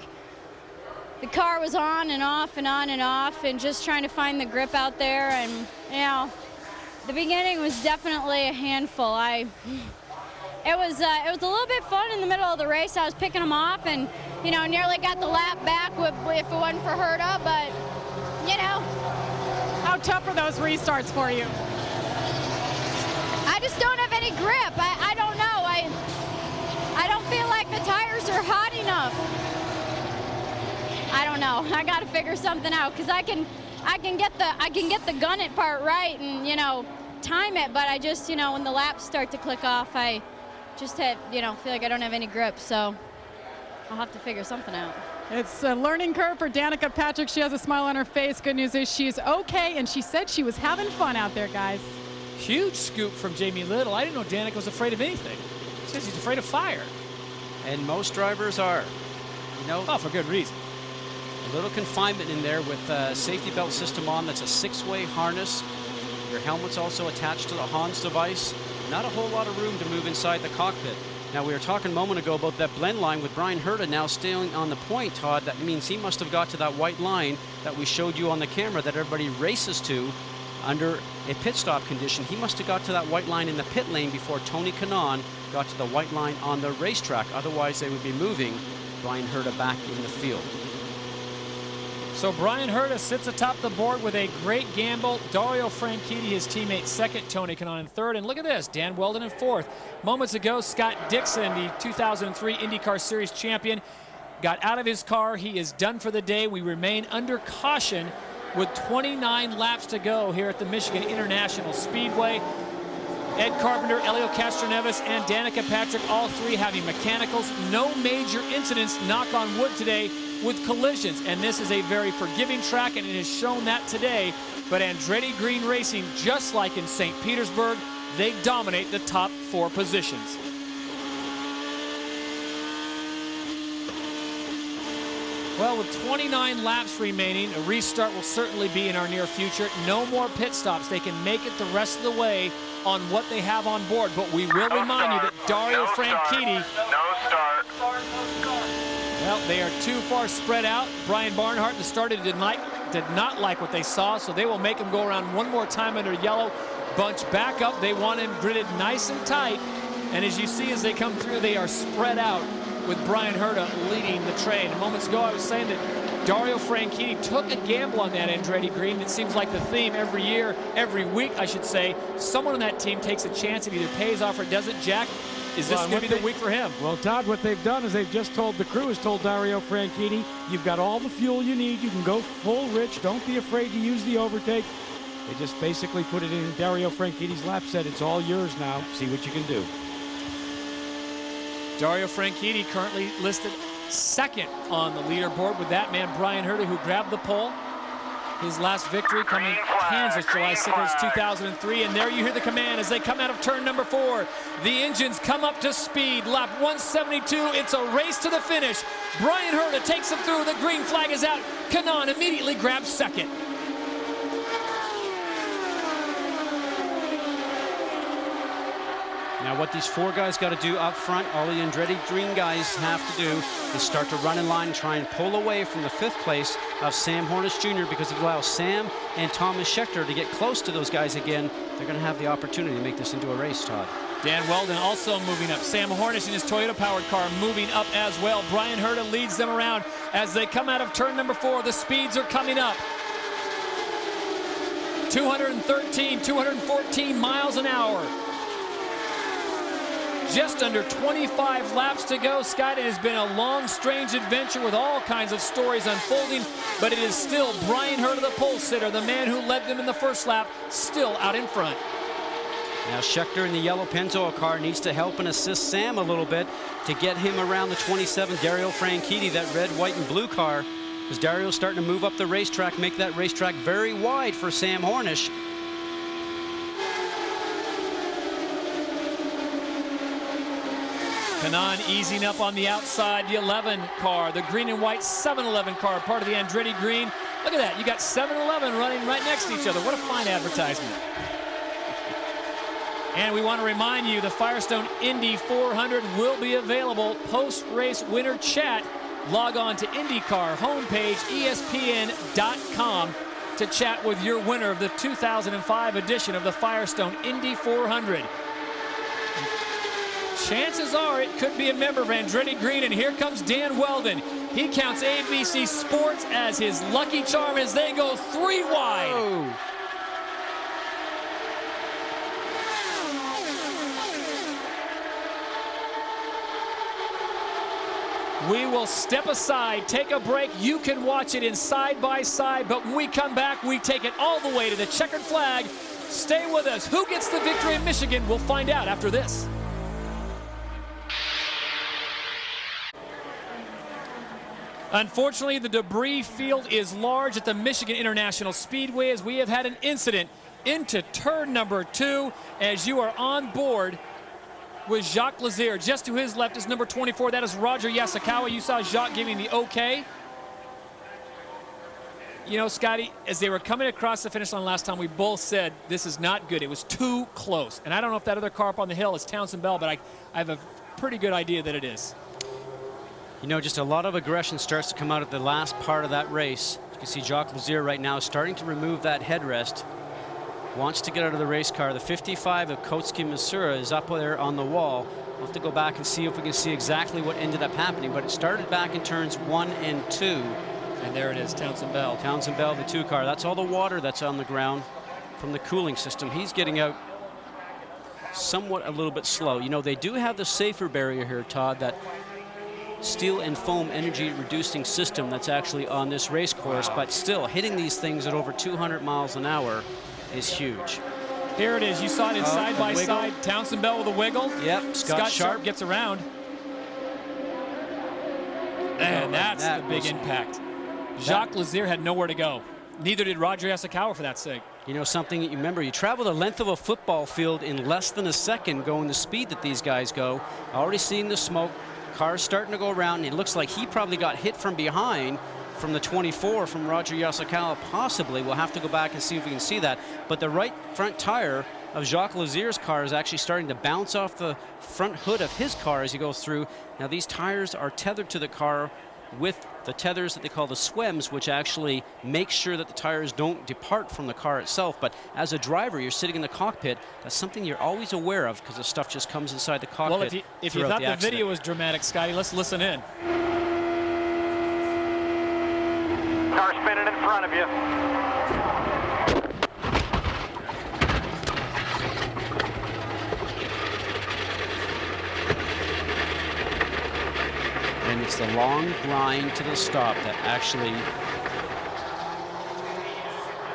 The car was on and off and on and off, and just trying to find the grip out there, and, you know, the beginning was definitely a handful. It was a little bit fun in the middle of the race. I was picking them off and, you know, nearly got the lap back if it wasn't for Herta, but, you know. How tough are those restarts for you? I just don't have any grip. I don't know. I don't feel like the tires are hot enough. I don't know. I got to figure something out because I can get the gun it part right and, you know, time it, but I just, you know, when the laps start to click off, I just feel like I don't have any grip, so I'll have to figure something out. It's a learning curve for Danica Patrick. She has a smile on her face. Good news is she's okay, and she said she was having fun out there, guys. Huge scoop from Jamie Little. I didn't know Danica was afraid of anything. She says she's afraid of fire. And most drivers are. You know, oh, for good reason. A little confinement in there with a safety belt system on. That's a 6-way harness. Your helmet's also attached to the Hans device. Not a whole lot of room to move inside the cockpit. Now, we were talking a moment ago about that blend line with Brian Herta now staying on the point, Todd. That means he must have got to that white line that we showed you on the camera that everybody races to under a pit stop condition. He must have got to that white line in the pit lane before Tony Kanaan got to the white line on the racetrack. Otherwise, they would be moving Brian Herta back in the field. So Brian Herta sits atop the board with a great gamble. Dario Franchitti, his teammate, second. Tony Kanaan in third. And look at this, Dan Weldon in fourth. Moments ago, Scott Dixon, the 2003 IndyCar Series champion, got out of his car. He is done for the day. We remain under caution with 29 laps to go here at the Michigan International Speedway. Ed Carpenter, Elio Castroneves, and Danica Patrick, all three having mechanicals. No major incidents, knock on wood, today with collisions. And this is a very forgiving track, and it has shown that today. But Andretti Green Racing, just like in St. Petersburg, they dominate the top 4 positions. Well, with 29 laps remaining, a restart will certainly be in our near future. No more pit stops. They can make it the rest of the way on what they have on board. But we will remind you that Dario Franchitti... No start. Well, they are too far spread out. Brian Barnhart, the starter, did not like what they saw, so they will make him go around one more time under yellow. Bunch back up. They want him gridded nice and tight. And as you see, as they come through, they are spread out, with Brian Herta leading the train. Moments ago, I was saying that Dario Franchitti took a gamble on that Andretti Green. It seems like the theme every year, every week, I should say. Someone on that team takes a chance. It either pays off or doesn't. Jack, is this going to be the week for him? Well, Todd, what they've done is they've just told the crew, has told Dario Franchitti, you've got all the fuel you need. You can go full rich. Don't be afraid to use the overtake. They just basically put it in Dario Franchitti's lap, said it's all yours now. See what you can do. Dario Franchitti currently listed second on the leaderboard with that man, Brian Herta, who grabbed the pole. His last victory coming Kansas, July 6th, 2003. And there you hear the command as they come out of turn number 4. The engines come up to speed. Lap 172. It's a race to the finish. Brian Herta takes him through. The green flag is out. Kanaan immediately grabs second. Now what these 4 guys got to do up front, all the Andretti Green guys have to do is start to run in line and try and pull away from the 5th place of Sam Hornish Jr. because it allows Sam and Thomas Scheckter to get close to those guys again. They're going to have the opportunity to make this into a race, Todd. Dan Weldon also moving up. Sam Hornish in his Toyota-powered car moving up as well. Brian Herta leads them around as they come out of turn number 4. The speeds are coming up. 213, 214 miles an hour. Just under 25 laps to go. Scott, it has been a long, strange adventure with all kinds of stories unfolding, but it is still Brian Herta, the pole sitter, the man who led them in the first lap, still out in front. Now Scheckter in the yellow Pennzoil car needs to help and assist Sam a little bit to get him around the 27 Dario Franchitti, that red, white, and blue car, because Dario's starting to move up the racetrack, make that racetrack very wide for Sam Hornish. Kanaan easing up on the outside, the 11 car, the green and white 7-Eleven car, part of the Andretti Green. Look at that, you got 7-Eleven running right next to each other. What a fine advertisement. And we want to remind you the Firestone Indy 400 will be available post-race winner chat. Log on to Indycar homepage, ESPN.com, to chat with your winner of the 2005 edition of the Firestone Indy 400. Chances are it could be a member of Andretti Green, and here comes Dan Weldon. He counts ABC Sports as his lucky charm as they go 3 wide. Oh. We will step aside, take a break. You can watch it in side-by-side, but when we come back, we take it all the way to the checkered flag. Stay with us. Who gets the victory in Michigan? We'll find out after this. Unfortunately, the debris field is large at the Michigan International Speedway as we have had an incident into turn number 2 as you are on board with Jacques Lazier. Just to his left is number 24. That is Roger Yasukawa. You saw Jacques giving the okay. You know, Scotty, as they were coming across the finish line last time, we both said this is not good. It was too close. And I don't know if that other car up on the hill is Townsend Bell, but I have a pretty good idea that it is. You know, just a lot of aggression starts to come out at the last part of that race. You can see Jacques Lazier right now starting to remove that headrest. Wants to get out of the race car. The 55 of Kotsuki Misura is up there on the wall. We'll have to go back and see if we can see exactly what ended up happening. But it started back in turns 1 and 2. And there it is, Townsend Bell. Townsend Bell, the 2 car. That's all the water that's on the ground from the cooling system. He's getting out somewhat a little bit slow. You know, they do have the safer barrier here, Todd, that steel and foam energy reducing system that's actually on this race course, but still hitting these things at over 200 miles an hour is huge. Here it is. You saw it in side by side. Townsend Bell with a wiggle. Yep. Scott Sharp gets around. And that's the big impact. Jacques Lazier had nowhere to go. Neither did Roger Yasukawa for that sake. You know something, you remember, you travel the length of a football field in less than a second going the speed that these guys go. Already seeing the smoke. Car's starting to go around, and it looks like he probably got hit from behind from the 24 from Roger Yasukawa, possibly. We'll have to go back and see if we can see that. But the right front tire of Jacques Lazier's car is actually starting to bounce off the front hood of his car as he goes through. Now these tires are tethered to the car with the tethers that they call the swems, which actually make sure that the tires don't depart from the car itself. But as a driver, you're sitting in the cockpit. That's something you're always aware of because the stuff just comes inside the cockpit. Well, if you thought the video was dramatic, Scotty, let's listen in. Car spinning in front of you. And it's the long grind to the stop that actually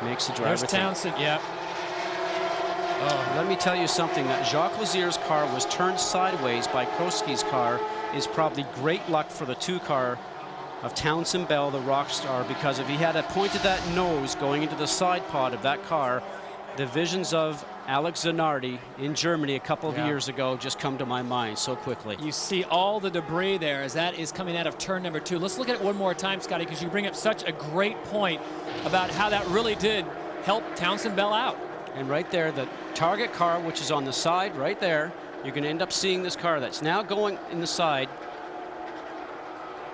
makes the driver There's Townsend, yep. Oh, let me tell you something. That Jacques Lazier's car was turned sideways by Kotsuki's car is probably great luck for the 2 car of Townsend Bell, the rock star, because if he had pointed that nose going into the side pod of that car, the visions of Alex Zanardi in Germany a couple of years ago just come to my mind so quickly. You see all the debris there as that is coming out of turn number 2. Let's look at it one more time, Scotty, because you bring up such a great point about how that really did help Townsend Bell out. And right there, the target car, which is on the side right there, you're going to end up seeing this car that's now going in the side,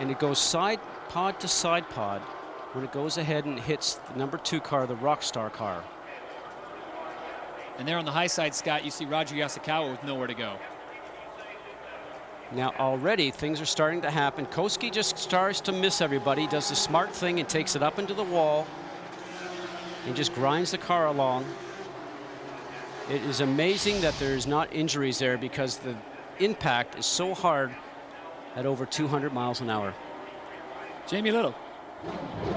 and it goes side pod to side pod when it goes ahead and hits the number 2 car, the Rockstar car. And there on the high side, Scott, you see Roger Yasukawa with nowhere to go. Now already things are starting to happen. Kotsuki just starts to miss everybody, does the smart thing and takes it up into the wall and just grinds the car along. It is amazing that there's not injuries there because the impact is so hard at over 200 miles an hour. Jamie Little.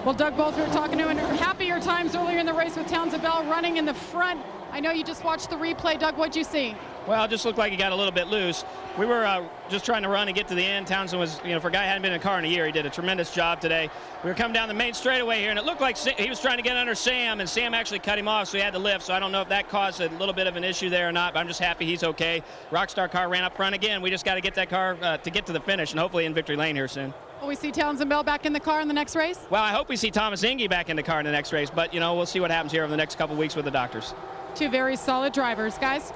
Well, Doug, both were talking to happier times earlier in the race with Townsend Bell running in the front. I know you just watched the replay. Doug, what'd you see? Well, it just looked like he got a little bit loose. We were just trying to run and get to the end. Townsend was, you know, for a guy who hadn't been in a car in a year, he did a tremendous job today. We were coming down the main straightaway here, and it looked like he was trying to get under Sam, and Sam actually cut him off, so he had to lift. So I don't know if that caused a little bit of an issue there or not, but I'm just happy he's okay. Rockstar car ran up front again. We just got to get that car to get to the finish, and hopefully in victory lane here soon. Will we see Townsend Bell back in the car in the next race? Well, I hope we see Thomas Inge back in the car in the next race, but, you know, we'll see what happens here over the next couple weeks with the doctors. 2 very solid drivers, guys.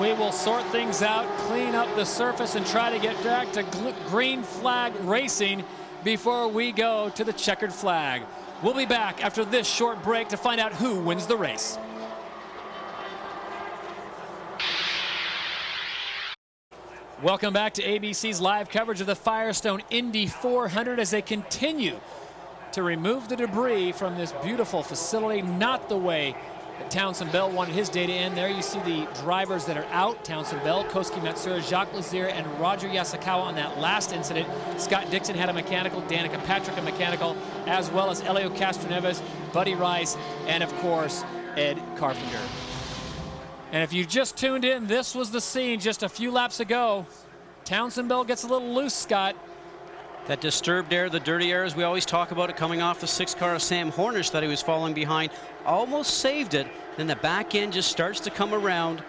We will sort things out, clean up the surface, and try to get back to green flag racing before we go to the checkered flag. We'll be back after this short break to find out who wins the race. Welcome back to ABC's live coverage of the Firestone Indy 400 as they continue to remove the debris from this beautiful facility, not the way that Townsend Bell wanted his day to end. There you see the drivers that are out. Townsend Bell, Kotsuki Matsuura, Jacques Lazier, and Roger Yasukawa on that last incident. Scott Dixon had a mechanical, Danica Patrick a mechanical, as well as Elio Castroneves, Buddy Rice, and of course, Ed Carpenter. And if you just tuned in, this was the scene just a few laps ago Townsend Bell gets a little loose, Scott. That disturbed air, the dirty air, as we always talk about it, coming off the 6 car of Sam Hornish that he was falling behind, almost saved it. Then the back end just starts to come around.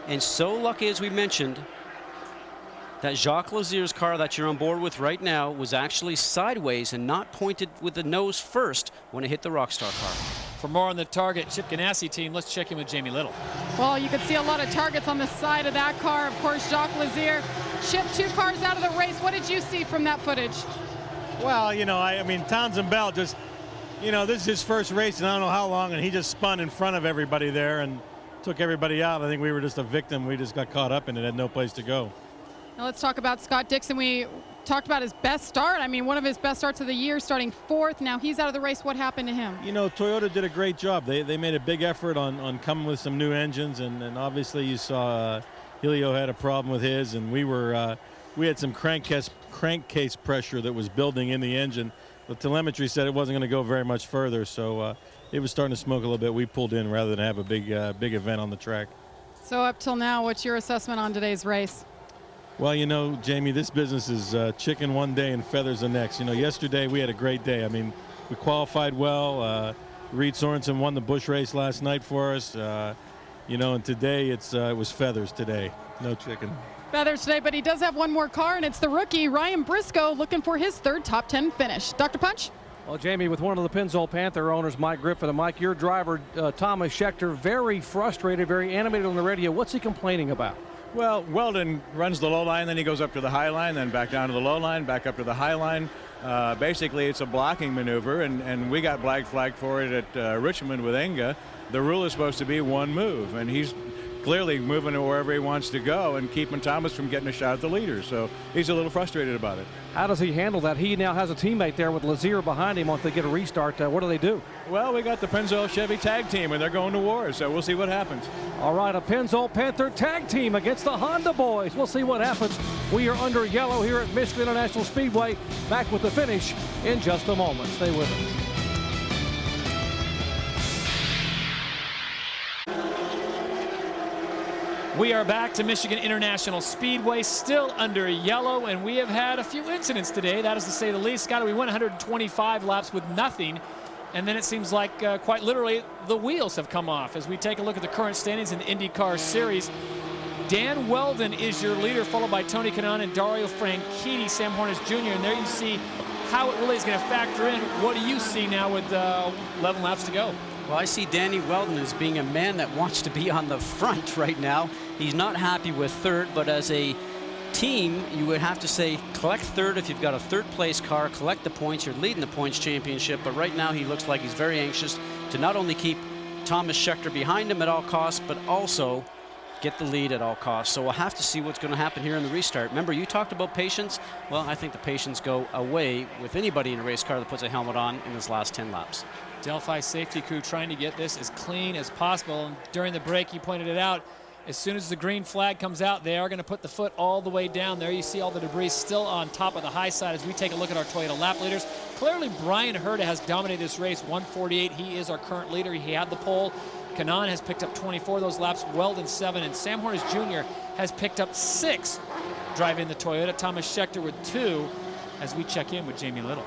And so lucky, as we mentioned, that Jacques Lazier's car that you're on board with right now was actually sideways and not pointed with the nose first when it hit the Rockstar car. For more on the Target Chip Ganassi team, let's check in with Jamie Little. Well, you could see a lot of targets on the side of that car. Of course, Jacques Lazier shipped 2 cars out of the race. What did you see from that footage? Well, you know, I mean, Townsend Bell just, you know, this is his first race, and I don't know how long, and he just spun in front of everybody there and took everybody out. I think we were just a victim. We just got caught up in it, had no place to go. Now let's talk about Scott Dixon. We talked about his best start. I mean, one of his best starts of the year, starting 4th. Now he's out of the race. What happened to him? You know, Toyota did a great job. They made a big effort on coming with some new engines, and obviously you saw Helio had a problem with his, and we had some crankcase pressure that was building in the engine. The telemetry said it wasn't going to go very much further, so it was starting to smoke a little bit. We pulled in rather than have a big event on the track. So up till now, what's your assessment on today's race? Well, you know, Jamie, this business is chicken one day and feathers the next. You know, yesterday we had a great day. I mean, we qualified well. Reed Sorensen won the Busch race last night for us. You know, and today it was feathers today, no chicken. Feathers today, but he does have one more car, and it's the rookie Ryan Briscoe looking for his 3rd top 10 finish. Dr. Punch? Well, Jamie, with one of the Pennzoil Panther owners, Mike Griffin, and Mike, your driver, Thomas Schechter, very frustrated, very animated on the radio. What's he complaining about? Well, Weldon runs the low line, then he goes up to the high line, then back down to the low line, back up to the high line. Basically, it's a blocking maneuver, and we got black flagged for it at Richmond with Enga. The rule is supposed to be one move, and he's clearly moving to wherever he wants to go and keeping Thomas from getting a shot at the leader. So he's a little frustrated about it. How does he handle that? He now has a teammate there with Lazier behind him once they get a restart. What do they do? Well, we got the Pennzoil Chevy tag team, and they're going to war, so we'll see what happens. All right, a Pennzoil Panther tag team against the Honda boys. We'll see what happens. We are under yellow here at Michigan International Speedway. Back with the finish in just a moment. Stay with us. We are back to Michigan International Speedway, still under yellow, and we have had a few incidents today, that is to say the least. Scott, we went 125 laps with nothing, and then it seems like quite literally the wheels have come off. As we take a look at the current standings in the IndyCar Series, Dan Weldon is your leader, followed by Tony Kanaan and Dario Franchitti, Sam Hornish Jr., and there you see how it really is going to factor in. What do you see now with 11 laps to go? Well, I see Danny Weldon as being a man that wants to be on the front right now. He's not happy with 3rd, but as a team, you would have to say collect 3rd if you've got a 3rd place car, collect the points, you're leading the points championship. But right now he looks like he's very anxious to not only keep Thomas Schechter behind him at all costs, but also get the lead at all costs. So we'll have to see what's going to happen here in the restart. Remember, you talked about patience. Well, I think the patience go away with anybody in a race car that puts a helmet on in his last 10 laps. Delphi safety crew trying to get this as clean as possible. And during the break, you pointed it out, as soon as the green flag comes out, they are going to put the foot all the way down. There you see all the debris still on top of the high side as we take a look at our Toyota lap leaders. Clearly, Brian Herta has dominated this race, 148. He is our current leader. He had the pole. Kanaan has picked up 24 of those laps, Weldon 7, and Sam Hornish Jr. has picked up 6 driving the Toyota. Thomas Schechter with 2 as we check in with Jamie Little.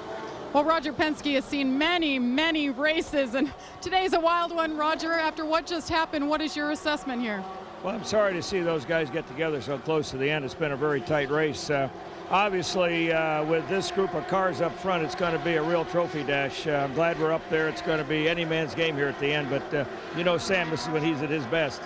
Well, Roger Penske has seen many, many races, and today's a wild one. Roger, after what just happened, what is your assessment here? Well, I'm sorry to see those guys get together so close to the end. It's been a very tight race. Obviously, with this group of cars up front, it's going to be a real trophy dash. I'm glad we're up there. It's going to be any man's game here at the end, but you know, Sam, this is when he's at his best.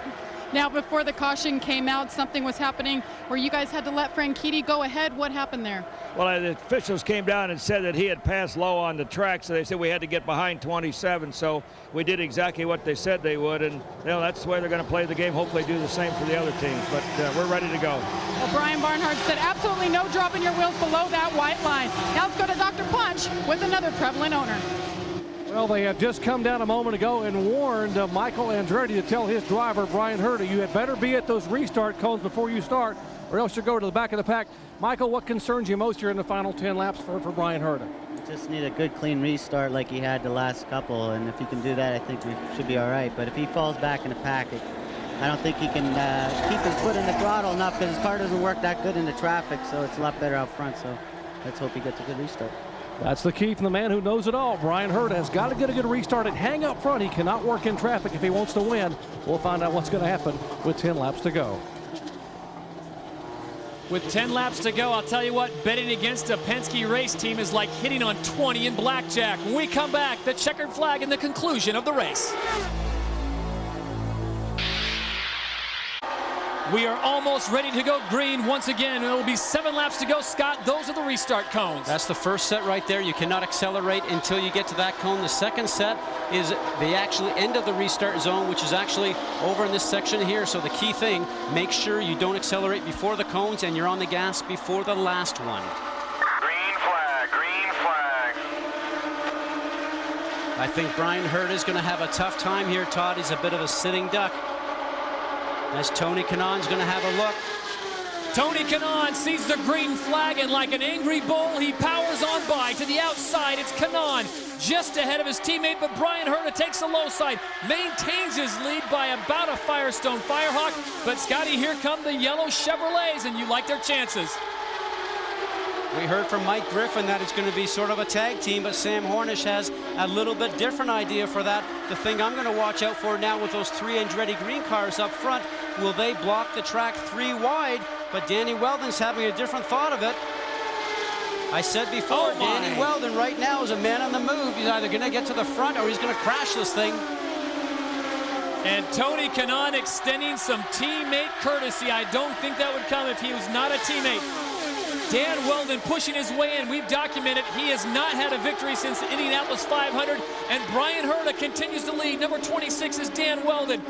Now, before the caution came out, something was happening where you guys had to let Franchitti go ahead. What happened there? Well, the officials came down and said that he had passed low on the track, so they said we had to get behind 27. So we did exactly what they said they would, and you know, that's the way they're going to play the game. Hopefully do the same for the other teams, but we're ready to go. Well, Brian Barnhart said absolutely no dropping your wheels below that white line. Now let's go to Dr. Punch with another prevalent owner. Well, they have just come down a moment ago and warned Michael Andretti to tell his driver, Brian Herta, you had better be at those restart cones before you start, or else you'll go to the back of the pack. Michael, what concerns you most here in the final 10 laps for Brian Herta? Just need a good, clean restart like he had the last couple, and if he can do that, I think we should be all right. But if he falls back in the pack, I don't think he can keep his foot in the throttle enough because his car doesn't work that good in the traffic, so it's a lot better out front. So let's hope he gets a good restart. That's the key from the man who knows it all. Brian Hurta has got to get a good restart and hang up front. He cannot work in traffic if he wants to win. We'll find out what's going to happen with 10 laps to go. With 10 laps to go, I'll tell you what, betting against a Penske race team is like hitting on 20 in blackjack. When we come back, the checkered flag in the conclusion of the race. We are almost ready to go green once again. It will be 7 laps to go. Scott, those are the restart cones. That's the first set right there. You cannot accelerate until you get to that cone. The second set is the actual end of the restart zone, which is actually over in this section here. So the key thing, make sure you don't accelerate before the cones and you're on the gas before the last one. Green flag, green flag. I think Brian Hurta is going to have a tough time here, Todd. He's a bit of a sitting duck. As Tony Kanaan's going to have a look. Tony Kanaan sees the green flag, and like an angry bull, he powers on by to the outside. It's Kanaan just ahead of his teammate, but Brian Hurta takes the low side, maintains his lead by about a Firestone Firehawk. But Scotty, here come the yellow Chevrolets, and you like their chances. We heard from Mike Griffin that it's going to be sort of a tag team, but Sam Hornish has a little bit different idea for that. The thing I'm going to watch out for now with those 3 Andretti green cars up front, will they block the track 3 wide? But Danny Weldon's having a different thought of it. I said before, Danny Weldon right now is a man on the move. He's either going to get to the front or he's going to crash this thing. And Tony Kanaan extending some teammate courtesy. I don't think that would come if he was not a teammate. Dan Weldon pushing his way in. We've documented he has not had a victory since the Indianapolis 500, and Brian Hurta continues to lead. Number 26 is Dan Weldon.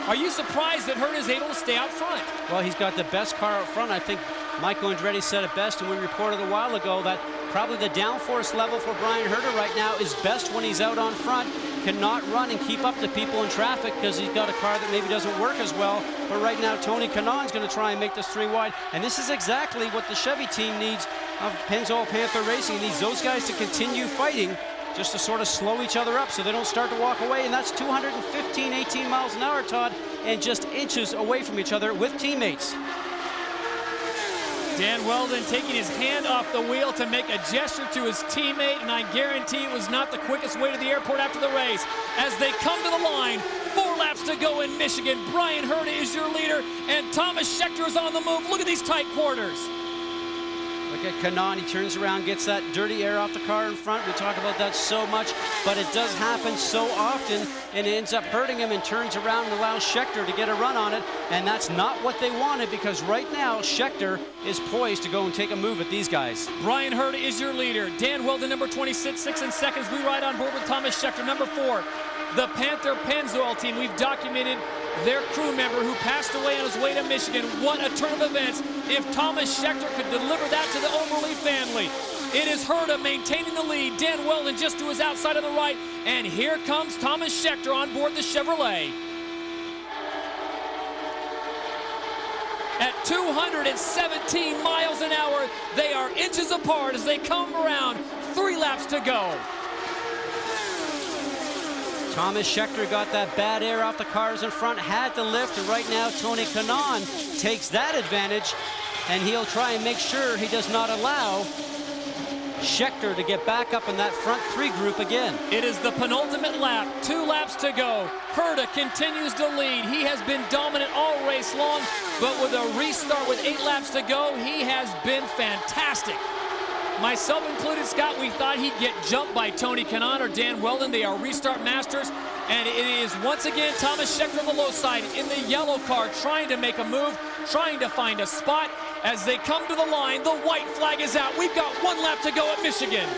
Are you surprised that Hurta is able to stay out front? Well, he's got the best car out front. I think Michael Andretti said it best, and we reported a while ago that probably the downforce level for Brian Hurta right now is best when he's out on front. Cannot run and keep up to people in traffic because he's got a car that maybe doesn't work as well. But right now, Tony Kanaan's going to try and make this 3 wide. And this is exactly what the Chevy team needs of Pennzoil Panther Racing. He needs those guys to continue fighting just to sort of slow each other up so they don't start to walk away. And that's 215, 18 miles an hour, Todd, and just inches away from each other with teammates. Dan Weldon taking his hand off the wheel to make a gesture to his teammate, and I guarantee it was not the quickest way to the airport after the race. As they come to the line, 4 laps to go in Michigan. Brian Hurta is your leader, and Thomas Scheckter is on the move. Look at these tight quarters. Look at Kanaan, he turns around, gets that dirty air off the car in front. We talk about that so much, but it does happen so often, and it ends up hurting him and turns around and allows Scheckter to get a run on it, and that's not what they wanted because right now Scheckter is poised to go and take a move at these guys. Brian Hurta is your leader. Dan Weldon, number 26, 6 seconds. We ride on board with Thomas Scheckter, number 4. The Panther Pennzoil team, we've documented their crew member who passed away on his way to Michigan. What a turn of events if Thomas Scheckter could deliver that to the Overly family. It is Hurta maintaining the lead. Dan Weldon just to his outside on the right. And here comes Thomas Scheckter on board the Chevrolet. At 217 miles an hour, they are inches apart as they come around. 3 laps to go. Thomas Scheckter got that bad air off the cars in front, had to lift, and right now Tony Kanaan takes that advantage, and he'll try and make sure he does not allow Scheckter to get back up in that front 3 group again. It is the penultimate lap, 2 laps to go. Hurta continues to lead. He has been dominant all race long, but with a restart with 8 laps to go, he has been fantastic. Myself included, Scott, we thought he'd get jumped by Tony Kanaan or Dan Weldon. They are restart masters. And it is once again Thomas Scheckter on the low side in the yellow car trying to make a move, trying to find a spot. As they come to the line, the white flag is out. We've got 1 lap to go at Michigan.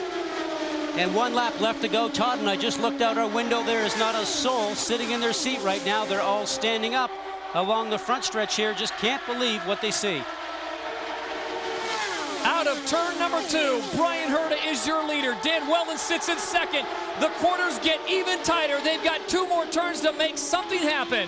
And 1 lap left to go, Todd, and I just looked out our window. There is not a soul sitting in their seat right now. They're all standing up along the front stretch here. Just can't believe what they see. Out of turn number 2, Brian Hurta is your leader. Dan Weldon sits in second. The quarters get even tighter. They've got 2 more turns to make something happen.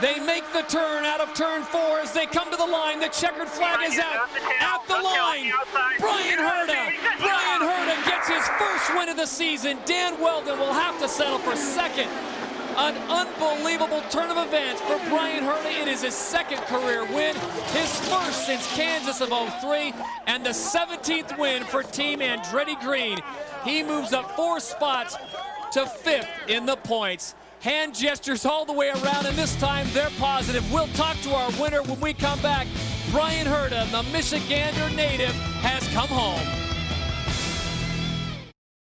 They make the turn out of turn 4 as they come to the line. The checkered flag is out. At the line, Brian Hurta. Brian Hurta gets his his first win of the season. Dan Weldon will have to settle for second. An unbelievable turn of events for Brian Herta. It is his second career win, his first since Kansas of '03, and the 17th win for Team Andretti Green. He moves up 4 spots to 5th in the points. Hand gestures all the way around, and this time they're positive. We'll talk to our winner when we come back. Brian Herta, the Michigander native, has come home.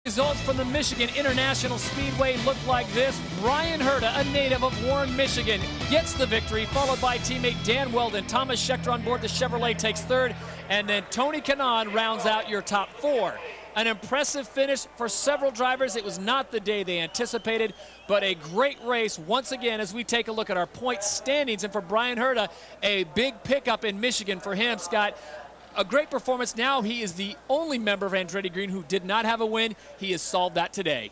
Results from the Michigan International Speedway look like this. Brian Herta, a native of Warren, Michigan, gets the victory, followed by teammate Dan Weldon. Thomas Schechter on board the Chevrolet takes 3rd, and then Tony Kanaan rounds out your top 4. An impressive finish for several drivers. It was not the day they anticipated, but a great race once again as we take a look at our point standings. And for Brian Herta, a big pickup in Michigan for him, Scott. A great performance. Now he is the only member of Andretti Green who did not have a win. He has solved that today.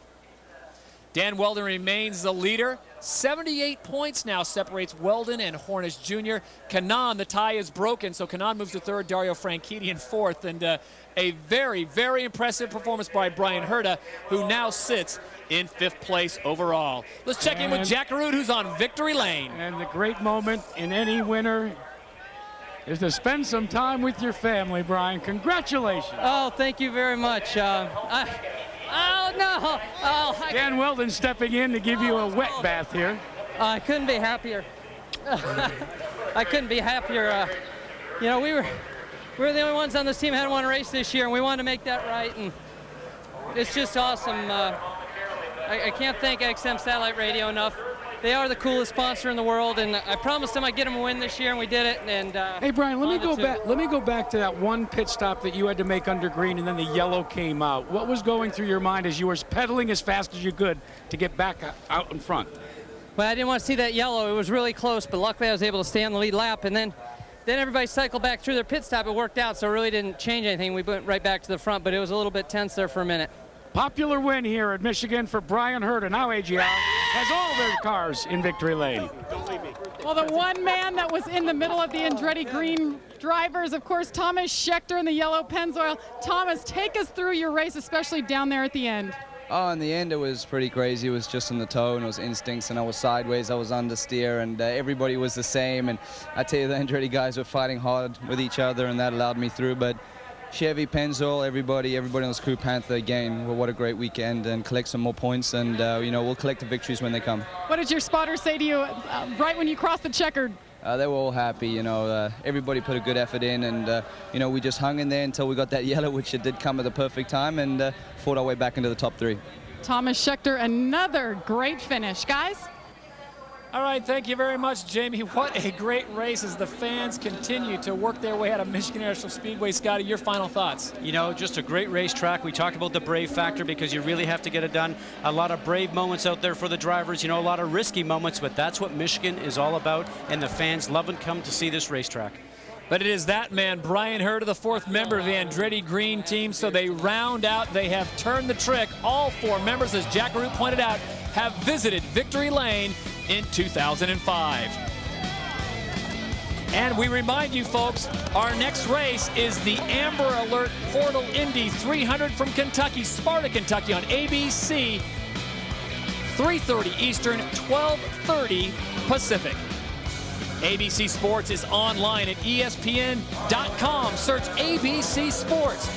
Dan Weldon remains the leader. 78 points now separates Weldon and Hornish Jr. Kanaan, the tie is broken, so Kanaan moves to 3rd, Dario Franchitti in 4th, and a very, very impressive performance by Brian Herta, who now sits in 5th place overall. Let's check in with Jack Arute, who's on victory lane. And the great moment in any winner is to spend some time with your family, Brian. Congratulations. Oh, thank you very much. Oh, no. Oh, Dan Weldon stepping in to give you a wet bath here. I couldn't be happier. I couldn't be happier. You know, we were the only ones on this team that hadn't won a race this year, and we wanted to make that right, and it's just awesome. I can't thank XM Satellite Radio enough. They are the coolest sponsor in the world, and I promised them I'd get them a win this year, and we did it. And hey, Brian, let me go back to that one pit stop that you had to make under green, and then the yellow came out. What was going through your mind as you were pedaling as fast as you could to get back out in front? Well, I didn't want to see that yellow. It was really close, but luckily I was able to stay on the lead lap, and then everybody cycled back through their pit stop. It worked out, so it really didn't change anything. We went right back to the front, but it was a little bit tense there for a minute. Popular win here at Michigan for Brian Herta. Now AGR has all their cars in victory lane. Well, the one man that was in the middle of the Andretti Green drivers, of course, Thomas Schechter in the yellow Pennzoil. Thomas, take us through your race, especially down there at the end. Oh, in the end, it was pretty crazy. It was just in the toe, and it was instincts, and I was sideways, I was understeer, and everybody was the same. And I tell you, the Andretti guys were fighting hard with each other, and that allowed me through. But Chevy, Pennzoil, everybody on this crew, Panther, again, well, what a great weekend, and collect some more points, and you know, we'll collect the victories when they come. What did your spotter say to you right when you crossed the checkered? They were all happy, you know. Everybody put a good effort in, and you know, we just hung in there until we got that yellow, which it did come at the perfect time, and fought our way back into the top 3. Thomas Schechter, another great finish, guys. All right, thank you very much, Jamie. What a great race as the fans continue to work their way out of Michigan International Speedway. Scotty, your final thoughts? You know, just a great racetrack. We talked about the brave factor because you really have to get it done. A lot of brave moments out there for the drivers, you know, a lot of risky moments, but that's what Michigan is all about, and the fans love and come to see this racetrack. But it is that man, Brian Herta, the 4th member of the Andretti Green team, so they round out, they have turned the trick. All 4 members, as Jack Arute pointed out, have visited Victory Lane in 2005. And we remind you, folks, our next race is the Amber Alert Portal Indy 300 from Kentucky, Sparta, Kentucky on ABC, 3:30 Eastern, 12:30 Pacific. ABC Sports is online at ESPN.com. Search ABC Sports.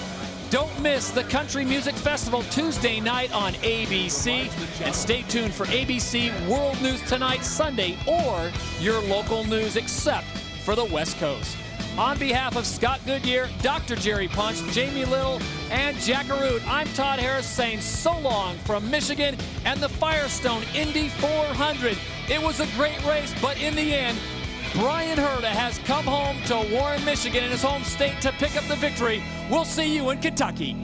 Don't miss the Country Music Festival Tuesday night on ABC. And stay tuned for ABC World News Tonight Sunday, or your local news except for the West Coast. On behalf of Scott Goodyear, Dr. Jerry Punch, Jamie Little, and Jack Arute, I'm Todd Harris saying so long from Michigan and the Firestone Indy 400. It was a great race, but in the end, Brian Herta has come home to Warren, Michigan, in his home state to pick up the victory. We'll see you in Kentucky.